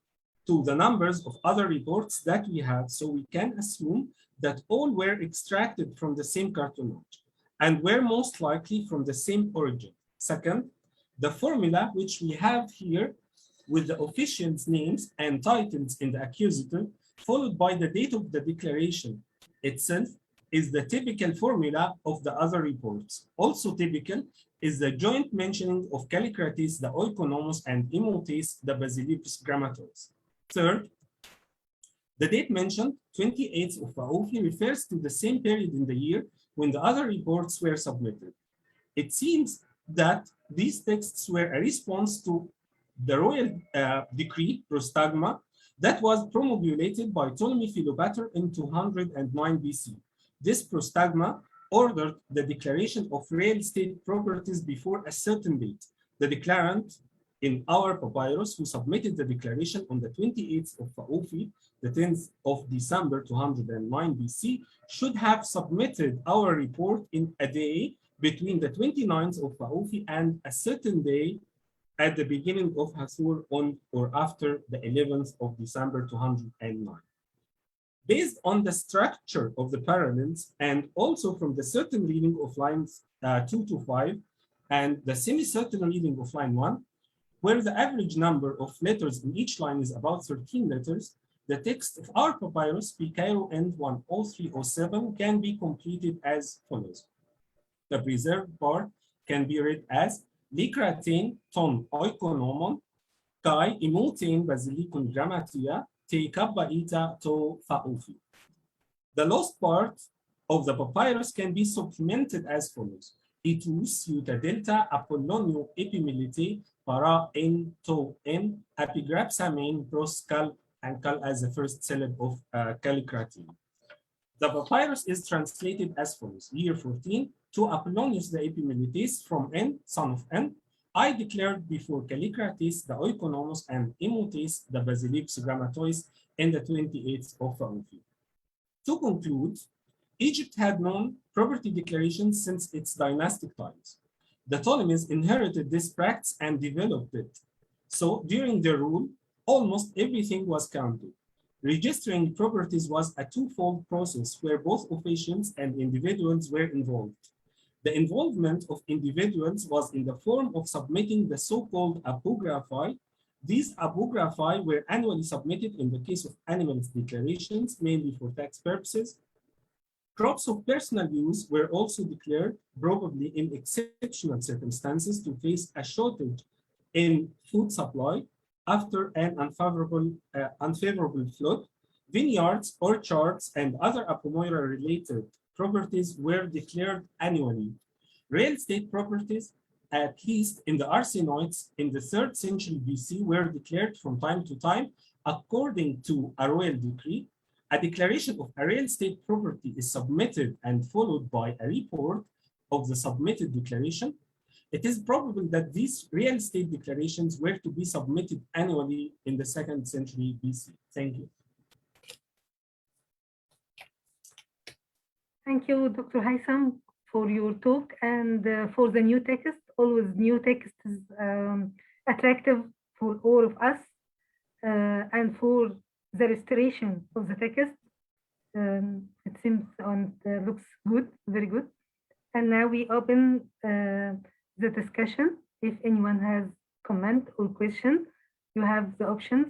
to the numbers of other reports that we have, so we can assume that all were extracted from the same cartonnage and were most likely from the same origin. Second, the formula which we have here with the officials' names and titles in the accusative, followed by the date of the declaration itself, is the typical formula of the other reports. Also typical is the joint mentioning of Callicrates the Oikonomos and Emotes the Basilicus Grammateus. Third, the date mentioned, 28th of Phaofi, refers to the same period in the year when the other reports were submitted. It seems that these texts were a response to the royal decree, Prostagma, that was promulgated by Ptolemy Philopator in 209 BC. This Prostagma ordered the declaration of real estate properties before a certain date. The declarant in our papyrus, who submitted the declaration on the 28th of Phaofi, the 10th of December 209 BC, should have submitted our report in a day between the 29th of Phaofi and a certain day at the beginning of Hathor on or after the 11th of December 209. Based on the structure of the parallels and also from the certain reading of lines 2 to 5 and the semi-certain reading of line 1, where the average number of letters in each line is about 13 letters, the text of our papyrus, P. Cairo End 10307, can be completed as follows. The preserved part can be read as Likraten ton oikonomon, kai imoten basilikun grammatia, te kabbaita to Phaofi. The lost part of the papyrus can be supplemented as follows. Itus iuta delta Apollonio epimelite para en to en epigrapsamen pros cal and cal as the first syllable of Callicrates. The papyrus is translated as follows. Year 14, to Apollonius the Epimelites from N, son of N, I declared before Callicrates the oikonomos and Emotes the Basileus Grammatois in the 28th of Phaeophi. To conclude, Egypt had known property declarations since its dynastic times. The Ptolemies inherited this practice and developed it. So during their rule, almost everything was counted. Registering properties was a twofold process where both officials and individuals were involved. The involvement of individuals was in the form of submitting the so-called apographi. These apographi were annually submitted in the case of animals declarations, mainly for tax purposes. Crops of personal use were also declared, probably in exceptional circumstances, to face a shortage in food supply after an unfavorable flood. Vineyards, orchards, and other apomoira-related properties were declared annually. Real estate properties, at least in the Arsinoids in the 3rd century BC, were declared from time to time according to a royal decree. A declaration of a real estate property is submitted and followed by a report of the submitted declaration. It is probable that these real estate declarations were to be submitted annually in the 2nd century BC. Thank you. Thank you, Dr. Haitham, for your talk and for the new text. Always new text is attractive for all of us and for the restoration of the text. It seems and looks good, very good. And now we open the discussion. If anyone has comment or question, you have the options,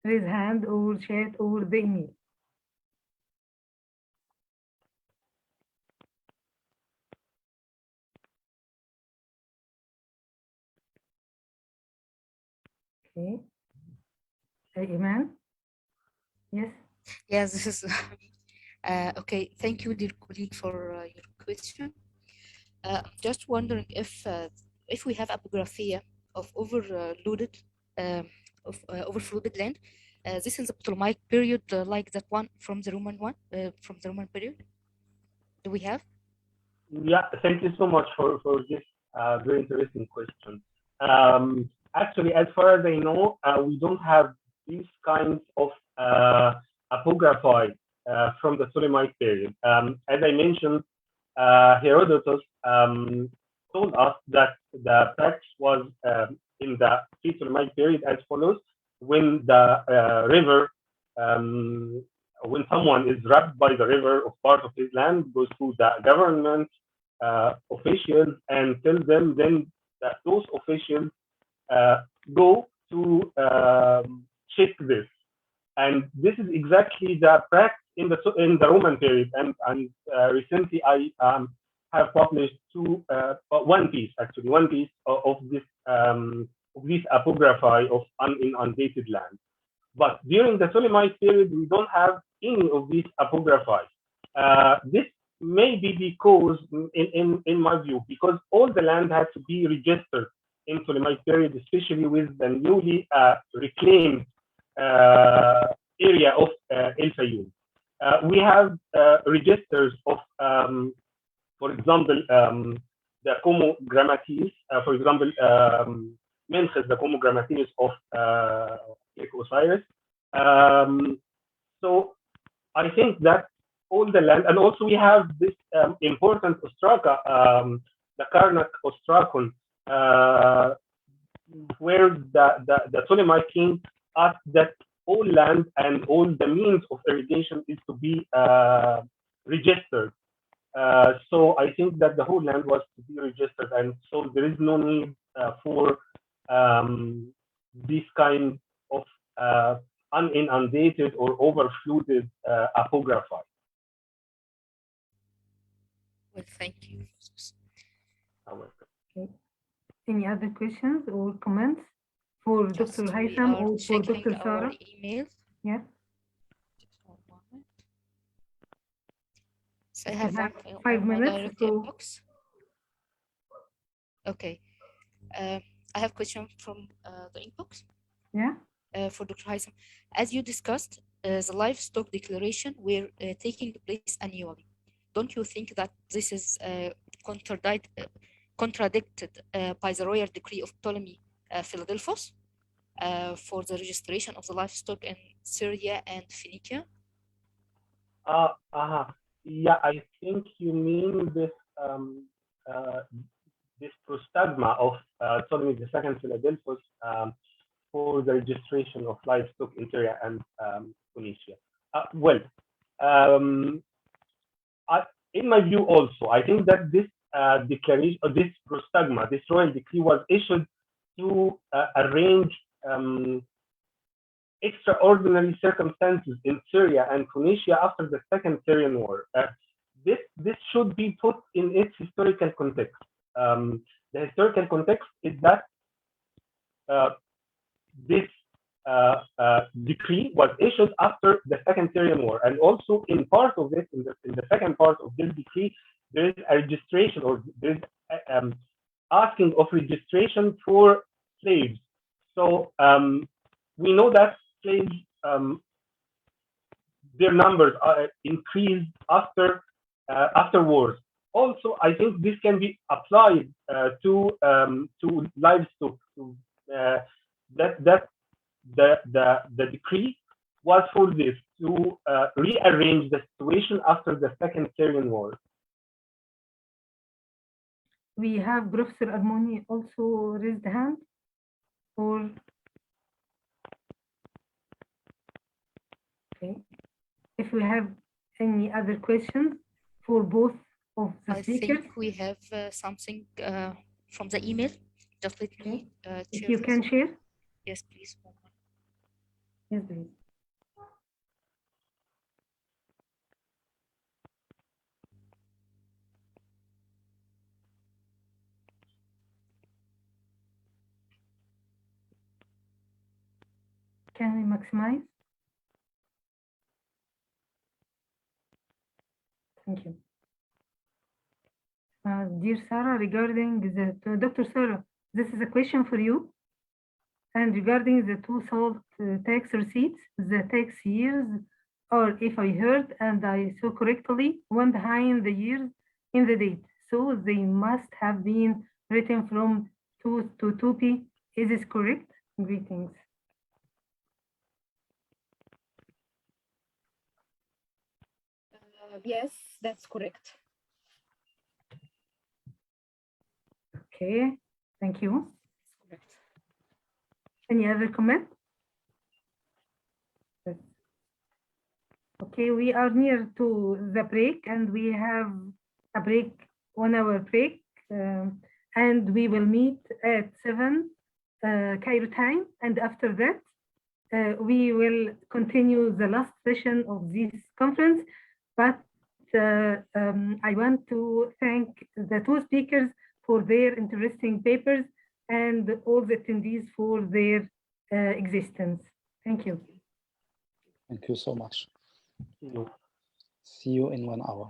raise hand or chat or the email. Okay. Iman? Yes? Yes, this is okay. Thank you, dear colleague, for your question. Just wondering if we have apographia of overloaded, overflowed land. This is the Ptolemaic period, like that one from the Roman period. Do we have? Yeah, thank you so much for this very interesting question. Actually, as far as I know, we don't have these kinds of apographi from the Ptolemaic period. As I mentioned, Herodotus told us that the practice was in the Ptolemaic period as follows: when the river, when someone is robbed by the river of part of his land, goes to the government officials and tell them then that those officials go to check this. And this is exactly the practice in the Roman period. And recently I have published one piece of this apography of inundated land. But during the Ptolemaic period, we don't have any of these apographi. This may be because, in my view, because all the land had to be registered in Ptolemaic period, especially with the newly reclaimed area of El Fayoum. We have registers of, for example, the Como Grammatis, for example, Menches, the Como Grammatis of Osiris. So I think that all the land, and also we have this important ostraca, the Karnak ostracon, where the Ptolemaic king asked that all land and all the means of irrigation is to be registered. So I think that the whole land was to be registered, and so there is no need for this kind of uninundated or overflooded apography. Well, thank you. Okay. Any other questions or comments for Just Dr. we Haitham are or for checking Dr. our Sarah? email. Yeah. Just 1 moment. So I have have one 5 on my minutes, direct so- inbox. Okay. I have question from the inbox. Yeah. For Dr. Haitham. As you discussed, the livestock declaration were taking place annually. Don't you think that this is contradicted by the royal decree of Ptolemy Philadelphus for the registration of the livestock in Syria and Phoenicia? Yeah, I think you mean this this prostagma of Ptolemy II Philadelphus for the registration of livestock in Syria and Phoenicia. In my view, also, I think that this declaration, or this prostagma, this royal decree, was issued to arrange extraordinary circumstances in Syria and Phoenicia after the Second Syrian War. This should be put in its historical context. The historical context is that this decree was issued after the Second Syrian War, and also in part of this, in the second part of this decree, there is a registration, or there is asking of registration for slaves. So we know that slaves, their numbers are increased after wars. Also, I think this can be applied to livestock. That the decree was for this, to rearrange the situation after the Second Syrian War. We have Professor Armoni also raised hand, or okay. If we have any other questions for both of the speakers, I think we have something from the email. Just let me if you can share. Yes, please. Yes, please. Can we maximize? Thank you. Dear Sarah, regarding the Dr. Sarah, this is a question for you. And regarding the two salt tax receipts, the tax years, or if I heard and I saw correctly, one behind the years in the date. So they must have been written from 2 to 2p. Is this correct? Greetings. Yes, that's correct. Okay, thank you. Any other comment? Okay, we are near to the break, and we have a break, 1 hour break, and we will meet at 7 Cairo time, and after that we will continue the last session of this conference. But I want to thank the two speakers for their interesting papers and all the attendees for their existence. Thank you. Thank you so much. See you in 1 hour.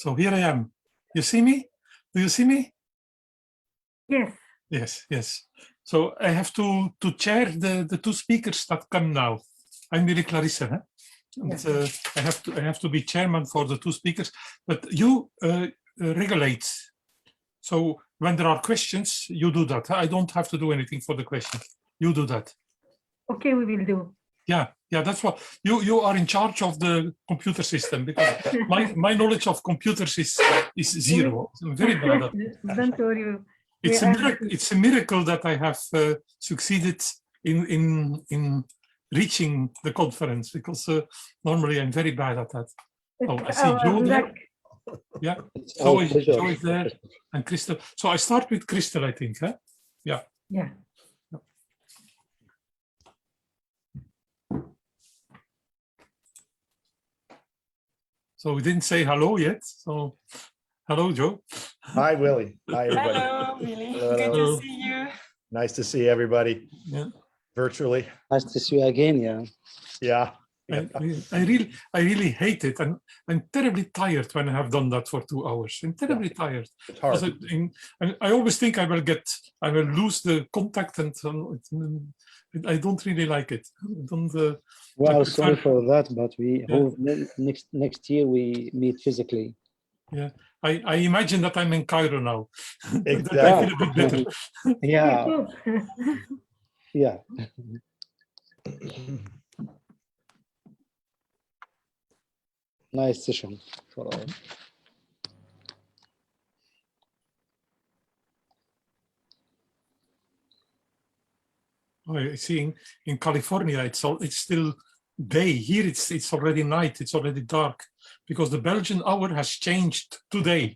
So here I am. You see me? Do you see me? Yes. Yes, yes. So I have to chair the two speakers that come now. I'm really Clarissa. Huh? Yes. And, I have to be chairman for the two speakers, but you regulate. So when there are questions, you do that. I don't have to do anything for the questions. You do that. Okay, we will do. Yeah, that's what you are in charge of the computer system, because my knowledge of computers is zero. I'm very bad at it. Don't worry. It's a miracle that I have succeeded in reaching the conference, because normally I'm very bad at that. Oh, I see Joe there. Yeah, Joe is there, and Crystal. So I start with Crystal, I think. Huh? Yeah. Yeah. So we didn't say hello yet. So hello, Joe. Hi, Willie. Hi, everybody. Hello, Willie. Hello. Good to see you. Nice to see everybody. Yeah. Virtually. Nice to see you again. Yeah. Yeah. I really hate it, and I'm terribly tired when I have done that for 2 hours. I'm terribly tired. It's hard. I always think I will lose the contact, and I don't really like it. Well, sorry for that, but we hope next year we meet physically. Yeah, I imagine that I'm in Cairo now. Exactly. I feel a bit better. Yeah. Yeah. Nice session for all. I see in California it's still day. Here it's already night. It's already dark, because the Belgian hour has changed today.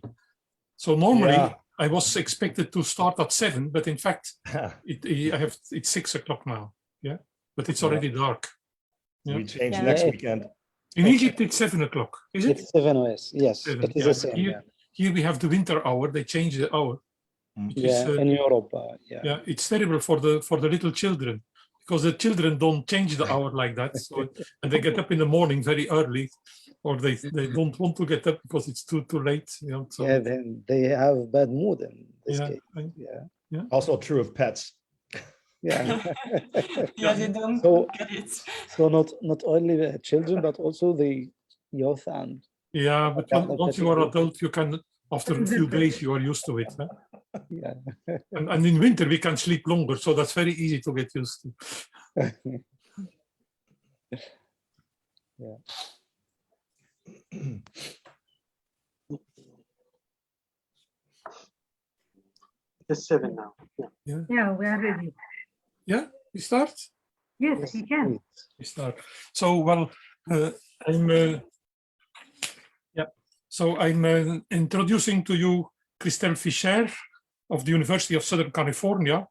So normally I was expected to start at 7, but in fact it's 6 o'clock now. Yeah, but it's already dark. Yeah. We change next weekend. In Egypt, it's 7 o'clock, is it? It's 7 OS, yes. 7, It is the same. Here we have the winter hour. They change the hour. In Europe, yeah, it's terrible for the little children, because the children don't change the hour like that. So, and they get up in the morning very early, or they don't want to get up because it's too late. You know, so. Yeah, then they have bad mood in this case. Yeah. Also true of pets. Yeah. Yeah, they don't get it. So not only the children, but also the youth and. Yeah, but once you are adult, you can, after a few days, you are used to it. Huh? Yeah. And in winter we can sleep longer, so that's very easy to get used to. Yeah. It's 7 now. Yeah, we are ready. Yeah, we start? Yes, we can. We start. So, well, I'm introducing to you Christelle Fischer of the University of Southern California,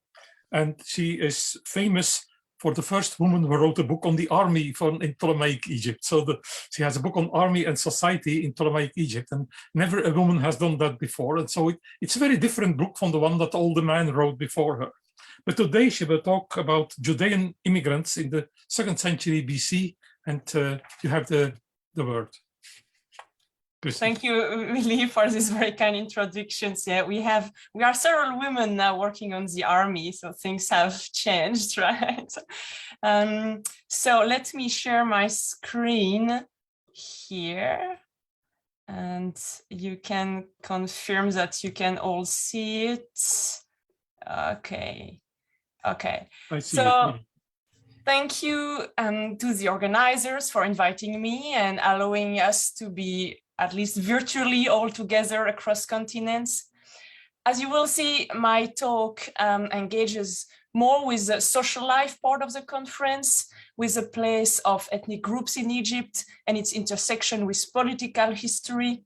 and she is famous for the first woman who wrote a book on the army in Ptolemaic Egypt. So she has a book on army and society in Ptolemaic Egypt, and never a woman has done that before. And so it's a very different book from the one that all the men wrote before her. But today she will talk about Judean immigrants in the 2nd century BC, and you have the word. Thank you, Willie, for this very kind introductions. Yeah, we are several women now working on the army, so things have changed, right? So let me share my screen here, and you can confirm that you can all see it. Okay. So thank you to the organizers for inviting me and allowing us to be at least virtually all together across continents. As you will see, my talk engages more with the social life part of the conference, with the place of ethnic groups in Egypt and its intersection with political history,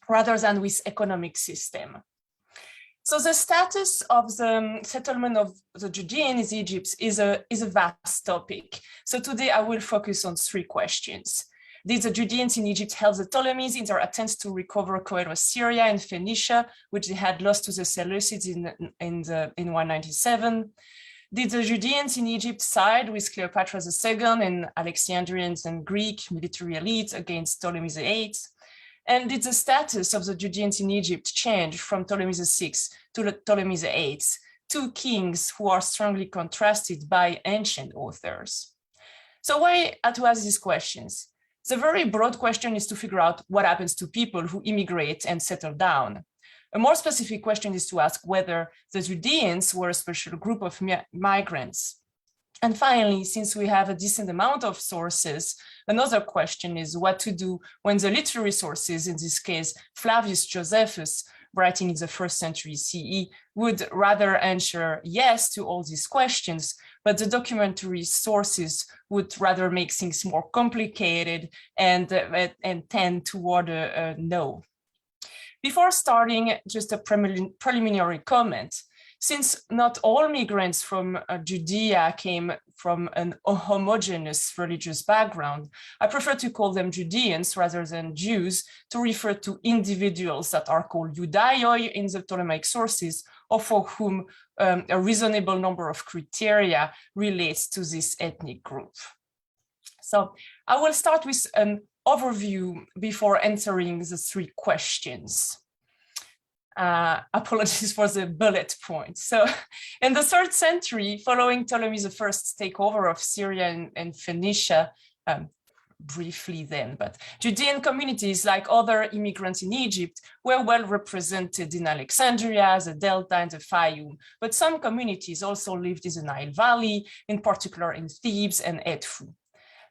rather than with economic system. So the status of the settlement of the Judeans in Egypt is a vast topic. So today I will focus on 3 questions. Did the Judeans in Egypt help the Ptolemies in their attempts to recover Coeros Syria and Phoenicia, which they had lost to the Seleucids in 197? Did the Judeans in Egypt side with Cleopatra II and Alexandrians and Greek military elite against Ptolemy VIII? And did the status of the Judeans in Egypt change from Ptolemy VI to Ptolemy VIII, two kings who are strongly contrasted by ancient authors? So why to ask these questions? The very broad question is to figure out what happens to people who immigrate and settle down. A more specific question is to ask whether the Judeans were a special group of migrants. And finally, since we have a decent amount of sources, another question is what to do when the literary sources, in this case, Flavius Josephus, writing in the 1st century CE, would rather answer yes to all these questions, but the documentary sources would rather make things more complicated and tend toward a no. Before starting, just a preliminary comment. Since not all migrants from Judea came from an homogeneous religious background, I prefer to call them Judeans rather than Jews to refer to individuals that are called Judaioi in the Ptolemaic sources, or for whom a reasonable number of criteria relates to this ethnic group. So I will start with an overview before answering the 3 questions. Apologies for the bullet points. So in the 3rd century, following Ptolemy I's takeover of Syria and Phoenicia, briefly then, but Judean communities, like other immigrants in Egypt, were well represented in Alexandria, the Delta, and the Fayum. But some communities also lived in the Nile Valley, in particular in Thebes and Edfu.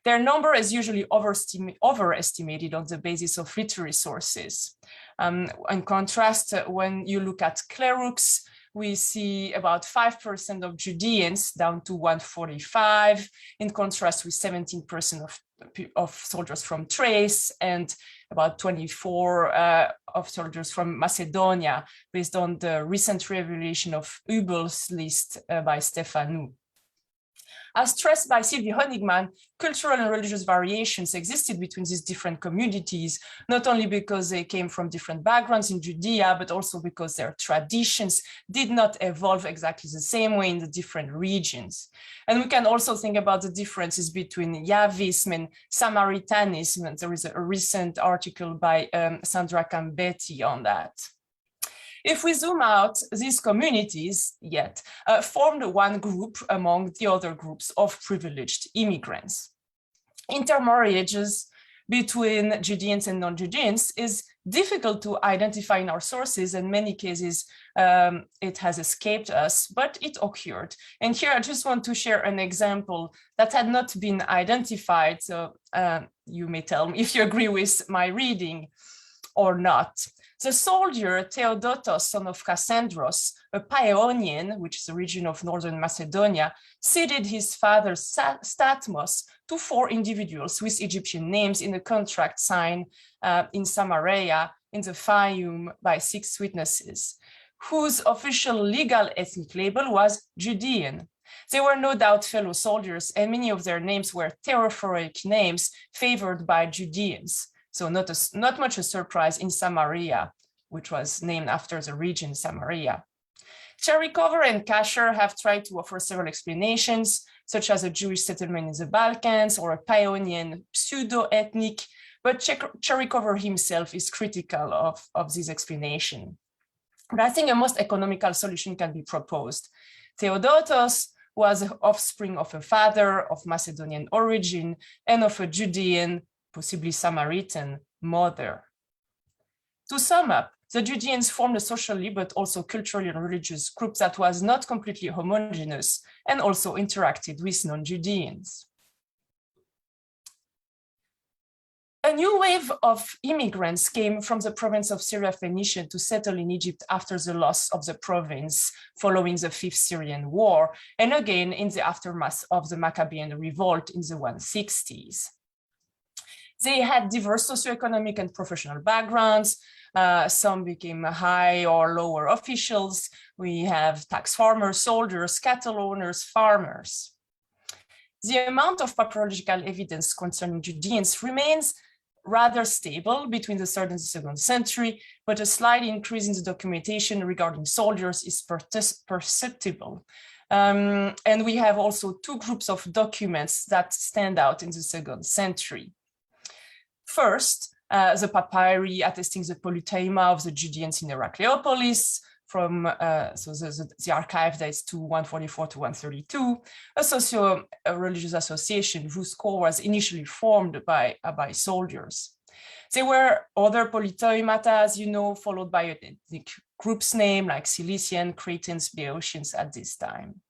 Their number is usually overestimated on the basis of literary sources. In contrast, when you look at clerics, we see about 5% of Judeans down to 145, in contrast with 17% of soldiers from Thrace and about 24 of soldiers from Macedonia, based on the recent revelation of Hubel's list by Stephanou. As stressed by Sylvie Honigman, cultural and religious variations existed between these different communities, not only because they came from different backgrounds in Judea, but also because their traditions did not evolve exactly the same way in the different regions. And we can also think about the differences between Yahvism and Samaritanism. And there is a recent article by Sandra Cambetti on that. If we zoom out, these communities formed one group among the other groups of privileged immigrants. Intermarriages between Judeans and non-Judeans is difficult to identify in our sources. In many cases, it has escaped us, but it occurred. And here I just want to share an example that had not been identified. So you may tell me if you agree with my reading or not. The soldier Theodotos, son of Cassandros, a Paeonian, which is a region of northern Macedonia, ceded his father Statmos to 4 individuals with Egyptian names in a contract signed in Samaria in the Fayum by 6 witnesses, whose official legal ethnic label was Judean. They were no doubt fellow soldiers, and many of their names were theophoric names favored by Judeans. So not much a surprise in Samaria, which was named after the region Samaria. Cherikover and Kasher have tried to offer several explanations, such as a Jewish settlement in the Balkans or a Paeonian pseudo-ethnic, but Cherikover himself is critical of this explanation. But I think a most economical solution can be proposed. Theodotos was the offspring of a father of Macedonian origin and of a Judean, possibly Samaritan, mother. To sum up, the Judeans formed a socially but also culturally and religious group that was not completely homogeneous and also interacted with non-Judeans. A new wave of immigrants came from the province of Syria Phoenicia to settle in Egypt after the loss of the province following the 5th Syrian War, and again in the aftermath of the Maccabean revolt in the 160s. They had diverse socioeconomic and professional backgrounds. Some became high or lower officials. We have tax farmers, soldiers, cattle owners, farmers. The amount of papyrological evidence concerning Judeans remains rather stable between the 3rd and the 2nd century, but a slight increase in the documentation regarding soldiers is perceptible. And we have also 2 groups of documents that stand out in the 2nd century. First, the papyri attesting the polyteima of the Judeans in Heracleopolis, from the archive dates to 144 to 132, a socio-religious association whose core was initially formed by soldiers. There were other polyteimata, as you know, followed by an ethnic group's name like Cilician, Cretans, Boeotians at this time.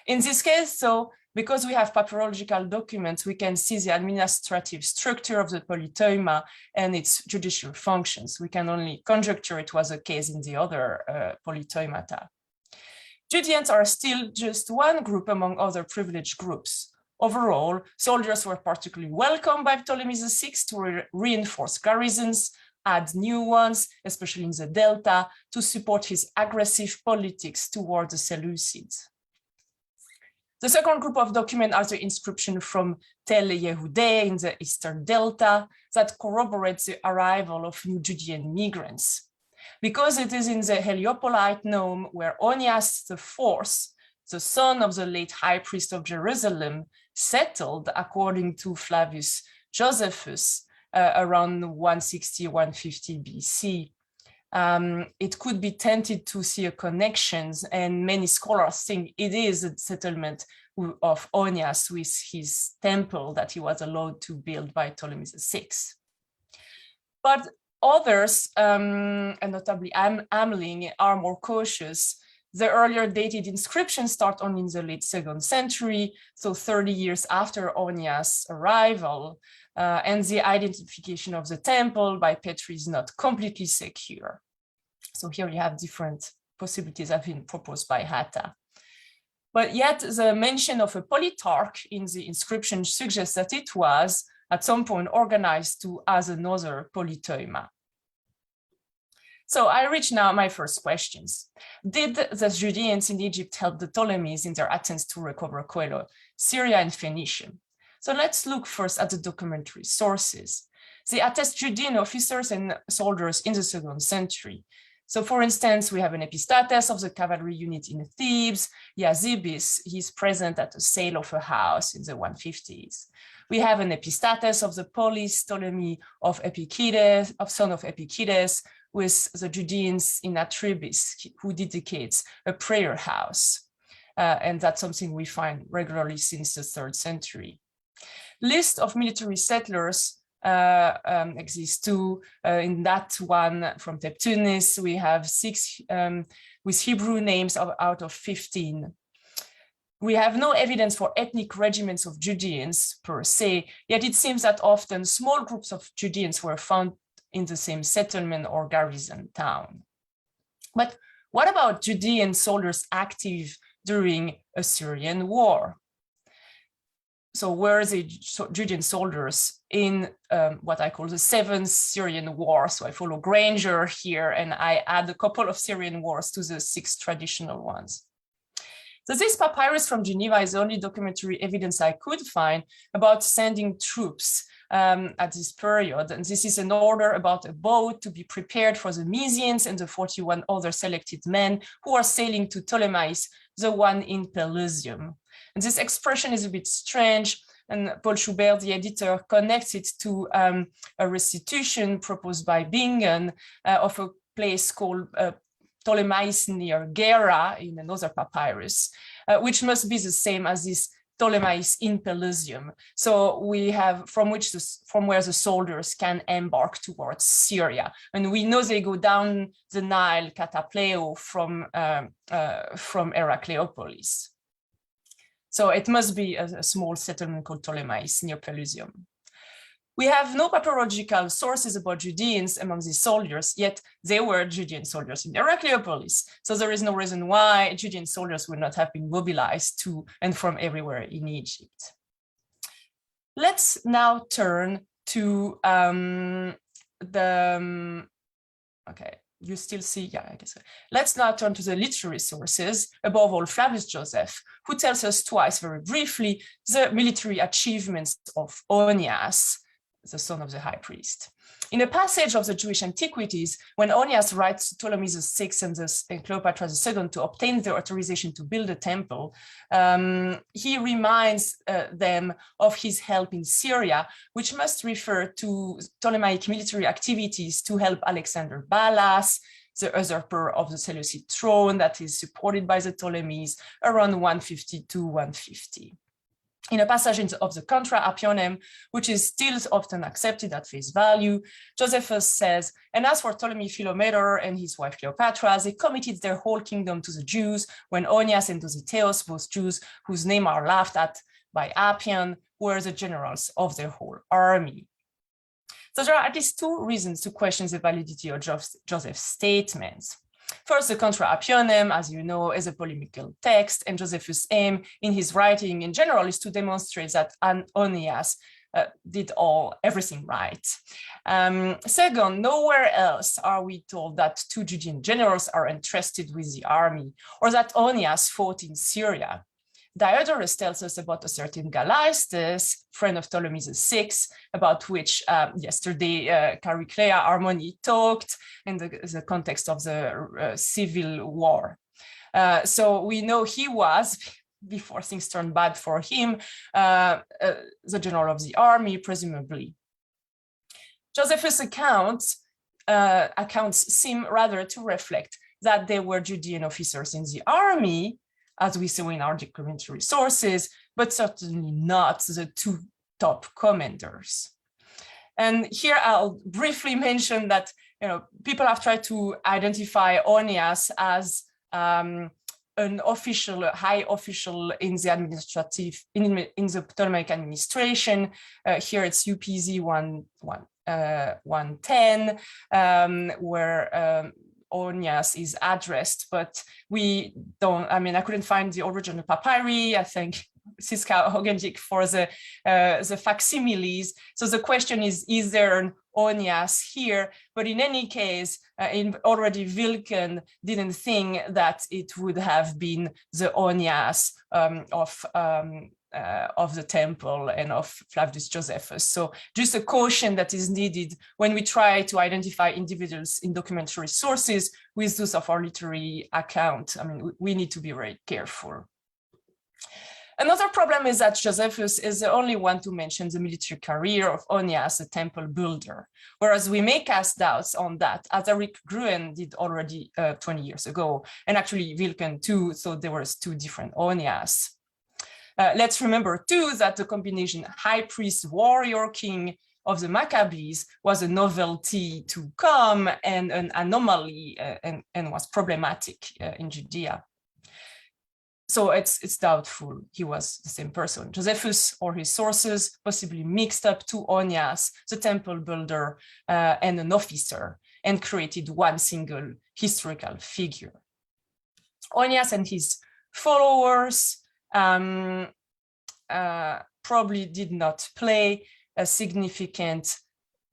In this case, so, because we have papyrological documents, we can see the administrative structure of the polyteima and its judicial functions. We can only conjecture it was the case in the other polyteimata. Judeans are still just one group among other privileged groups. Overall, soldiers were particularly welcomed by Ptolemy VI to reinforce garrisons, add new ones, especially in the Delta, to support his aggressive politics toward the Seleucids. The second group of documents are the inscription from Tel Yehudeh in the Eastern Delta that corroborates the arrival of new Judean migrants. Because it is in the Heliopolite nome where Onias IV, the son of the late high priest of Jerusalem, settled, according to Flavius Josephus, around 160-150 BC. It could be tempted to see a connections, and many scholars think it is a settlement of Onias with his temple that he was allowed to build by Ptolemy VI. But others, and notably Amling, are more cautious. The earlier dated inscriptions start only in the late 2nd century, so 30 years after Onias' arrival, and the identification of the temple by Petri is not completely secure. So here you have different possibilities have been proposed by Hatta. But yet the mention of a polytarch in the inscription suggests that it was at some point organized as another polyteima. So I reach now my first questions. Did the Judeans in Egypt help the Ptolemies in their attempts to recover Coelo, Syria and Phoenicia? So let's look first at the documentary sources. They attest Judean officers and soldiers in the 2nd century. So for instance, we have an epistates of the cavalry unit in Thebes. Yazibis, he's present at the sale of a house in the 150s. We have an epistates of the polis Ptolemy of Epictetus, son of Epictetus, with the Judeans in Atribis, who dedicates a prayer house. And that's something we find regularly since the 3rd century. List of military settlers exists too. In that one from Teptunis, we have 6 with Hebrew names out of 15. We have no evidence for ethnic regiments of Judeans per se, yet it seems that often small groups of Judeans were found in the same settlement or garrison town. But what about Judean soldiers active during a Syrian war? So were the Judean soldiers in what I call the 7th Syrian war? So I follow Granger here and I add a couple of Syrian wars to the 6 traditional ones. So this papyrus from Geneva is the only documentary evidence I could find about sending troops at this period. And this is an order about a boat to be prepared for the Mysians and the 41 other selected men who are sailing to Ptolemais, the one in Pelusium. And this expression is a bit strange, and Paul Schubert, the editor, connects it to a restitution proposed by Bingen of a place called Ptolemais near Gera in another papyrus, which must be the same as this Ptolemais in Pelusium. So we have from where the soldiers can embark towards Syria. And we know they go down the Nile, Catapleo, from Heracleopolis. So it must be a small settlement called Ptolemais near Pelusium. We have no papyrological sources about Judeans among these soldiers, yet they were Judean soldiers in Heracleopolis. So there is no reason why Judean soldiers would not have been mobilized to and from everywhere in Egypt. Let's now turn to okay, you still see, yeah, I guess. Let's now turn to the literary sources, above all Flavius Joseph, who tells us twice very briefly the military achievements of Onias, the son of the high priest. In a passage of the Jewish Antiquities, when Onias writes to Ptolemy VI and Cleopatra II to obtain their authorization to build a temple, he reminds them of his help in Syria, which must refer to Ptolemaic military activities to help Alexander Balas, the usurper of the Seleucid throne that is supported by the Ptolemies around 150–150. In a passage of the Contra Appionem, which is still often accepted at face value, Josephus says, and as for Ptolemy Philometor and his wife Cleopatra, they committed their whole kingdom to the Jews when Onias and Dositeos, both Jews whose name are laughed at by Appian, were the generals of their whole army. So there are at least two reasons to question the validity of Joseph's statements. First, the Contra Appionem, as you know, is a polemical text, and Josephus' aim in his writing in general is to demonstrate that Onias did everything right. Second, nowhere else are we told that two Judean generals are entrusted with the army, or that Onias fought in Syria. Diodorus tells us about a certain Galaistes, friend of Ptolemy VI, about which yesterday Chariclea Harmony talked in the context of the civil war. So we know he was, before things turned bad for him, the general of the army, presumably. Josephus' accounts seem rather to reflect that there were Judean officers in the army, as we saw in our documentary sources, but certainly not the two top commanders. And here I'll briefly mention that people have tried to identify Onias as an official, high official in the in the Ptolemaic administration. Here it's UPZ 110, where Onias is addressed, but we don't, I couldn't find the original papyri. I think Siska Hogendik for the facsimiles. So the question is there an Onias here? But in any case, already Wilken didn't think that it would have been the Onias of the temple and of Flavius Josephus. So just a caution that is needed when we try to identify individuals in documentary sources with those of our literary account. We need to be very careful. Another problem is that Josephus is the only one to mention the military career of Onias, the temple builder, whereas we may cast doubts on that, as Eric Gruen did already 20 years ago, and actually Wilken too, so there was two different Onias. Let's remember too that the combination high priest warrior king of the Maccabees was a novelty to come and an anomaly and was problematic in Judea. So it's doubtful he was the same person. Josephus or his sources possibly mixed up two Onias, the temple builder and an officer, and created one single historical figure. Onias and his followers probably did not play a significant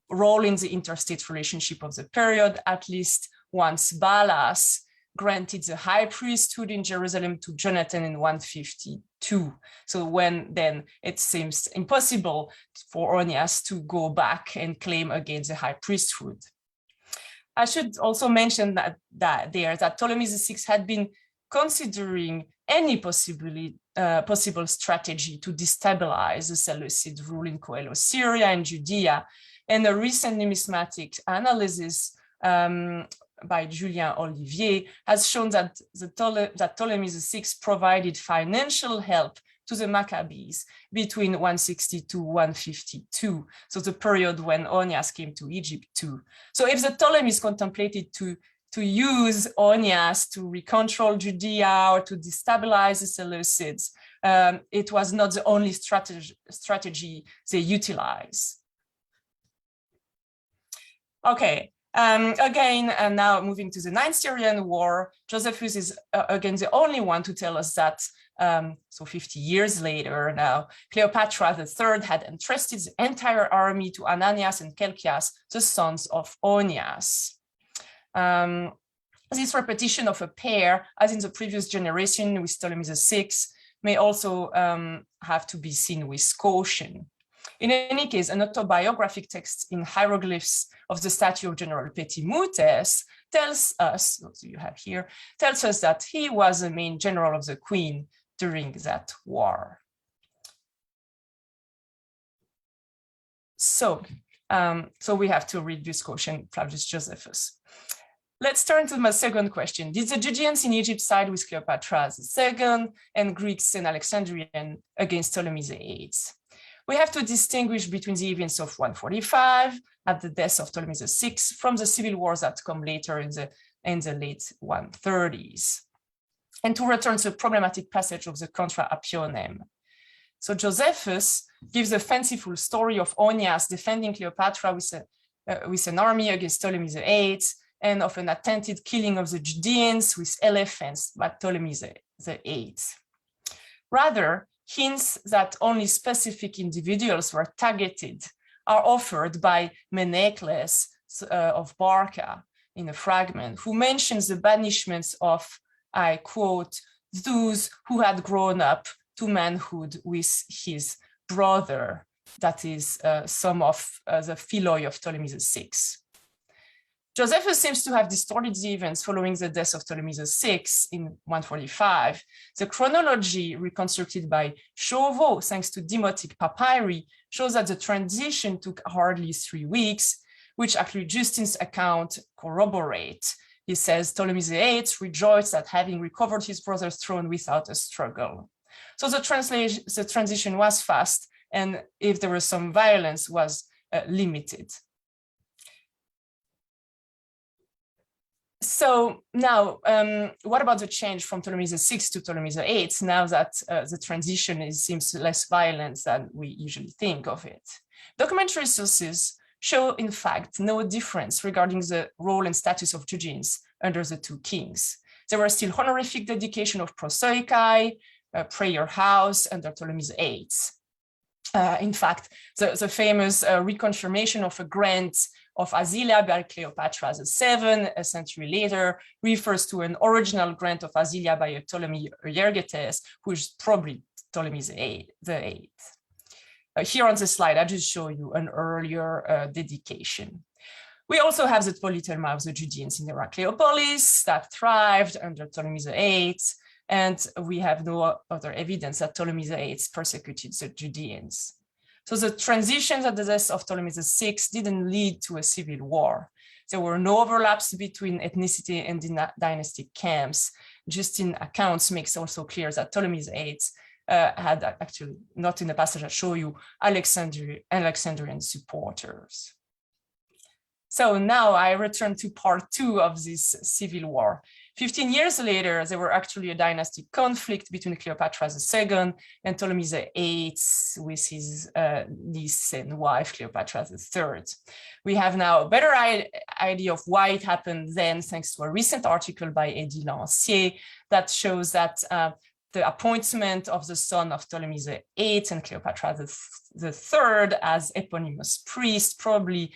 role in the interstate relationship of the period, at least once Balas granted the high priesthood in Jerusalem to Jonathan in 152. So then it seems impossible for Onias to go back and claim again the high priesthood. I should also mention that Ptolemy VI had been considering any possible strategy to destabilize the Seleucid rule in Coelo-Syria and Judea. And a recent numismatic analysis by Julien Olivier has shown that Ptolemy VI provided financial help to the Maccabees between 160–152, so the period when Onias came to Egypt too. So if the Ptolemies contemplated to use Onias to recontrol Judea or to destabilize the Seleucids, it was not the only strategy they utilized. Okay. Again, now moving to the 9th Syrian War, Josephus is again the only one to tell us that, so 50 years later now, Cleopatra III had entrusted the entire army to Ananias and Kelkias, the sons of Onias. This repetition of a pair, as in the previous generation with Ptolemy VI, may also have to be seen with caution. In any case, an autobiographic text in hieroglyphs of the statue of General Petit-Moutès tells us, what you have here, tells us that he was the main general of the Queen during that war. So we have to read this quotation, Flavius Josephus. Let's turn to my second question. Did the Judeans in Egypt side with Cleopatra II and Greeks and Alexandrian against Ptolemy VIII? We have to distinguish between the events of 145 at the death of Ptolemy VI from the civil wars that come later in the late 130s. And to return to the problematic passage of the Contra Appionem. So Josephus gives a fanciful story of Onias defending Cleopatra with an army against Ptolemy VIII, and of an attempted killing of the Judeans with elephants by Ptolemy VIII. Rather, hints that only specific individuals were targeted are offered by Menecles of Barca in a fragment, who mentions the banishments of, I quote, those who had grown up to manhood with his brother, that is some of the Philoi of Ptolemy VI. Josephus seems to have distorted the events following the death of Ptolemy VI in 145. The chronology reconstructed by Chauveau, thanks to demotic papyri, shows that the transition took hardly 3 weeks, which actually Justin's account corroborates. He says Ptolemy VIII rejoiced at having recovered his brother's throne without a struggle. So the transition was fast, and if there was some violence, was limited. So now, what about the change from Ptolemy VI to Ptolemy VIII, now that the transition seems less violent than we usually think of it? Documentary sources show, in fact, no difference regarding the role and status of Judeans under the two kings. There were still honorific dedication of prosoikai, prayer house under Ptolemy VIII. In fact, the famous reconfirmation of a grant of Asilia by Cleopatra VII, a century later, refers to an original grant of Asilia by a Ptolemy Euergetes, who is probably Ptolemy VIII. Here on the slide, I just show you an earlier dedication. We also have the polytelma of the Judeans in Heracleopolis that thrived under Ptolemy VIII, and we have no other evidence that Ptolemy VIII persecuted the Judeans. So the transitions at the death of Ptolemy VI didn't lead to a civil war. There were no overlaps between ethnicity and dynastic camps. Justin accounts makes also clear that Ptolemy VIII had actually, not in the passage I show you, Alexandrian supporters. So now I return to part 2 of this civil war. 15 years later, there were actually a dynastic conflict between Cleopatra II and Ptolemy VIII with his niece and wife, Cleopatra III. We have now a better idea of why it happened then, thanks to a recent article by Eddie Lancier that shows that the appointment of the son of Ptolemy VIII and Cleopatra III as eponymous priests probably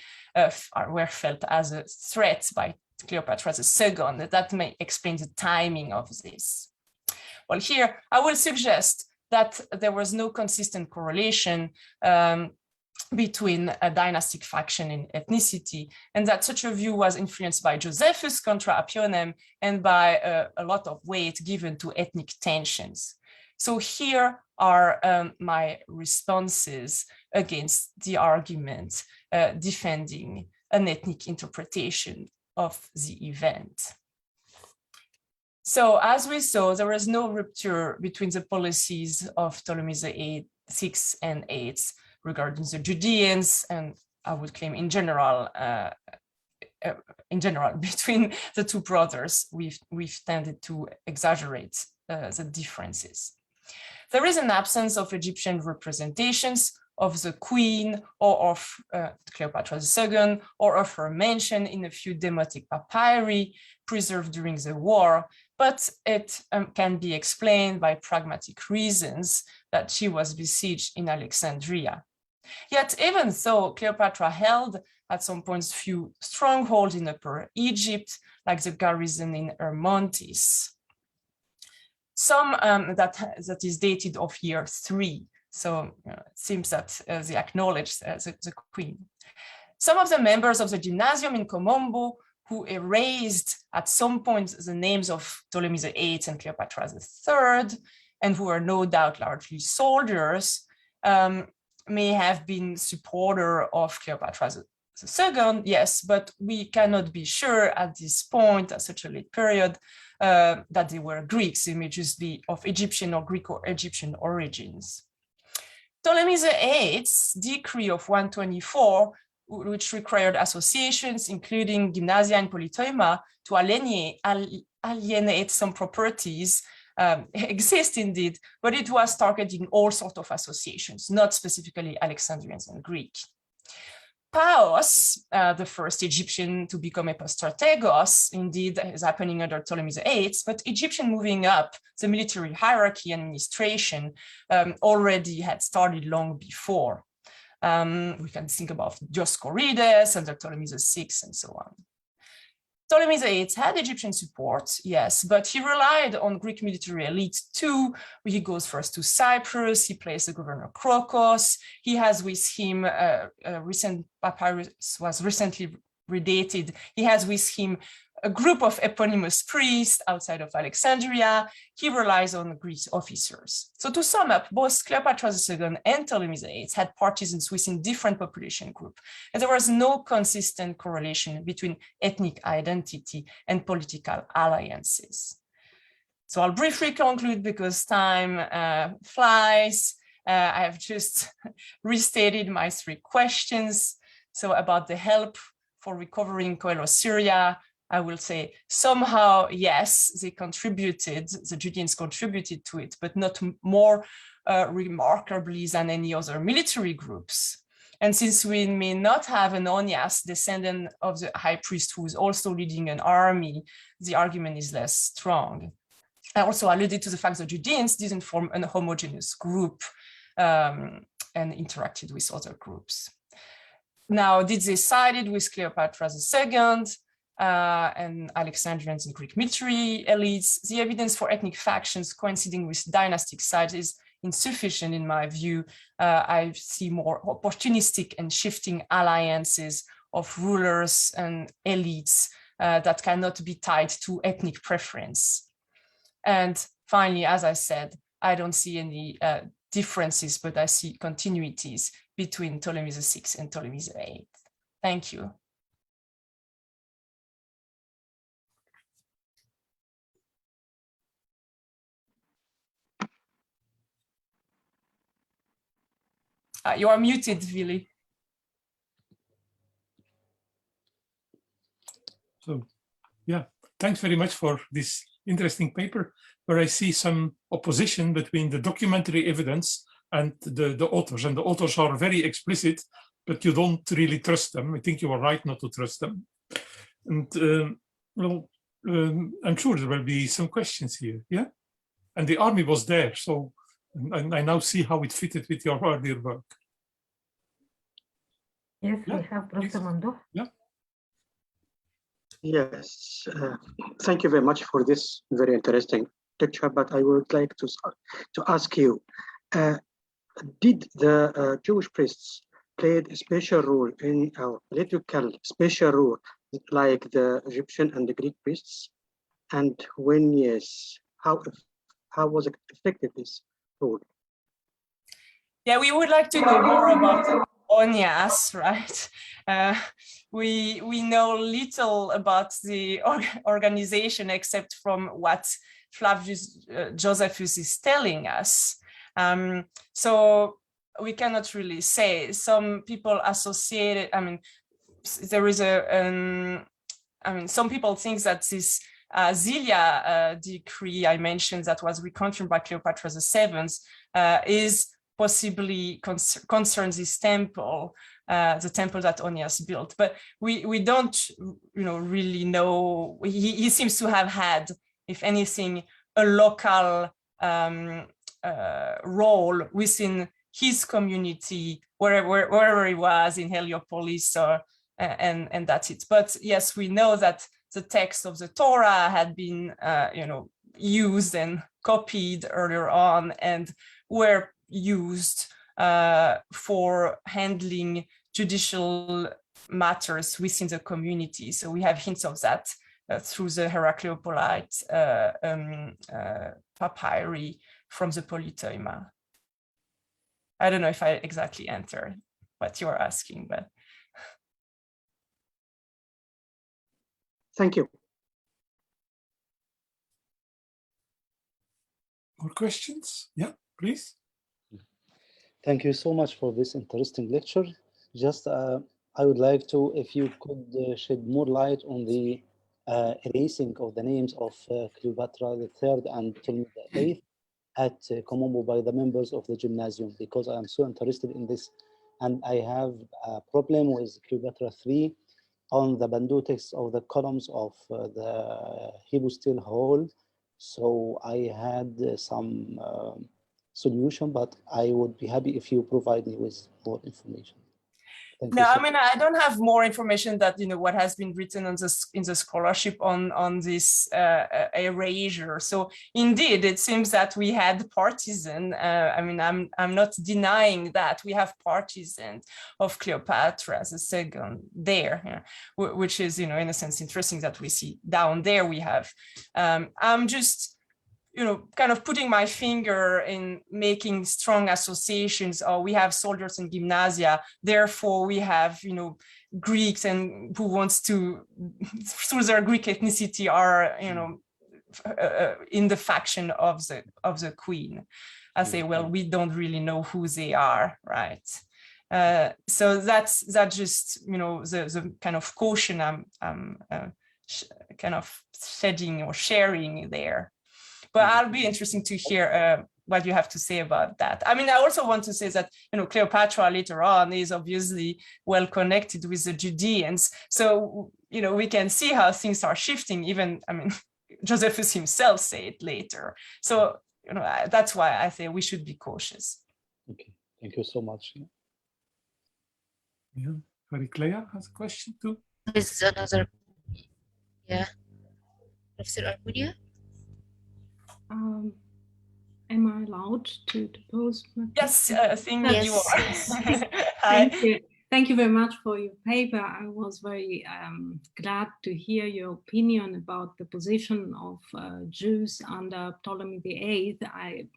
were felt as a threat by Cleopatra II. That may explain the timing of this. Well, here I will suggest that there was no consistent correlation between a dynastic faction and ethnicity, and that such a view was influenced by Josephus' Contra Appionem and by a lot of weight given to ethnic tensions. So here are my responses against the argument defending an ethnic interpretation of the event. So as we saw, there was no rupture between the policies of Ptolemy VI and VIII regarding the Judeans, and I would claim in general between the two brothers, we've tended to exaggerate the differences. There is an absence of Egyptian representations of the queen or of Cleopatra II, or of her mention in a few demotic papyri preserved during the war, but it can be explained by pragmatic reasons that she was besieged in Alexandria. Yet even though Cleopatra held at some points few strongholds in Upper Egypt, like the garrison in Hermontis, some that is dated of year 3, So it seems that they acknowledge the queen. Some of the members of the gymnasium in Komombo who erased at some point the names of Ptolemy VIII and Cleopatra III, and who are no doubt largely soldiers, may have been supporter of Cleopatra II, yes, but we cannot be sure at this point, at such a late period, that they were Greeks. They may just be of Egyptian or Greek or Egyptian origins. Ptolemy VIII's decree of 124, which required associations, including gymnasia and polytoima, to alienate some properties, exist indeed, but it was targeting all sorts of associations, not specifically Alexandrians and Greek. Paos, the first Egyptian to become epistrategos, indeed is happening under Ptolemy VIII, but Egyptian moving up the military hierarchy and administration already had started long before. We can think about Dioscorides under Ptolemy VI and so on. Ptolemy VIII had Egyptian support, yes, but he relied on Greek military elite too. He goes first to Cyprus, he plays the governor Crocus, he has with him, a recent papyrus was recently redated, he has with him a group of eponymous priests outside of Alexandria. He relies on Greek officers. So to sum up, both Cleopatra II and Ptolemy VIII had partisans within different population groups, and there was no consistent correlation between ethnic identity and political alliances. So I'll briefly conclude because time flies. I have just restated my 3 questions. So about the help for recovering Coelho Syria, I will say somehow, yes, they contributed, the Judeans contributed to it, but not more remarkably than any other military groups. And since we may not have an Onias, descendant of the high priest who is also leading an army, the argument is less strong. I also alluded to the fact that Judeans didn't form a homogeneous group and interacted with other groups. Now, did they sided with Cleopatra II? And Alexandrians and Greek military elites? The evidence for ethnic factions coinciding with dynastic sides is insufficient in my view. I see more opportunistic and shifting alliances of rulers and elites that cannot be tied to ethnic preference. And finally, as I said, I don't see any differences, but I see continuities between Ptolemy VI and Ptolemy VIII. Thank you. You are muted, Vili. So, yeah, thanks very much for this interesting paper, where I see some opposition between the documentary evidence and the authors. And the authors are very explicit, but you don't really trust them. I think you are right not to trust them. And I'm sure there will be some questions here, yeah? And the army was there, so I now see how it fitted with your earlier work. Yes, we have Professor Mamdouh. Yeah. Yes, thank you very much for this very interesting lecture, but I would like to ask you, did the Jewish priests played a special role in our political special role like the Egyptian and the Greek priests? And when yes, how was it effective, this role? Yeah, we would like to know more about Onias, right? We know little about the organization except from what Flavius Josephus is telling us. So we cannot really say. Some people associate it, I mean, there is some people think that this Zilia decree I mentioned that was reconfirmed by Cleopatra VII is possibly concerns this temple, the temple that Onias built. But we don't really know. He seems to have had, if anything, a local role within his community, wherever he was, in Heliopolis, and that's it. But yes, we know that the text of the Torah had been used and copied earlier on, and were used for handling judicial matters within the community. So we have hints of that through the Heracleopolite papyri from the Polytoima. I don't know if I exactly answered what you are asking, but. Thank you. More questions? Yeah, please. Thank you so much for this interesting lecture. Just I would like to, if you could shed more light on the erasing of the names of Cleopatra III and Ptolemy VIII at Komombo by the members of the gymnasium, because I am so interested in this. And I have a problem with Cleopatra III on the Bandu text of the columns of the Hebrew Hall. So I had some solution, but I would be happy if you provide me with more information. No, I mean, I don't have more information that, you know, what has been written on this, in the scholarship on this erasure. So indeed, it seems that we had partisan, I mean, I'm not denying that we have partisans of Cleopatra as a second there, yeah, which is, you know, in a sense interesting that we see down there we have. I'm just, you know, kind of putting my finger in making strong associations. Oh, we have soldiers in gymnasia, therefore we have, you know, Greeks and who wants to, through their Greek ethnicity, are, you know, in the faction of the queen. I say, well, we don't really know who they are, right? So that's just, you know, the kind of caution I'm kind of shedding or sharing there. But I'll be interesting to hear what you have to say about that. I mean, I also want to say that, you know, Cleopatra later on is obviously well connected with the Judeans. So, you know, we can see how things are shifting. Even, I mean, Josephus himself said it later. So, you know, that's why I say we should be cautious. Okay, thank you so much. Yeah, Claire has a question too. This is another, yeah, Professor Arbunia. Am I allowed to pose my Yes, I think yes. you are. Thank you. Thank you very much for your paper. I was very glad to hear your opinion about the position of Jews under Ptolemy VIII. I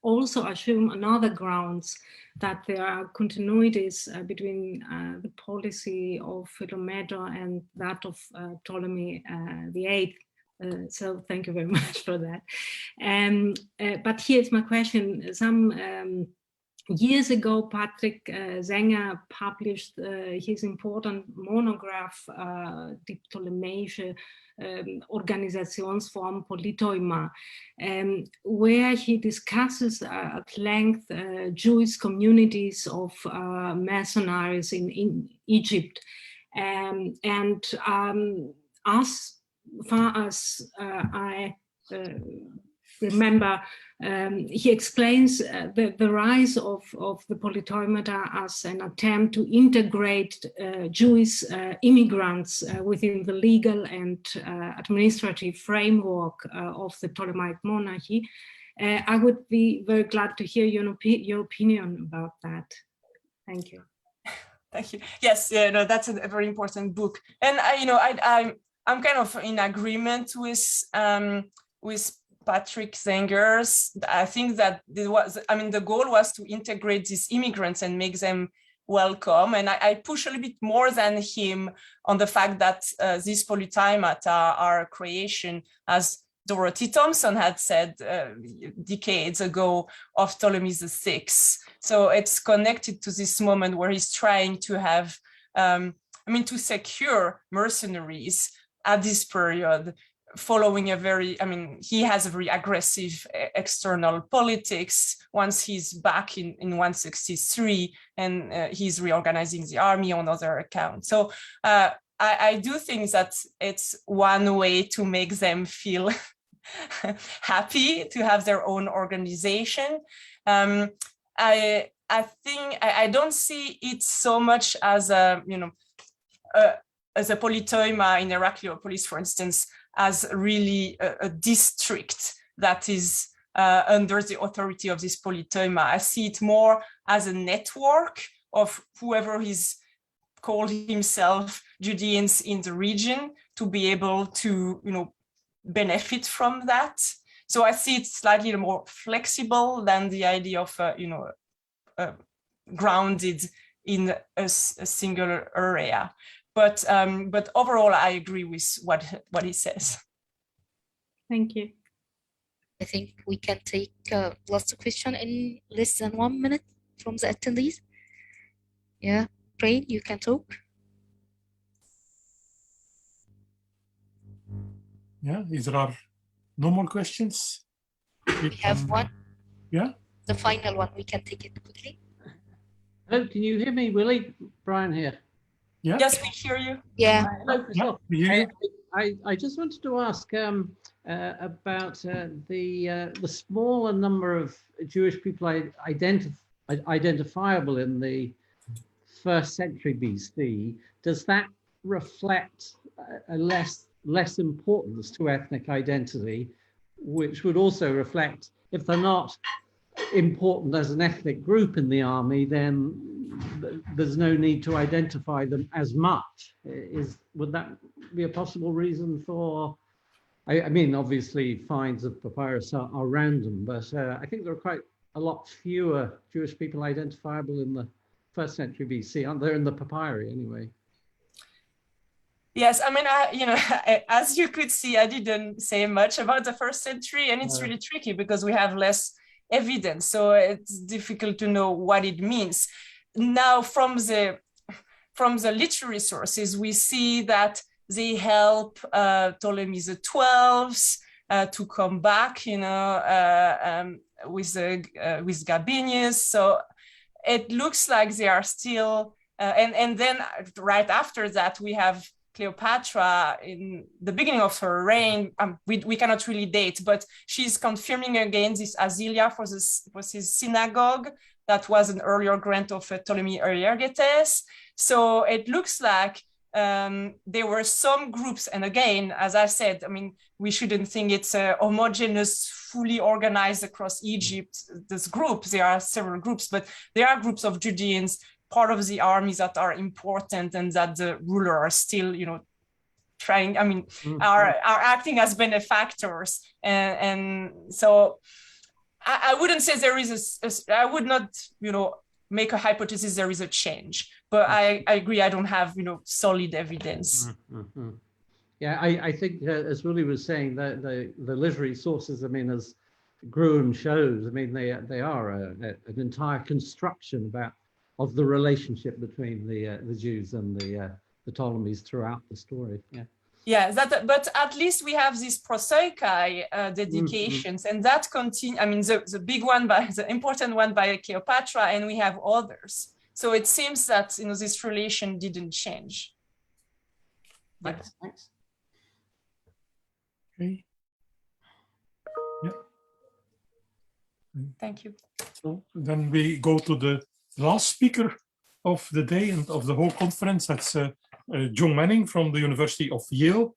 also assume another grounds that there are continuities between the policy of Philometor and that of Ptolemy VIII. So thank you very much for that. But here's my question. Some years ago, Patrick Zenger published his important monograph, Die Ptolemäische Organisationsform Polytoima, where he discusses at length Jewish communities of mercenaries in Egypt. And as far as I remember, he explains the rise of the Polytoimata as an attempt to integrate Jewish immigrants within the legal and administrative framework of the Ptolemaic monarchy. I would be very glad to hear your opinion about that. Thank you. Thank you. Yes, no, that's a very important book, and I'm kind of in agreement with Patrick Zenger's. I think that the goal was to integrate these immigrants and make them welcome. And I push a little bit more than him on the fact that these Polytoimata are a creation, as Dorothy Thompson had said decades ago, of Ptolemy VI. So it's connected to this moment where he's trying to have, to secure mercenaries at this period, following he has a very aggressive external politics once he's back in 163, and he's reorganizing the army on other accounts. So I do think that it's one way to make them feel happy to have their own organization. I think I don't see it so much as a Polytoima in Heracleopolis, for instance, as really a district that is under the authority of this polyteuma. I see it more as a network of whoever is called himself Judeans in the region to be able to, benefit from that. So I see it slightly more flexible than the idea of, grounded in a single area. But overall, I agree with what he says. Thank you. I think we can take last question in less than 1 minute from the attendees. Yeah, Rain, you can talk. Yeah, if there are no more questions. We have one. Yeah. The final one, we can take it quickly. Hello, can you hear me, Willie? Brian here. Yeah. Yes, we hear you. Yeah. Hello, Yeah, we hear you. I just wanted to ask about the smaller number of Jewish people identifiable in the 1st century BC. Does that reflect a less importance to ethnic identity, which would also reflect, if they're not important as an ethnic group in the army, then there's no need to identify them as much? Would that be a possible reason for? I mean, obviously finds of papyrus are random, but I think there are quite a lot fewer Jewish people identifiable in the 1st century BC, aren't there, in the papyri anyway? Yes, I mean, as you could see, I didn't say much about the 1st century, and it's really tricky because we have less evidence, so it's difficult to know what it means. Now, from the literary sources, we see that they help Ptolemy the 12th to come back, with Gabinius. So it looks like they are still, and then right after that, we have Cleopatra in the beginning of her reign. We cannot really date, but she's confirming again this asilia for his synagogue. That was an earlier grant of Ptolemy Euergetes. So it looks like there were some groups, and again, as I said, I mean, we shouldn't think it's a homogeneous, fully organized across Egypt, this group. There are several groups, but there are groups of Judeans, part of the armies that are important and that the ruler are still, trying, I mean, are acting as benefactors. And so I wouldn't say there is I would not, make a hypothesis there is a change, but I agree, I don't have, solid evidence. Yeah, I think, as Willie was saying, that the literary sources, I mean, as Gruen shows, I mean, they are an entire construction of the relationship between the Jews and the Ptolemies throughout the story. Yeah. Yeah, but at least we have these proseuchai dedications, and that continue. I mean, the big one the important one by Cleopatra, and we have others. So it seems that this relation didn't change. Thanks. Thanks. Okay. Yeah. Thank you. So then we go to the last speaker of the day and of the whole conference. That's John Manning from the University of Yale.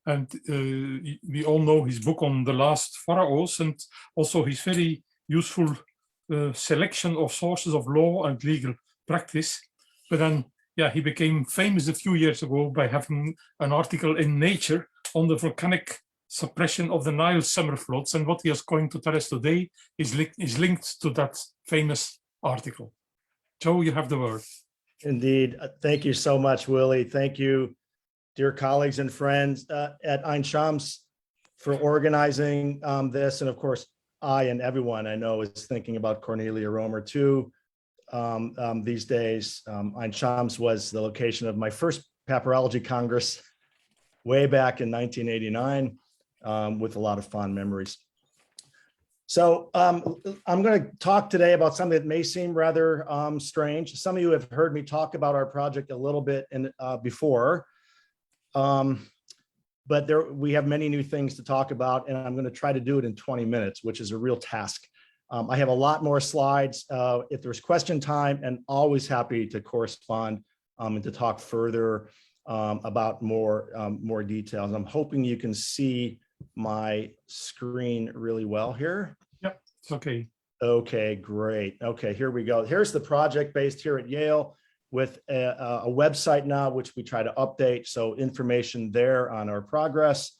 And we all know his book on the last pharaohs, and also his very useful selection of sources of law and legal practice. But then, yeah, he became famous a few years ago by having an article in Nature on the volcanic suppression of the Nile summer floods. And what he is going to tell us today is linked to that famous article. Joe, you have the word. Indeed. Thank you so much, Willie. Thank you, dear colleagues and friends at Ein Shams for organizing this. And of course, I and everyone I know is thinking about Cornelia Romer too these days. Ein Shams was the location of my first Papyrology Congress way back in 1989 with a lot of fond memories. So I'm going to talk today about something that may seem rather strange. Some of you have heard me talk about our project a little bit before, but we have many new things to talk about, and I'm going to try to do it in 20 minutes, which is a real task. I have a lot more slides. If there's question time, and always happy to correspond and to talk further about more details. I'm hoping you can see my screen really well here. Yeah. It's okay. Okay, great. Okay, here we go. Here's the project based here at Yale with a website now, which we try to update. So information there on our progress.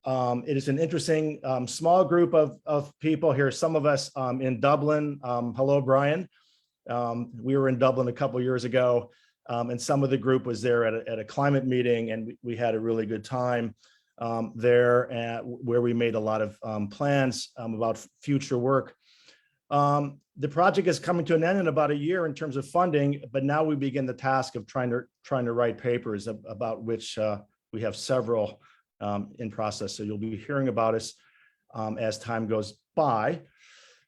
It is an interesting small group of people here. Some of us in Dublin. Hello, Brian. We were in Dublin a couple of years ago, and some of the group was there at a climate meeting, and we had a really good time there, where we made a lot of plans about future work. The project is coming to an end in about a year in terms of funding, but now we begin the task of trying to write papers about which we have several in process. So you'll be hearing about us as time goes by.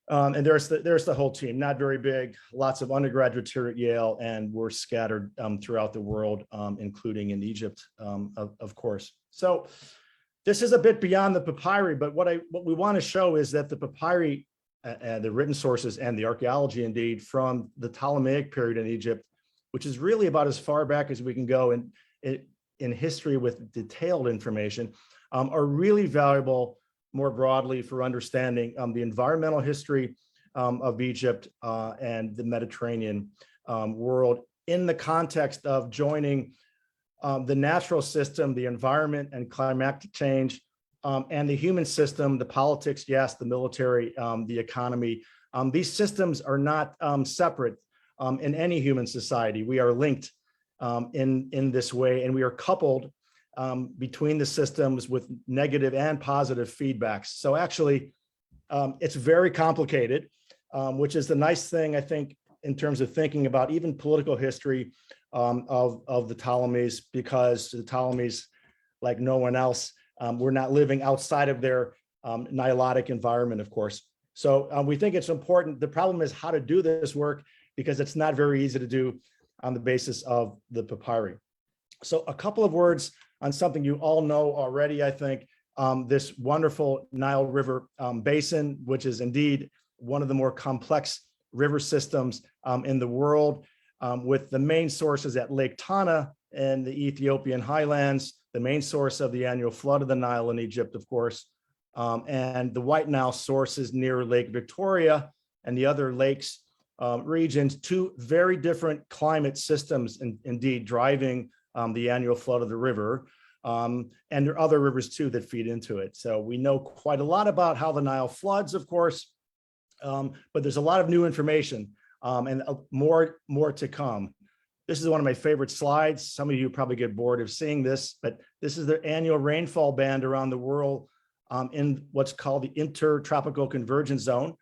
And there's the whole team, not very big, lots of undergraduates here at Yale, and we're scattered throughout the world, including in Egypt, of course. So this is a bit beyond the papyri, but what we want to show is that the papyri, the written sources and the archaeology indeed from the Ptolemaic period in Egypt, which is really about as far back as we can go in history with detailed information, are really valuable more broadly for understanding the environmental history of Egypt and the Mediterranean world in the context of joining the natural system, the environment and climatic change, and the human system, the politics, yes, the military, the economy. These systems are not separate in any human society. We are linked in this way, and we are coupled between the systems with negative and positive feedbacks. So actually, it's very complicated, which is the nice thing, I think, in terms of thinking about even political history of the Ptolemies, because the Ptolemies, like no one else, we're not living outside of their Nilotic environment, of course. So we think it's important. The problem is how to do this work, because it's not very easy to do on the basis of the papyri. So a couple of words on something you all know already, I think, this wonderful Nile River basin, which is indeed one of the more complex river systems in the world, with the main sources at Lake Tana and the Ethiopian highlands, the main source of the annual flood of the Nile in Egypt, of course, and the White Nile sources near Lake Victoria and the other lakes regions, two very different climate systems, indeed, driving the annual flood of the river. And there are other rivers too that feed into it. So we know quite a lot about how the Nile floods, of course, but there's a lot of new information and more to come. This is one of my favorite slides. Some of you probably get bored of seeing this, but this is the annual rainfall band around the world in what's called the intertropical convergence zone,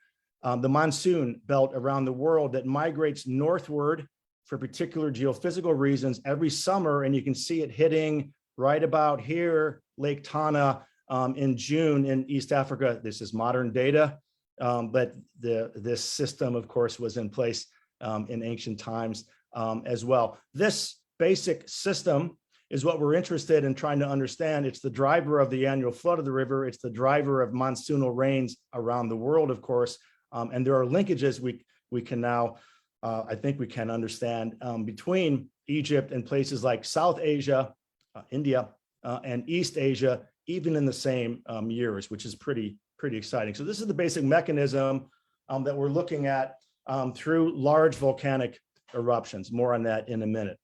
the monsoon belt around the world that migrates northward for particular geophysical reasons every summer. And you can see it hitting right about here, Lake Tana, in June in East Africa. This is modern data, but this system, of course, was in place in ancient times as well. This basic system is what we're interested in trying to understand. It's the driver of the annual flood of the river. It's the driver of monsoonal rains around the world, of course. And there are linkages we can now, I think we can understand between Egypt and places like South Asia, India, and East Asia, even in the same years, which is pretty exciting. So this is the basic mechanism that we're looking at through large volcanic eruptions. More on that in a minute.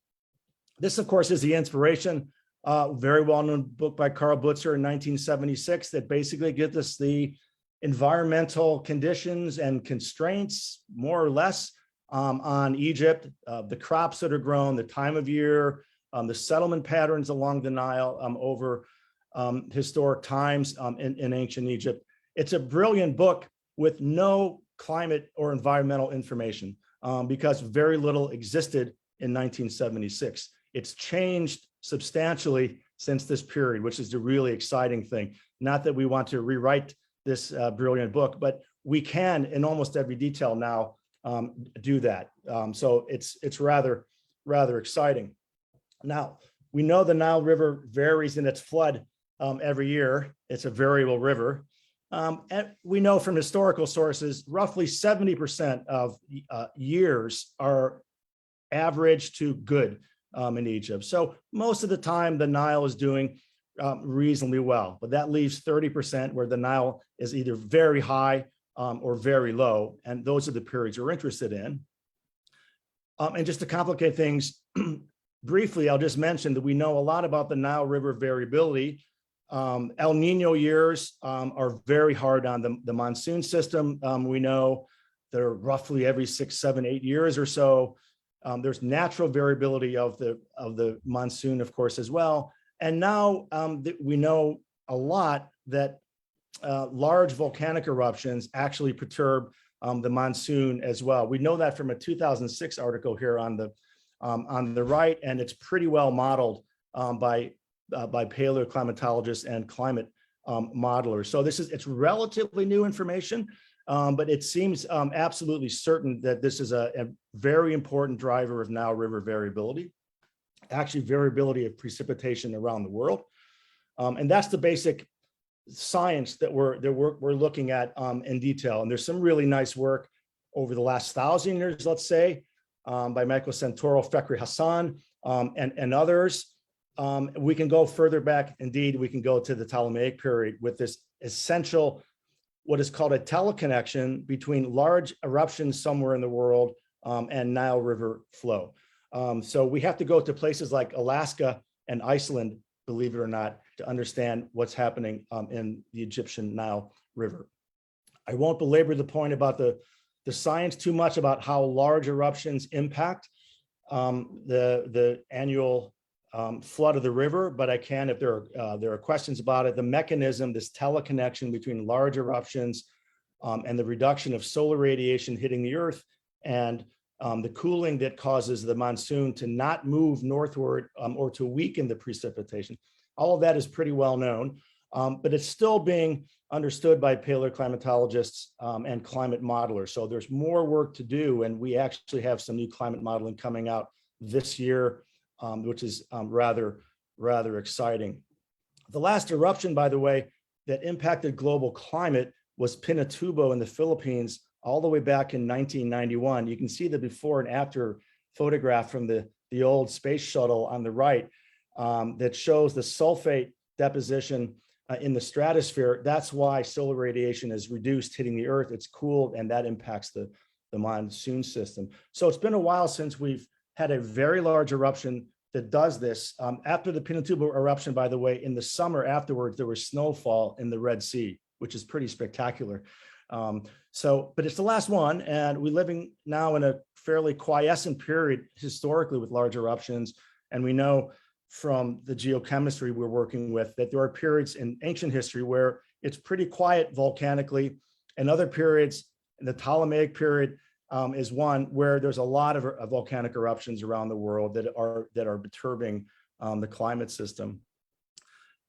This, of course, is the inspiration, very well-known book by Carl Butzer in 1976 that basically gives us the environmental conditions and constraints, more or less, on Egypt, the crops that are grown, the time of year, the settlement patterns along the Nile over historic times in ancient Egypt. It's a brilliant book with no climate or environmental information because very little existed in 1976. It's changed substantially since this period, which is the really exciting thing. Not that we want to rewrite this brilliant book, but we can, in almost every detail now, do that. So it's rather exciting. Now, we know the Nile River varies in its flood every year. It's a variable river. And we know from historical sources, roughly 70% of years are average to good in Egypt. So most of the time, the Nile is doing reasonably well, but that leaves 30% where the Nile is either very high or very low. And those are the periods we're interested in. And just to complicate things briefly, I'll just mention that we know a lot about the Nile River variability. El Nino years are very hard on the monsoon system. We know they're roughly every 6, 7, 8 years or so. There's natural variability of the monsoon, of course, as well. And now we know a lot that large volcanic eruptions actually perturb the monsoon as well. We know that from a 2006 article here on the right, and it's pretty well modeled by paleoclimatologists and climate modelers. So it's relatively new information, but it seems absolutely certain that this is a very important driver of Nile River variability, actually variability of precipitation around the world. And that's the basic science that we're looking at in detail. And there's some really nice work over the last 1,000 years, let's say, by Michael Santoro, Fekri Hassan, and others. We can go further back. Indeed, we can go to the Ptolemaic period with this essential, what is called a teleconnection between large eruptions somewhere in the world and Nile River flow. So we have to go to places like Alaska and Iceland, believe it or not, to understand what's happening in the Egyptian Nile River. I won't belabor the point about the science too much about how large eruptions impact the annual flood of the river, but I can, if there are questions about it, the mechanism, this teleconnection between large eruptions and the reduction of solar radiation hitting the earth and the cooling that causes the monsoon to not move northward or to weaken the precipitation. All of that is pretty well known, but it's still being understood by paleoclimatologists and climate modelers. So there's more work to do, and we actually have some new climate modeling coming out this year, which is rather exciting. The last eruption, by the way, that impacted global climate was Pinatubo in the Philippines all the way back in 1991. You can see the before and after photograph from the old space shuttle on the right that shows the sulfate deposition in the stratosphere. That's why solar radiation is reduced hitting the earth. It's cooled, and that impacts the monsoon system. So it's been a while since we've had a very large eruption that does this. After the Pinatubo eruption, by the way, in the summer afterwards, there was snowfall in the Red Sea, which is pretty spectacular. But it's the last one, and we're living now in a fairly quiescent period historically with large eruptions. And we know from the geochemistry we're working with that there are periods in ancient history where it's pretty quiet volcanically, and other periods, in the Ptolemaic period, is one where there's a lot of volcanic eruptions around the world that are perturbing the climate system.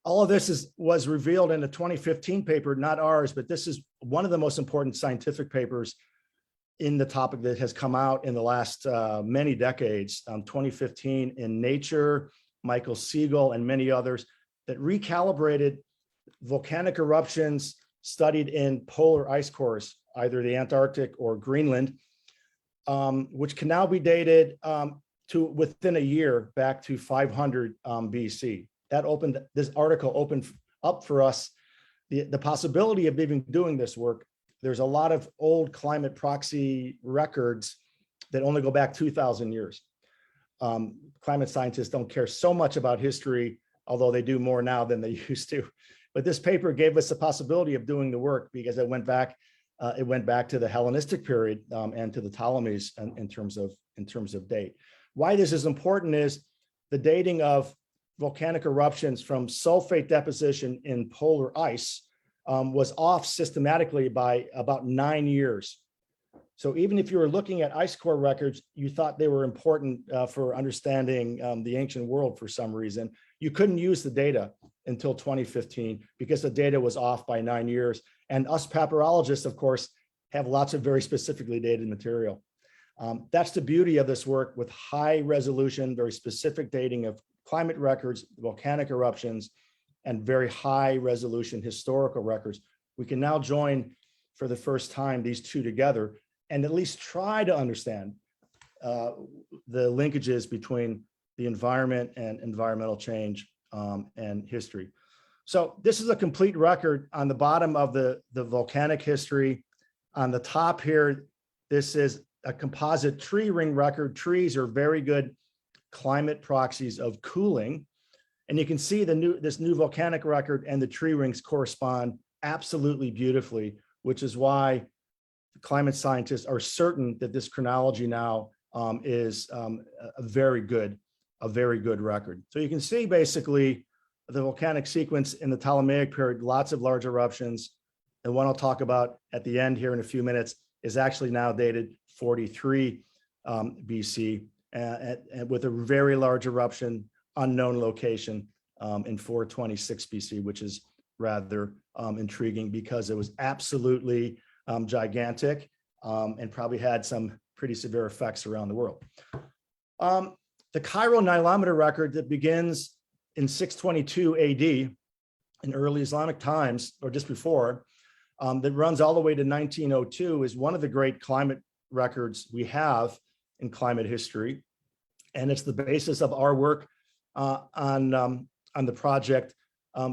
All of this was revealed in a 2015 paper, not ours, but this is one of the most important scientific papers in the topic that has come out in the last many decades. 2015 in Nature, Michael Siegel and many others, that recalibrated volcanic eruptions studied in polar ice cores, either the Antarctic or Greenland, which can now be dated to within a year back to 500 BC. This article opened up for us the possibility of even doing this work. There's a lot of old climate proxy records that only go back 2,000 years. Climate scientists don't care so much about history, although they do more now than they used to. But this paper gave us the possibility of doing the work because it went back to the Hellenistic period and to the Ptolemies in terms of date. Why this is important is the dating of volcanic eruptions from sulfate deposition in polar ice was off systematically by about 9 years. So even if you were looking at ice core records, you thought they were important for understanding the ancient world for some reason, you couldn't use the data until 2015 because the data was off by 9 years. And us papyrologists, of course, have lots of very specifically dated material. That's the beauty of this work with high resolution, very specific dating of climate records, volcanic eruptions, and very high resolution historical records. We can now join for the first time these two together and at least try to understand the linkages between the environment and environmental change and history. So this is a complete record on the bottom of the volcanic history On the top here, this is a composite tree ring record. Trees are very good climate proxies of cooling. And you can see this new volcanic record and the tree rings correspond absolutely beautifully, which is why climate scientists are certain that this chronology now is a very good record. So you can see basically the volcanic sequence in the Ptolemaic period, lots of large eruptions. And one I'll talk about at the end here in a few minutes is actually now dated 43 BC and with a very large eruption, unknown location in 426 BC, which is rather intriguing because it was absolutely gigantic and probably had some pretty severe effects around the world. The Cairo Nilometer record that begins in 622 AD in early Islamic times, or just before, that runs all the way to 1902 is one of the great climate records we have in climate history. And it's the basis of our work on the project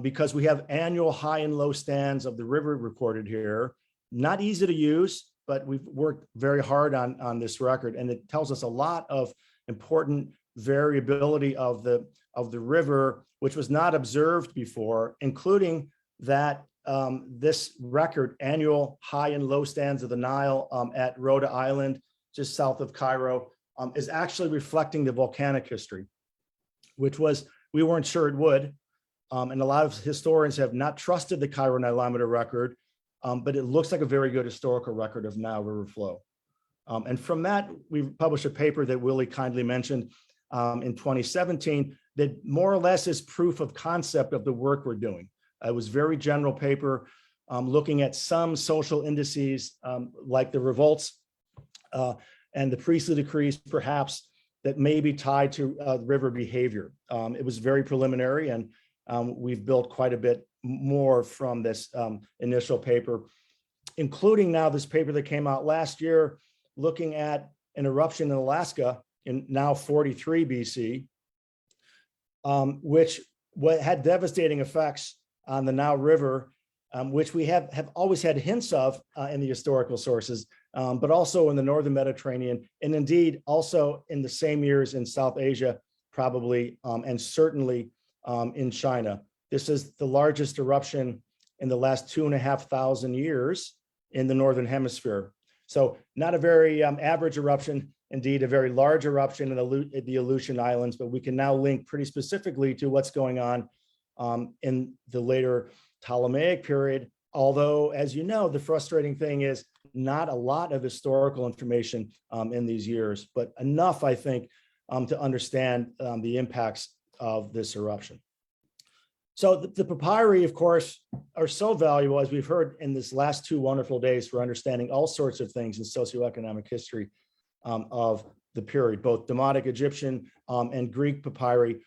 because we have annual high and low stands of the river recorded here. Not easy to use, but we've worked very hard on this record, and it tells us a lot of important variability of the river, which was not observed before, including that this record, annual high and low stands of the Nile at Rhoda Island, just south of Cairo, is actually reflecting the volcanic history, which we weren't sure it would. And a lot of historians have not trusted the Cairo Nilometer record, but it looks like a very good historical record of Nile River flow. And from that, we published a paper that Willie kindly mentioned in 2017 that more or less is proof of concept of the work we're doing. It was very general paper looking at some social indices like the revolts and the priestly decrees, perhaps, that may be tied to river behavior. It was very preliminary, and we've built quite a bit more from this initial paper, including now this paper that came out last year, looking at an eruption in Alaska in now 43 BC, which had devastating effects on the Nile River, which we have always had hints of in the historical sources, but also in the northern Mediterranean, and indeed also in the same years in South Asia, probably, and certainly in China. This is the largest eruption in the last 2,500 years in the Northern Hemisphere. So not a very average eruption, indeed a very large eruption in the Aleutian Islands, but we can now link pretty specifically to what's going on in the later Ptolemaic period. Although, as you know, the frustrating thing is not a lot of historical information in these years, but enough, I think, to understand the impacts of this eruption. So the papyri, of course, are so valuable, as we've heard in this last 2 wonderful days, for understanding all sorts of things in socioeconomic history of the period. Both Demotic Egyptian and Greek papyri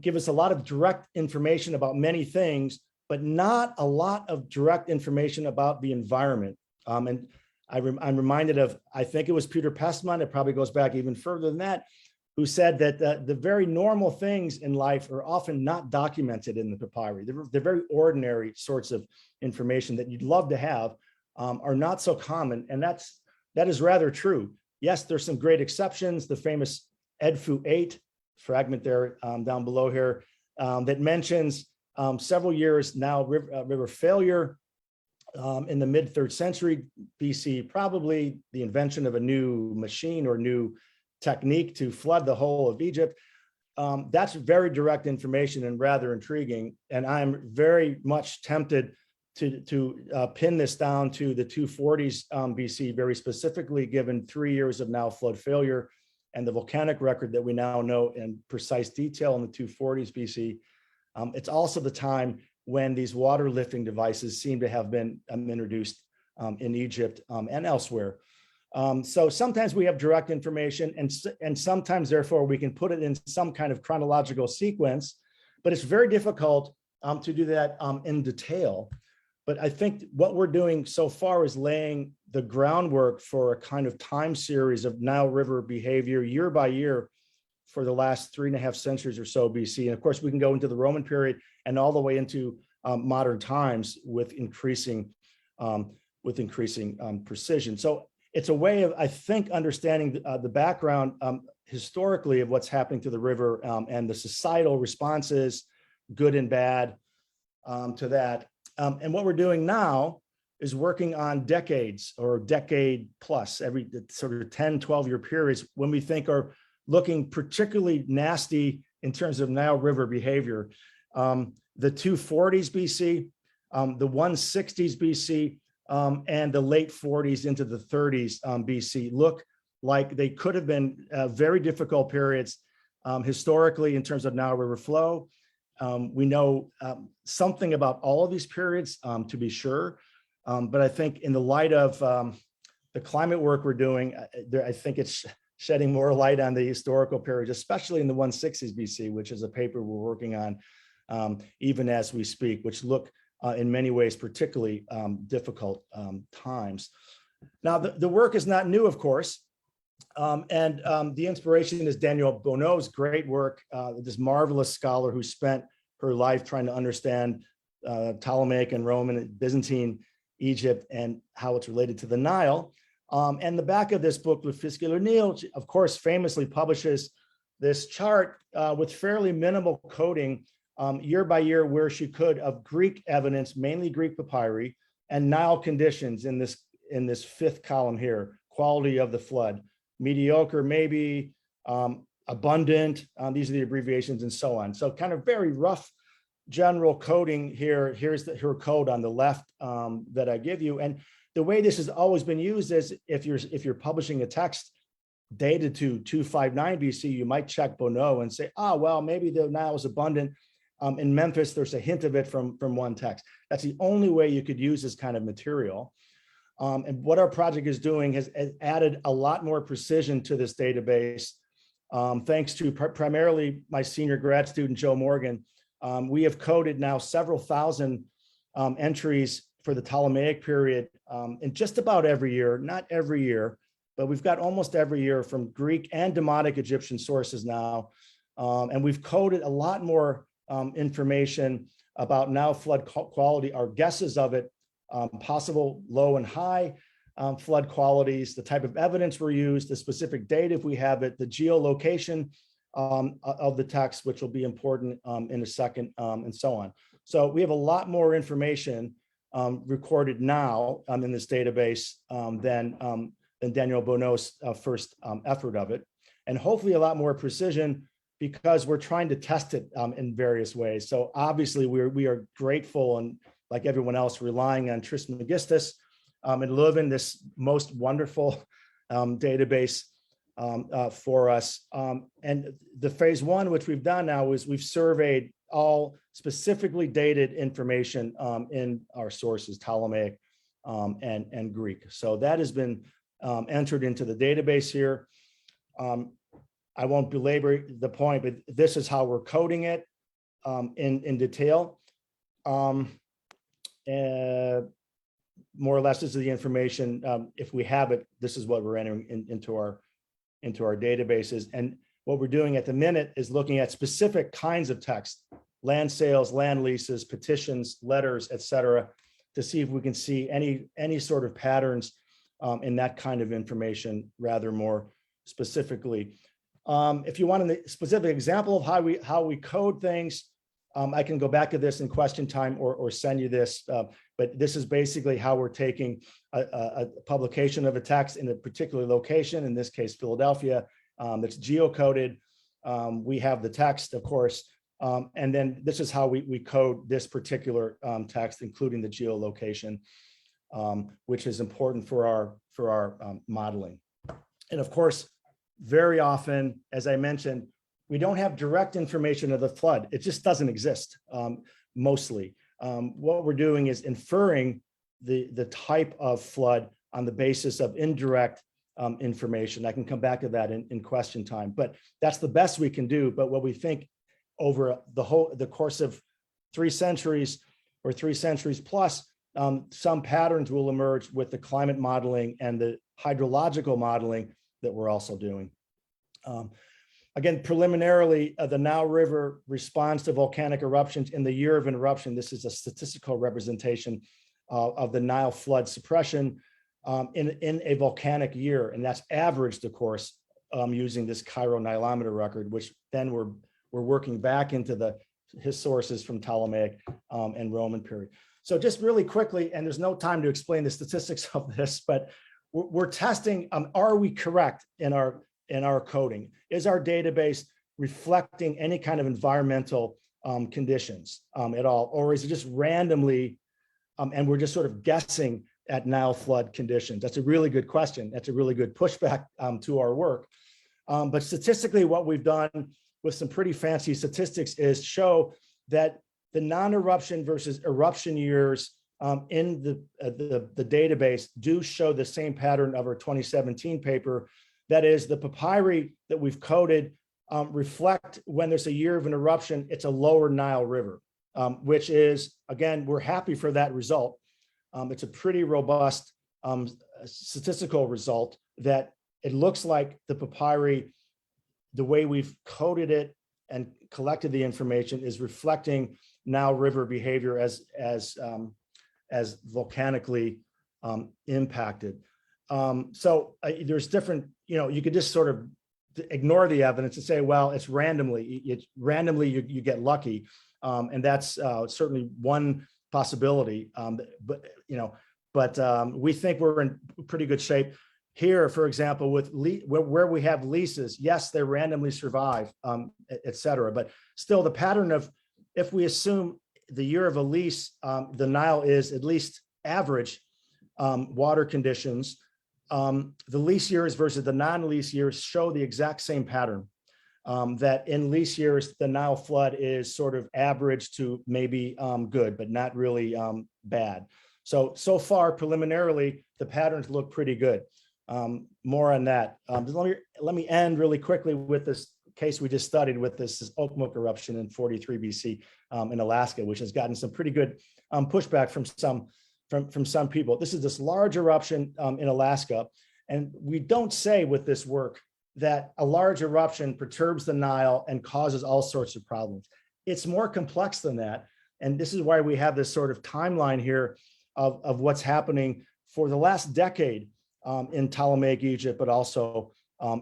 give us a lot of direct information about many things, but not a lot of direct information about the environment. And I'm reminded of, I think it was Peter Pestman, it probably goes back even further than that, who said that the very normal things in life are often not documented in the papyri. They're very ordinary sorts of information that you'd love to have, are not so common, and that is rather true. Yes, there's some great exceptions. The famous Edfu 8 fragment there down below here that mentions several years now river failure in the mid 3rd century BC, probably the invention of a new machine or new technique to flood the whole of Egypt. That's very direct information and rather intriguing. And I'm very much tempted to pin this down to the 240s BC, very specifically, given 3 years of Nile flood failure and the volcanic record that we now know in precise detail in the 240s BC. It's also the time when these water lifting devices seem to have been introduced in Egypt and elsewhere. So sometimes we have direct information, and sometimes, therefore, we can put it in some kind of chronological sequence, but it's very difficult to do that in detail. But I think what we're doing so far is laying the groundwork for a kind of time series of Nile River behavior year by year for the last 3.5 centuries or so BC. And of course, we can go into the Roman period and all the way into modern times with increasing with increasing precision. So it's a way of, I think, understanding the background historically of what's happening to the river and the societal responses, good and bad, to that. And what we're doing now is working on decades or decade plus, every sort of 10, 12-year periods when we think are looking particularly nasty in terms of Nile River behavior. The 240s BC, the 160s BC, and the late 40s into the 30s BC look like they could have been very difficult periods historically in terms of Nile River flow. We know something about all of these periods, to be sure, but I think in the light of the climate work we're doing, I think it's shedding more light on the historical periods, especially in the 160s BC, which is a paper we're working on even as we speak, which look in many ways particularly difficult times. Now, the work is not new, of course, and the inspiration is Danielle Bonneau's great work, this marvelous scholar who spent her life trying to understand Ptolemaic and Roman and Byzantine Egypt and how it's related to the Nile. And the back of this book with Fiskell-O'Neill, of course, famously publishes this chart with fairly minimal coding year by year where she could of Greek evidence, mainly Greek papyri, and Nile conditions in this fifth column here, quality of the flood, mediocre, maybe, abundant, these are the abbreviations and so on. So kind of very rough general coding here. Here's her code on the left that I give you. And the way this has always been used is if you're publishing a text dated to 259 BC, you might check Bonneau and say, well, maybe the Nile is abundant. In Memphis, there's a hint of it from one text. That's the only way you could use this kind of material. And what our project is doing has added a lot more precision to this database. Thanks to primarily my senior grad student, Joe Morgan. We have coded now several thousand entries for the Ptolemaic period in just about every year, not every year, but we've got almost every year from Greek and Demotic Egyptian sources now. And we've coded a lot more information about Nile flood quality, our guesses of it, possible low and high flood qualities, the type of evidence we're used, the specific date if we have it, the geolocation of the text, which will be important in a second, and so on. So we have a lot more information recorded now in this database than Danielle Bonneau's first effort of it, and hopefully a lot more precision because we're trying to test it in various ways. So obviously we are grateful and like everyone else relying on Trismegistus and Leuven, this most wonderful database for us. And the phase one, which we've done now, is we've surveyed all specifically dated information in our sources, Ptolemaic and Greek. So that has been entered into the database here. I won't belabor the point, but this is how we're coding it in detail. More or less, this is the information. If we have it, this is what we're entering into our databases. And what we're doing at the minute is looking at specific kinds of text, land sales, land leases, petitions, letters, et cetera, to see if we can see any sort of patterns in that kind of information rather more specifically. If you want a specific example of how we code things, I can go back to this in question time or send you this, but this is basically how we're taking a publication of a text in a particular location, in this case, Philadelphia, that's geocoded. We have the text, of course, and then this is how we code this particular text, including the geolocation, which is important for our modeling. And of course, very often, as I mentioned, we don't have direct information of the flood. It just doesn't exist, mostly. What we're doing is inferring the type of flood on the basis of indirect information. I can come back to that in question time, but that's the best we can do. But what we think over the course of 3 centuries or 3 centuries plus, some patterns will emerge with the climate modeling and the hydrological modeling that we're also doing. Again, preliminarily, the Nile River responds to volcanic eruptions in the year of an eruption. This is a statistical representation of the Nile flood suppression in a volcanic year. And that's averaged, of course, using this Cairo Nilometer record, which then we're working back into his sources from Ptolemaic and Roman period. So just really quickly, and there's no time to explain the statistics of this, but we're testing, are we correct in our coding? Is our database reflecting any kind of environmental conditions at all? Or is it just randomly, and we're just sort of guessing at Nile flood conditions? That's a really good question. That's a really good pushback to our work. But statistically, what we've done with some pretty fancy statistics is show that the non-eruption versus eruption years in the database do show the same pattern of our 2017 paper. That is, the papyri that we've coded reflect when there's a year of an eruption, it's a lower Nile River, which is, again, we're happy for that result. It's a pretty robust statistical result that it looks like the papyri, the way we've coded it and collected the information, is reflecting Nile River behavior as volcanically impacted. So there's different, you could just sort of ignore the evidence and say, well, it's randomly, you get lucky. And that's certainly one possibility. But we think we're in pretty good shape. Here, for example, with where we have leases, yes, they randomly survive, et cetera. But still, the pattern of, if we assume the year of a lease, the Nile is at least average water conditions, the lease years versus the non-lease years show the exact same pattern. That in lease years, the Nile flood is sort of average to maybe good, but not really bad. So far, preliminarily, the patterns look pretty good. More on that. Let me end really quickly with this case we just studied with this Okmulgee eruption in 43 BC in Alaska, which has gotten some pretty good pushback from some people. This is this large eruption in Alaska, and we don't say with this work that a large eruption perturbs the Nile and causes all sorts of problems. It's more complex than that, and this is why we have this sort of timeline here of what's happening for the last decade in Ptolemaic Egypt, but also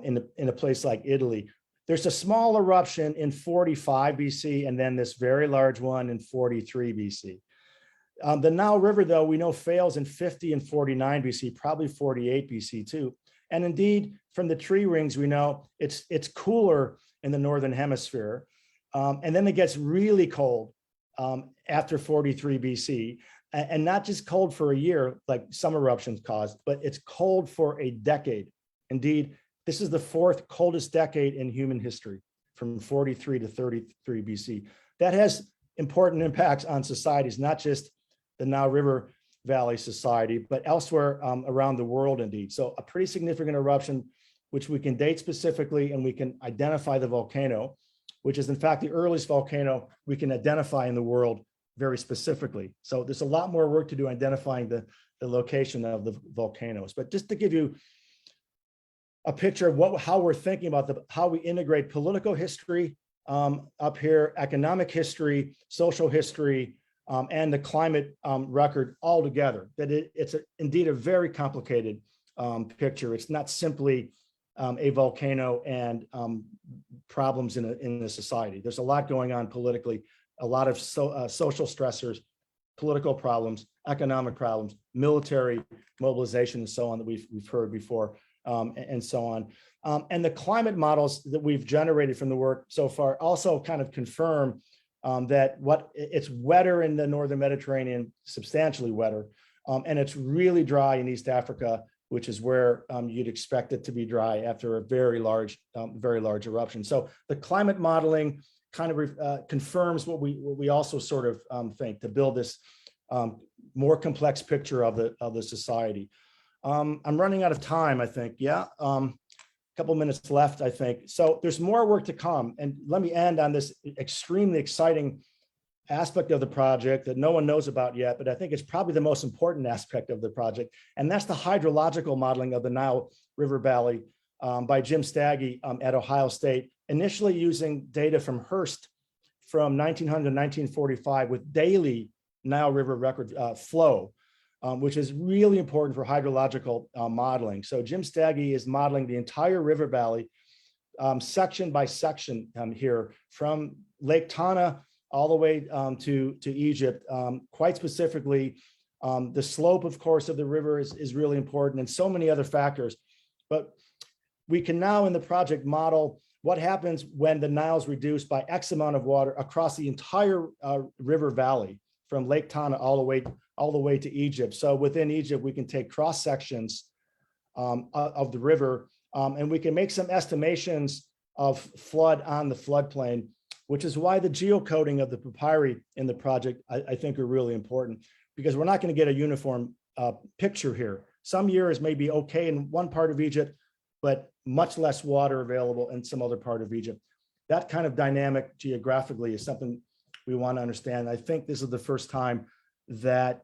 in a place like Italy. There's a small eruption in 45 BC, and then this very large one in 43 BC. The Nile River, though, we know fails in 50 and 49 BC, probably 48 BC too. And indeed, from the tree rings, we know it's cooler in the Northern Hemisphere. And then it gets really cold after 43 BC. And not just cold for a year, like some eruptions caused, but it's cold for a decade. Indeed, this is the fourth coldest decade in human history, from 43 to 33 BC. That has important impacts on societies, not just the Nile River Valley Society, but elsewhere around the world, indeed. So a pretty significant eruption, which we can date specifically, and we can identify the volcano, which is in fact the earliest volcano we can identify in the world very specifically. So there's a lot more work to do identifying the location of the volcanoes. But just to give you a picture of how we're thinking about how we integrate political history up here, economic history, social history, and the climate record all together, that it's indeed a very complicated picture. It's not simply a volcano and problems in a society. There's a lot going on politically, a lot of social stressors, political problems, economic problems, military mobilization, and so on that we've heard before, and so on. And the climate models that we've generated from the work so far also kind of confirm that it's wetter in the Northern Mediterranean, substantially wetter, and it's really dry in East Africa, which is where you'd expect it to be dry after a very large eruption. So the climate modeling kind of confirms what we also sort of think, to build this more complex picture of the society. I'm running out of time, I think. Yeah, a couple minutes left, I think. So there's more work to come. And let me end on this extremely exciting aspect of the project that no one knows about yet, but I think it's probably the most important aspect of the project. And that's the hydrological modeling of the Nile River Valley by Jim Staggy at Ohio State, initially using data from Hearst from 1900 to 1945 with daily Nile River record flow. which is really important for hydrological modeling. So Jim Staggy is modeling the entire river valley, section by section here, from Lake Tana all the way to Egypt. Quite specifically, the slope, of course, of the river is really important, and so many other factors. But we can now in the project model what happens when the Nile is reduced by X amount of water across the entire river valley, from Lake Tana all the way to Egypt. So within Egypt, we can take cross sections of the river, and we can make some estimations of flood on the floodplain, which is why the geocoding of the papyri in the project, I think, are really important, because we're not going to get a uniform picture here. Some years may be okay in one part of Egypt, but much less water available in some other part of Egypt. That kind of dynamic geographically is something we want to understand. I think this is the first time that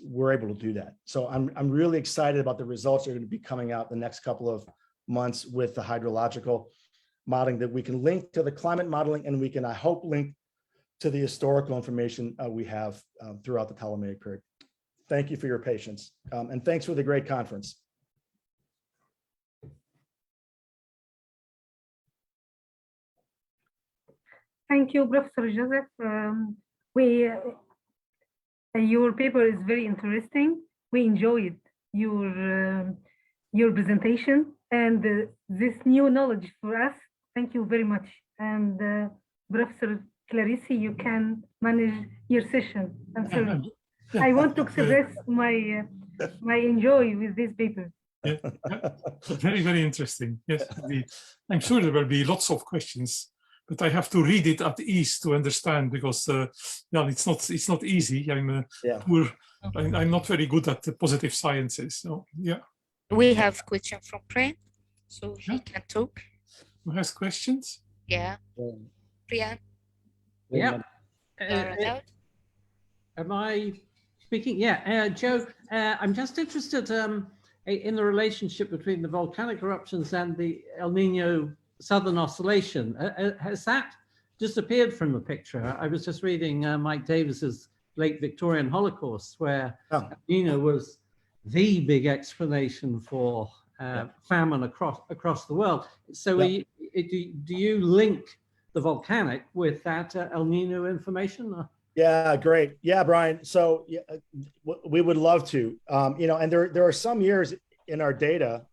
we're able to do that. So I'm really excited about the results that are going to be coming out the next couple of months with the hydrological modeling that we can link to the climate modeling, and we can, I hope, link to the historical information we have throughout the Ptolemaic period. Thank you for your patience, and thanks for the great conference. Thank you, Professor Joseph. Your paper is very interesting. We enjoyed your presentation and this new knowledge for us. Thank you very much. And Professor Clarice, you can manage your session. I'm sorry. I want to express my enjoy with this paper. Yeah. Very, very interesting. Yes, indeed. I'm sure there will be lots of questions, but I have to read it at ease to understand, because yeah, it's not easy. I'm poor. I'm not very good at the positive sciences. So yeah. We have question from Priyan, so he can talk. Who has questions? Yeah, Priyan. Yeah. You're allowed. Am I speaking? Yeah, Joe. I'm just interested in the relationship between the volcanic eruptions and the El Nino Southern Oscillation. Has that disappeared from the picture? I was just reading Mike Davis's Late Victorian Holocaust, where El Nino was the big explanation for famine across the world. So do you link the volcanic with that El Nino information? Yeah, great. Yeah, Brian. So we would love to, and there are some years in our data,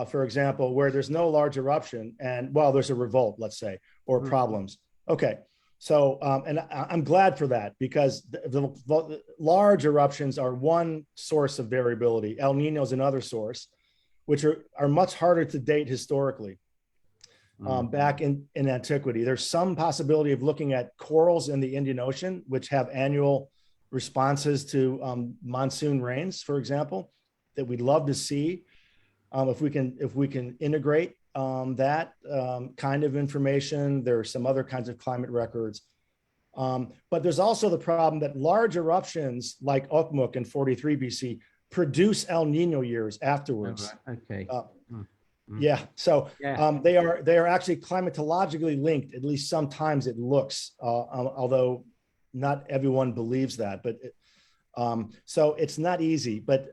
for example, where there's no large eruption and, well, there's a revolt, let's say, or problems. Okay. So, and I'm glad for that, because the large eruptions are one source of variability. El Nino is another source, which are much harder to date historically. Back in antiquity, there's some possibility of looking at corals in the Indian Ocean, which have annual responses to monsoon rains, for example, that we'd love to see. If we can integrate that kind of information. There are some other kinds of climate records. But there's also the problem that large eruptions like Okmuk in 43 BC produce El Nino years afterwards. Oh, right. Okay. Yeah, so they are actually climatologically linked, at least sometimes it looks, although not everyone believes that, but so it's not easy, but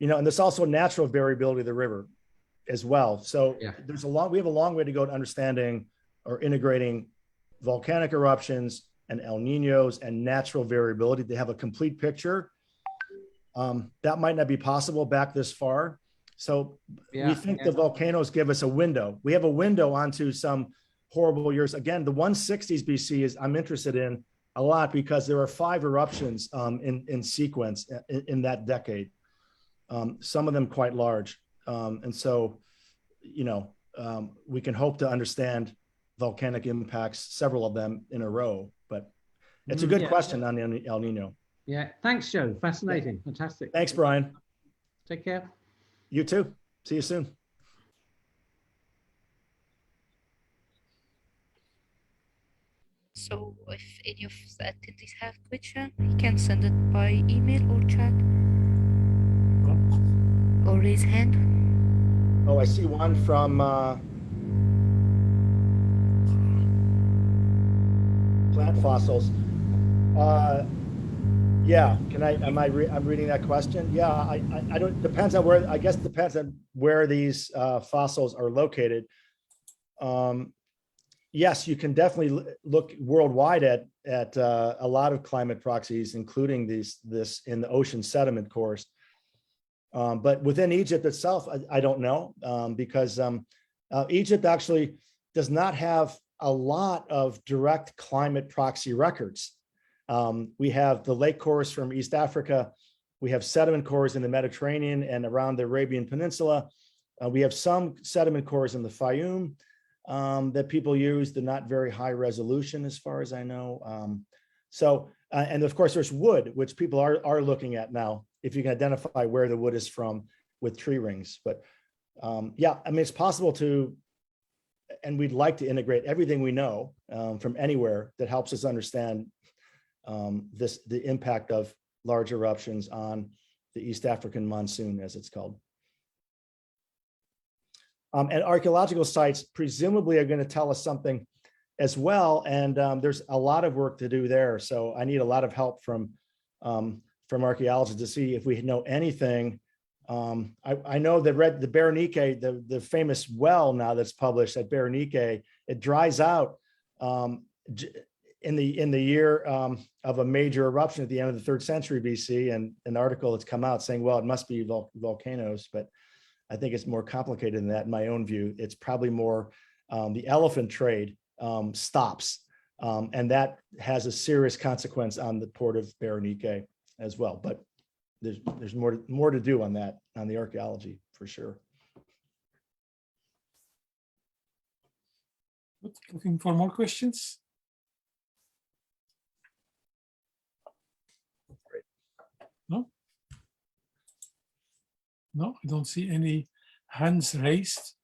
and there's also natural variability of the river as well. So we have a long way to go to understanding or integrating volcanic eruptions and El Ninos and natural variability to have a complete picture. That might not be possible back this far. So we think the volcanoes give us a window. We have a window onto some horrible years. Again, the 160s BC I'm interested in a lot, because there are 5 eruptions in sequence in that decade. Some of them quite large. And so, we can hope to understand volcanic impacts, several of them in a row, but it's a good question on El Nino. Yeah, thanks, Joe. Fascinating, fantastic. Thanks, Brian. Take care. You too. See you soon. So if any of the attendees have question, you can send it by email or chat or raise hand. Oh, I see one from plant fossils. Yeah, can I, I'm reading that question? Yeah, I don't, depends on where, I guess it depends on where these fossils are located. Yes, you can definitely look worldwide at a lot of climate proxies, including this in the ocean sediment cores. But within Egypt itself, I don't know, because Egypt actually does not have a lot of direct climate proxy records. We have the lake cores from East Africa. We have sediment cores in the Mediterranean and around the Arabian Peninsula. We have some sediment cores in the Fayum that people use. They're not very high resolution as far as I know. And of course there's wood, which people are looking at now, if you can identify where the wood is from with tree rings. But yeah, I mean, it's possible to, and we'd like to integrate everything we know from anywhere that helps us understand the impact of large eruptions on the East African monsoon, as it's called. And archaeological sites presumably are going to tell us something as well. And there's a lot of work to do there. So I need a lot of help from archaeologists to see if we know anything. I know that the Berenike, the famous well now that's published at Berenike, it dries out in the year of a major eruption at the end of the 3rd century BC, and an article that's come out saying, well, it must be volcanoes, but I think it's more complicated than that in my own view. It's probably more the elephant trade stops, and that has a serious consequence on the port of Berenike as well. But there's more to do on that, on the archaeology for sure. Looking for more questions? No? No, I don't see any hands raised.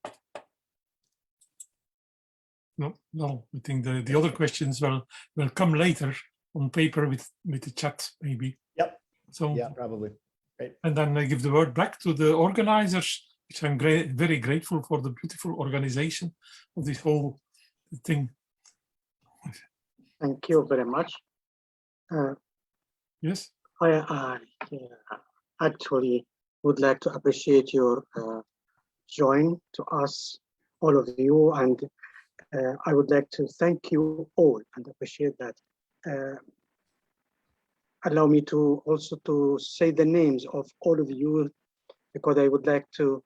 No, I think the other questions will come later on paper with the chat, maybe. Yep. So yeah, probably. Right. And then I give the word back to the organizers, which I'm very grateful for the beautiful organization of this whole thing. Thank you very much. Yes. I actually would like to appreciate your join to us, all of you, and I would like to thank you all and appreciate that. Allow me to also to say the names of all of you, because I would like to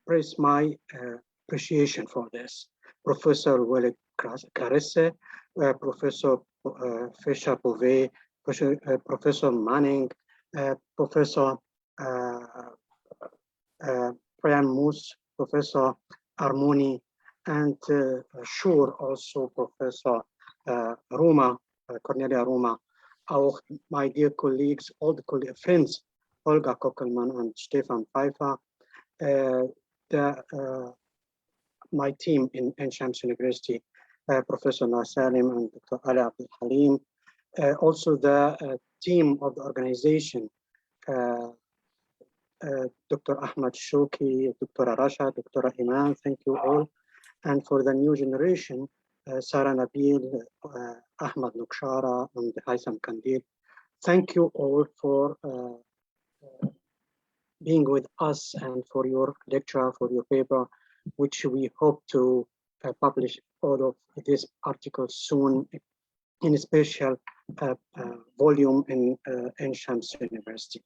express my appreciation for this. Professor Welle Caresse, Professor Fisher Bove, Professor Manning, Professor Brian Moose, Professor Armoni, and sure also Professor Roma, Cornelia Roma, auch my dear colleagues, all the friends, Olga Kokelman and Stefan Pfeiffer, my team in Ain Shams University, Professor Nasalim and Dr. Ali Abdul Halim, also the team of the organization, Dr. Ahmad Shoki, Dr. Rasha, Dr. Iman, thank you all. And for the new generation, Sarah Nabil, Ahmad Nukshara, and Haitham Kandil, thank you all for being with us and for your lecture, for your paper, which we hope to publish all of these articles soon in a special volume in Ain Shams University.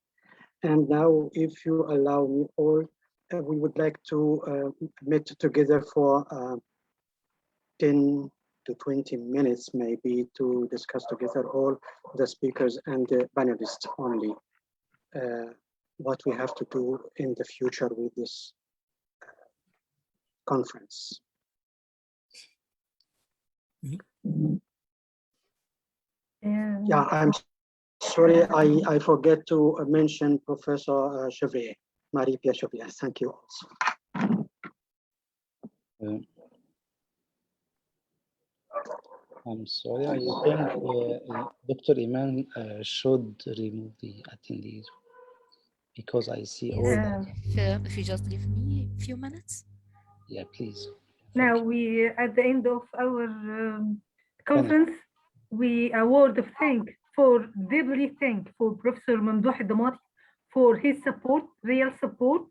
And now, if you allow me all, we would like to meet together for 10 to 20 minutes, maybe, to discuss together all the speakers and the panelists only what we have to do in the future with this conference. Yeah, I'm sorry, I forget to mention Professor Chevrier, Marie-Pierre Chevrier. Thank you also. I'm sorry, I think Dr. Iman should remove the attendees because I see all the... If you just give me a few minutes. Yeah, please. Now we at the end of our conference. we award of deeply thank for Professor Mamdouh Damati for his support, real support.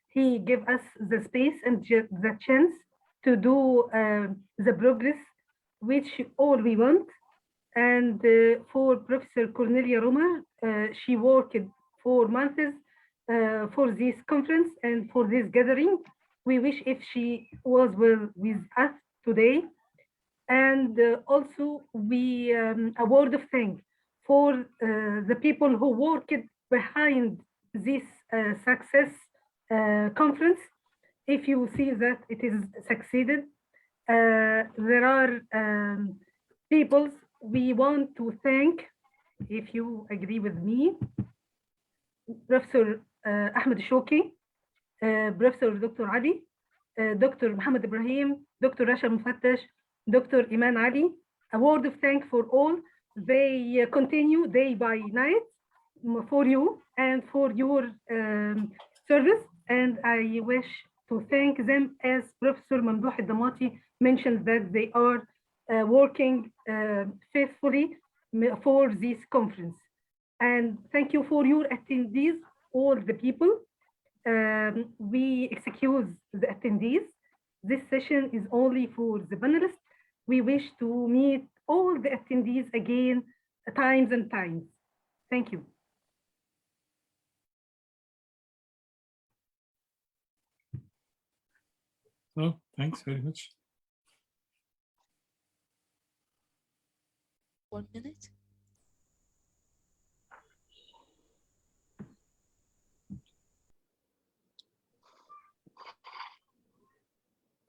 He gave us the space and the chance to do the progress which all we want. And for Professor Cornelia Romer, she worked for months for this conference and for this gathering. We wish if she was with us today. And also we a word of thanks for the people who worked behind this success conference. If you see that it is succeeded, there are people we want to thank, if you agree with me, Professor Ahmed Shoki, Professor Dr. Ali, Dr. Mohammed Ibrahim, Dr. Rasha Mufattash, Dr. Iman Ali. A word of thanks for all. They continue day by night for you and for your service. And I wish to thank them, as Professor Mamdouh Damati mentioned, that they are working faithfully for this conference. And thank you for your attendees, all the people. We excuse the attendees. This session is only for the panelists. We wish to meet all the attendees again, times and times. Thank you. No, thanks very much. 1 minute.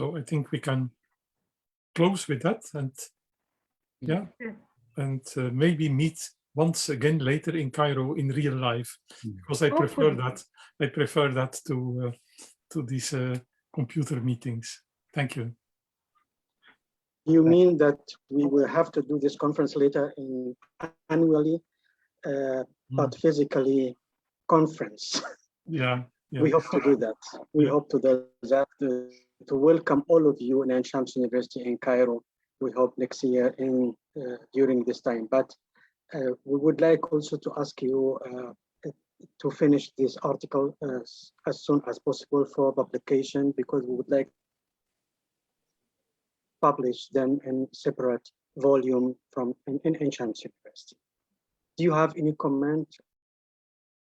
So I think we can close with that, and yeah, and maybe meet once again later in Cairo in real life, because I prefer that. I prefer that to these computer meetings. Thank you. You mean that we will have to do this conference later annually, but physically conference? Yeah. We hope to do that. We hope to do that to welcome all of you in Ain Shams University in Cairo. We hope next year during this time. But we would like also to ask you to finish this article as soon as possible for publication, because we would like to publish them in separate volume from in Ain Shams University. Do you have any comment